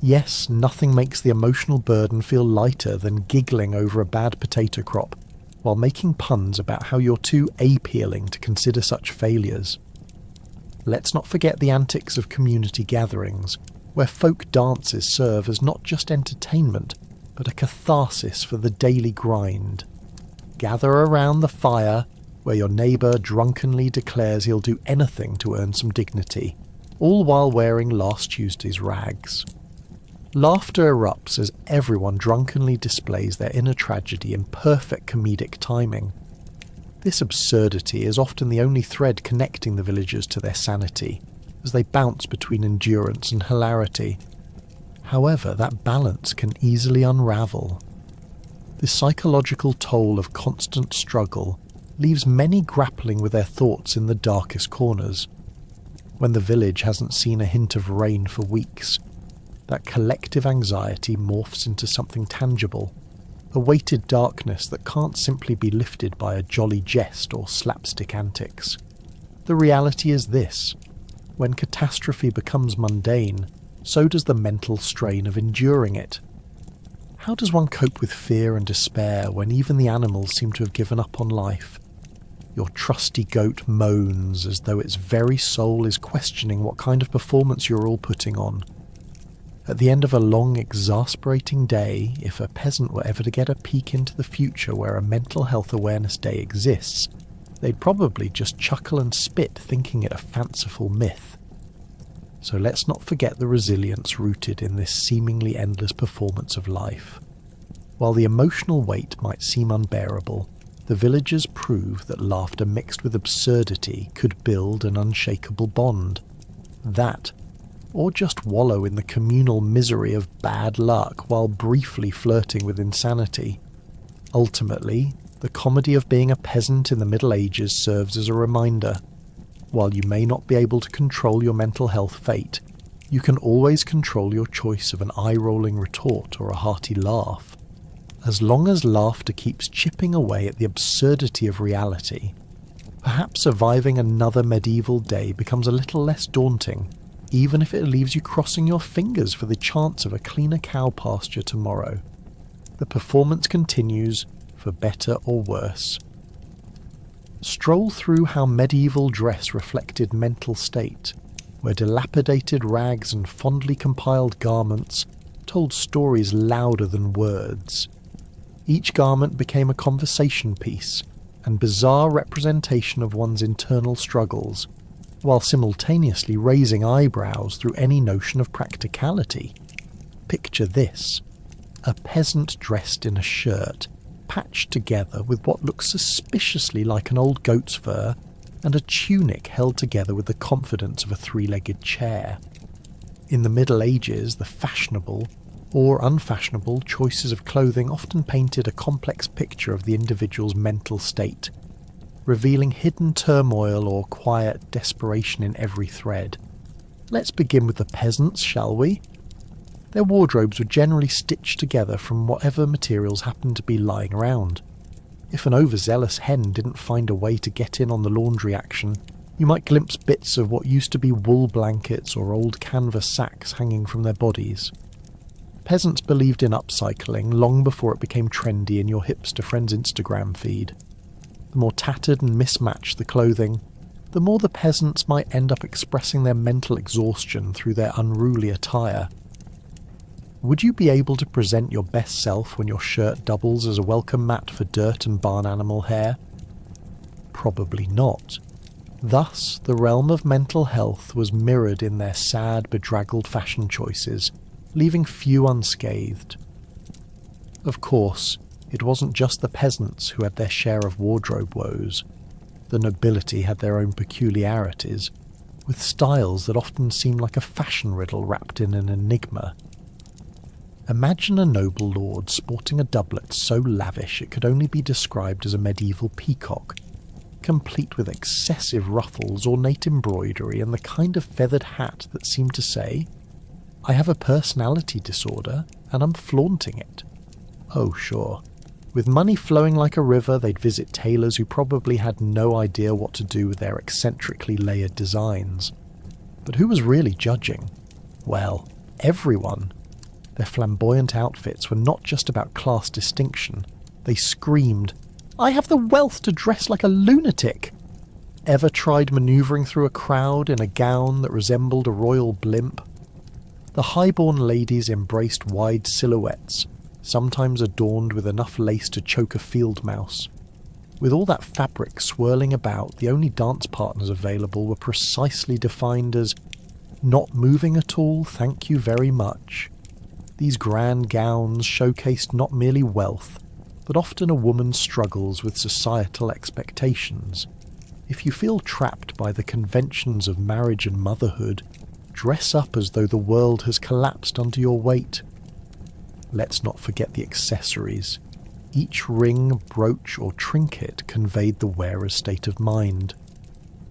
Yes, nothing makes the emotional burden feel lighter than giggling over a bad potato crop, while making puns about how you're too appealing to consider such failures. Let's not forget the antics of community gatherings, where folk dances serve as not just entertainment, but a catharsis for the daily grind. Gather around the fire, where your neighbour drunkenly declares he'll do anything to earn some dignity, all while wearing last Tuesday's rags. Laughter erupts as everyone drunkenly displays their inner tragedy in perfect comedic timing. This absurdity is often the only thread connecting the villagers to their sanity, as they bounce between endurance and hilarity. However, that balance can easily unravel. The psychological toll of constant struggle leaves many grappling with their thoughts in the darkest corners. When the village hasn't seen a hint of rain for weeks, that collective anxiety morphs into something tangible, a weighted darkness that can't simply be lifted by a jolly jest or slapstick antics. The reality is this: when catastrophe becomes mundane, so does the mental strain of enduring it. How does one cope with fear and despair when even the animals seem to have given up on life? Your trusty goat moans as though its very soul is questioning what kind of performance you're all putting on. At the end of a long, exasperating day, if a peasant were ever to get a peek into the future where a mental health awareness day exists, they'd probably just chuckle and spit, thinking it a fanciful myth. So let's not forget the resilience rooted in this seemingly endless performance of life. While the emotional weight might seem unbearable, the villagers prove that laughter mixed with absurdity could build an unshakable bond. That, or just wallow in the communal misery of bad luck while briefly flirting with insanity. Ultimately, the comedy of being a peasant in the Middle Ages serves as a reminder. While you may not be able to control your mental health fate, you can always control your choice of an eye-rolling retort or a hearty laugh. As long as laughter keeps chipping away at the absurdity of reality, perhaps surviving another medieval day becomes a little less daunting, even if it leaves you crossing your fingers for the chance of a cleaner cow pasture tomorrow. The performance continues, for better or worse. Stroll through how medieval dress reflected mental state, where dilapidated rags and fondly compiled garments told stories louder than words. Each garment became a conversation piece and bizarre representation of one's internal struggles, while simultaneously raising eyebrows through any notion of practicality. Picture this: a peasant dressed in a shirt, patched together with what looks suspiciously like an old goat's fur, and a tunic held together with the confidence of a three-legged chair. In the Middle Ages, the fashionable or unfashionable choices of clothing often painted a complex picture of the individual's mental state, revealing hidden turmoil or quiet desperation in every thread. Let's begin with the peasants, shall we? Their wardrobes were generally stitched together from whatever materials happened to be lying around. If an overzealous hen didn't find a way to get in on the laundry action, you might glimpse bits of what used to be wool blankets or old canvas sacks hanging from their bodies. Peasants believed in upcycling long before it became trendy in your hipster friend's Instagram feed. The more tattered and mismatched the clothing, the more the peasants might end up expressing their mental exhaustion through their unruly attire. Would you be able to present your best self when your shirt doubles as a welcome mat for dirt and barn animal hair? Probably not. Thus, the realm of mental health was mirrored in their sad, bedraggled fashion choices, leaving few unscathed. Of course, it wasn't just the peasants who had their share of wardrobe woes. The nobility had their own peculiarities, with styles that often seemed like a fashion riddle wrapped in an enigma. Imagine a noble lord sporting a doublet so lavish it could only be described as a medieval peacock, complete with excessive ruffles, ornate embroidery, and the kind of feathered hat that seemed to say, "I have a personality disorder, and I'm flaunting it." Oh, sure. With money flowing like a river, they'd visit tailors who probably had no idea what to do with their eccentrically layered designs. But who was really judging? Well, everyone. Their flamboyant outfits were not just about class distinction. They screamed, "I have the wealth to dress like a lunatic!" Ever tried manoeuvring through a crowd in a gown that resembled a royal blimp? The highborn ladies embraced wide silhouettes, sometimes adorned with enough lace to choke a field mouse. With all that fabric swirling about, the only dance partners available were precisely defined as "not moving at all, thank you very much." These grand gowns showcased not merely wealth, but often a woman's struggles with societal expectations. If you feel trapped by the conventions of marriage and motherhood, dress up as though the world has collapsed under your weight. Let's not forget the accessories. Each ring, brooch, or trinket conveyed the wearer's state of mind.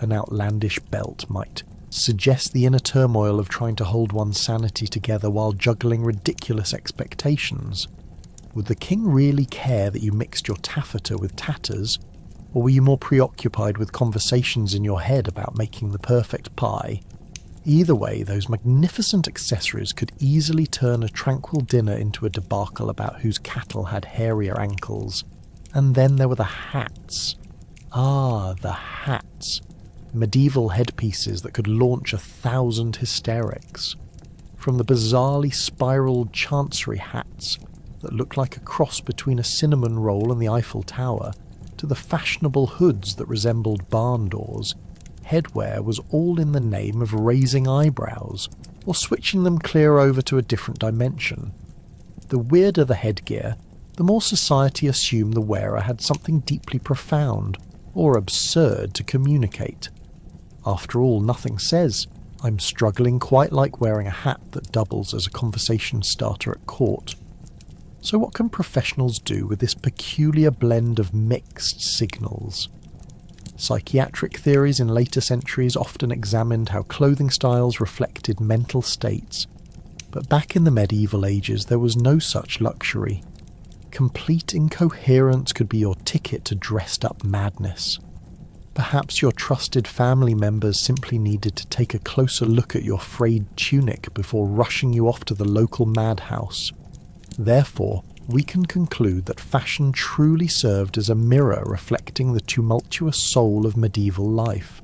An outlandish belt might suggest the inner turmoil of trying to hold one's sanity together while juggling ridiculous expectations. Would the king really care that you mixed your taffeta with tatters, or were you more preoccupied with conversations in your head about making the perfect pie? Either way, those magnificent accessories could easily turn a tranquil dinner into a debacle about whose cattle had hairier ankles. And then there were the hats. Ah, the hats. Medieval headpieces that could launch 1,000 hysterics. From the bizarrely spiraled chancery hats that looked like a cross between a cinnamon roll and the Eiffel Tower, to the fashionable hoods that resembled barn doors, headwear was all in the name of raising eyebrows, or switching them clear over to a different dimension. The weirder the headgear, the more society assumed the wearer had something deeply profound, or absurd to communicate. After all, nothing says, "I'm struggling," quite like wearing a hat that doubles as a conversation starter at court. So what can professionals do with this peculiar blend of mixed signals? Psychiatric theories in later centuries often examined how clothing styles reflected mental states, but back in the medieval ages there was no such luxury. Complete incoherence could be your ticket to dressed-up madness. Perhaps your trusted family members simply needed to take a closer look at your frayed tunic before rushing you off to the local madhouse. Therefore, we can conclude that fashion truly served as a mirror reflecting the tumultuous soul of medieval life.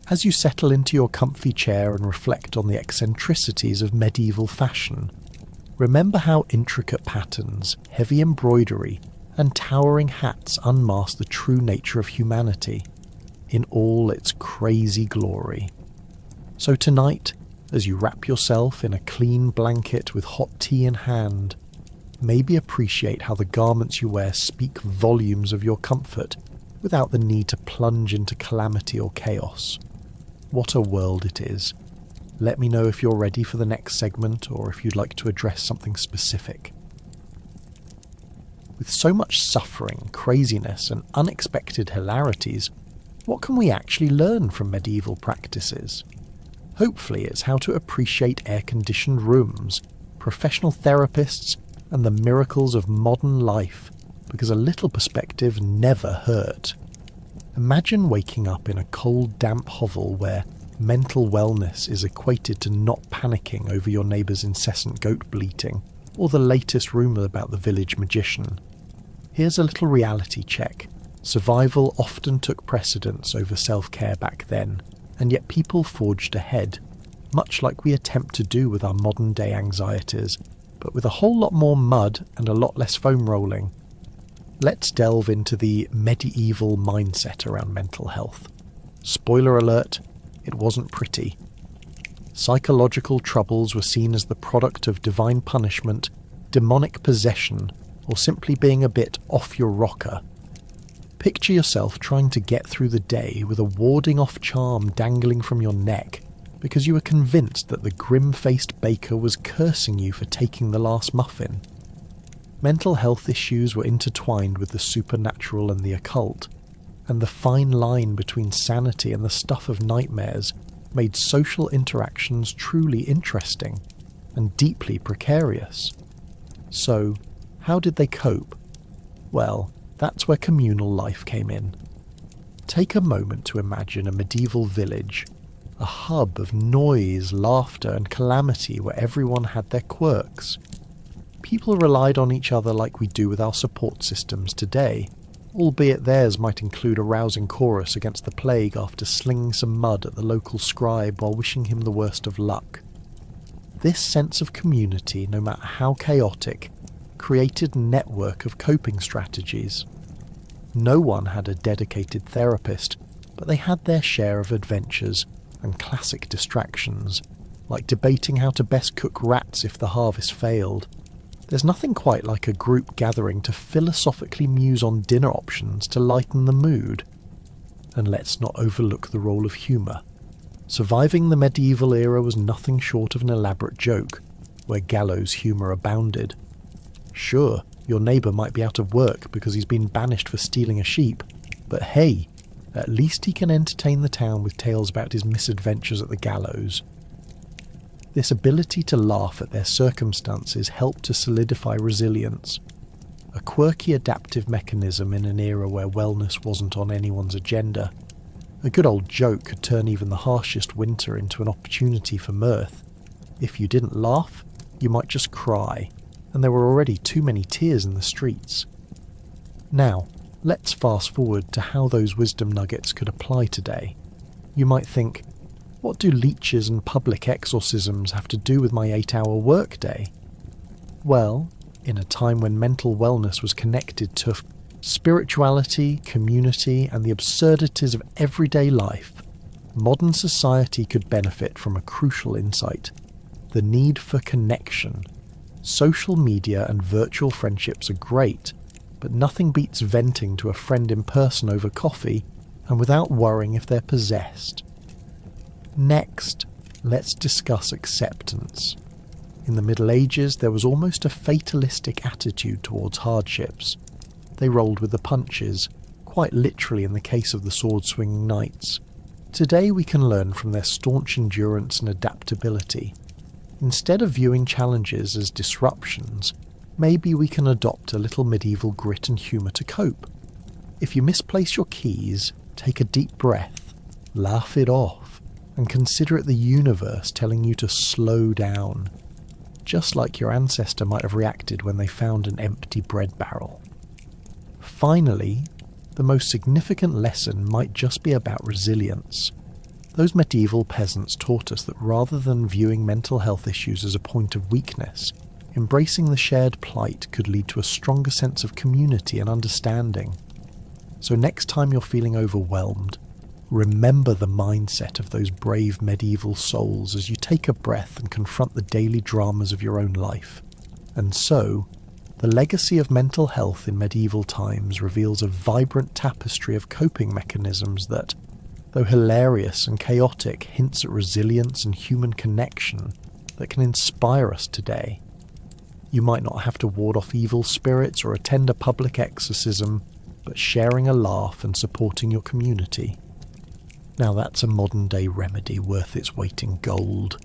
As you settle into your comfy chair and reflect on the eccentricities of medieval fashion, remember how intricate patterns, heavy embroidery, and towering hats unmask the true nature of humanity in all its crazy glory. So tonight, as you wrap yourself in a clean blanket with hot tea in hand, maybe appreciate how the garments you wear speak volumes of your comfort without the need to plunge into calamity or chaos. What a world it is. Let me know if you're ready for the next segment or if you'd like to address something specific. With so much suffering, craziness, and unexpected hilarities, what can we actually learn from medieval practices? Hopefully it's how to appreciate air-conditioned rooms, professional therapists, and the miracles of modern life, because a little perspective never hurt. Imagine waking up in a cold, damp hovel where mental wellness is equated to not panicking over your neighbour's incessant goat bleating, or the latest rumour about the village magician. Here's a little reality check. Survival often took precedence over self-care back then, and yet people forged ahead, much like we attempt to do with our modern-day anxieties, but with a whole lot more mud and a lot less foam rolling. Let's delve into the medieval mindset around mental health. Spoiler alert, it wasn't pretty. Psychological troubles were seen as the product of divine punishment, demonic possession, or simply being a bit off your rocker. Picture yourself trying to get through the day with a warding-off charm dangling from your neck because you were convinced that the grim-faced baker was cursing you for taking the last muffin. Mental health issues were intertwined with the supernatural and the occult, and the fine line between sanity and the stuff of nightmares made social interactions truly interesting and deeply precarious. So, how did they cope? Well, that's where communal life came in. Take a moment to imagine a medieval village, a hub of noise, laughter, and calamity where everyone had their quirks. People relied on each other like we do with our support systems today, albeit theirs might include a rousing chorus against the plague after slinging some mud at the local scribe while wishing him the worst of luck. This sense of community, no matter how chaotic, created a network of coping strategies. No one had a dedicated therapist, but they had their share of adventures and classic distractions, like debating how to best cook rats if the harvest failed. There's nothing quite like a group gathering to philosophically muse on dinner options to lighten the mood. And let's not overlook the role of humour. Surviving the medieval era was nothing short of an elaborate joke, where gallows humour abounded. Sure, your neighbour might be out of work because he's been banished for stealing a sheep, but hey, at least he can entertain the town with tales about his misadventures at the gallows. This ability to laugh at their circumstances helped to solidify resilience, a quirky adaptive mechanism in an era where wellness wasn't on anyone's agenda. A good old joke could turn even the harshest winter into an opportunity for mirth. If you didn't laugh, you might just cry, and there were already too many tears in the streets. Now, let's fast forward to how those wisdom nuggets could apply today. You might think, what do leeches and public exorcisms have to do with my 8-hour workday? Well, in a time when mental wellness was connected to spirituality, community, and the absurdities of everyday life, modern society could benefit from a crucial insight: the need for connection. Social media and virtual friendships are great, but nothing beats venting to a friend in person over coffee and without worrying if they're possessed. Next, let's discuss acceptance. In the Middle Ages, there was almost a fatalistic attitude towards hardships. They rolled with the punches, quite literally in the case of the sword-swinging knights. Today we can learn from their staunch endurance and adaptability. Instead of viewing challenges as disruptions, maybe we can adopt a little medieval grit and humour to cope. If you misplace your keys, take a deep breath, laugh it off, and consider it the universe telling you to slow down, just like your ancestor might have reacted when they found an empty bread barrel. Finally, the most significant lesson might just be about resilience. Those medieval peasants taught us that rather than viewing mental health issues as a point of weakness, embracing the shared plight could lead to a stronger sense of community and understanding. So next time you're feeling overwhelmed, remember the mindset of those brave medieval souls as you take a breath and confront the daily dramas of your own life. And so, the legacy of mental health in medieval times reveals a vibrant tapestry of coping mechanisms that, though hilarious and chaotic, hints at resilience and human connection that can inspire us today. You might not have to ward off evil spirits or attend a public exorcism, but sharing a laugh and supporting your community. Now that's a modern-day remedy worth its weight in gold.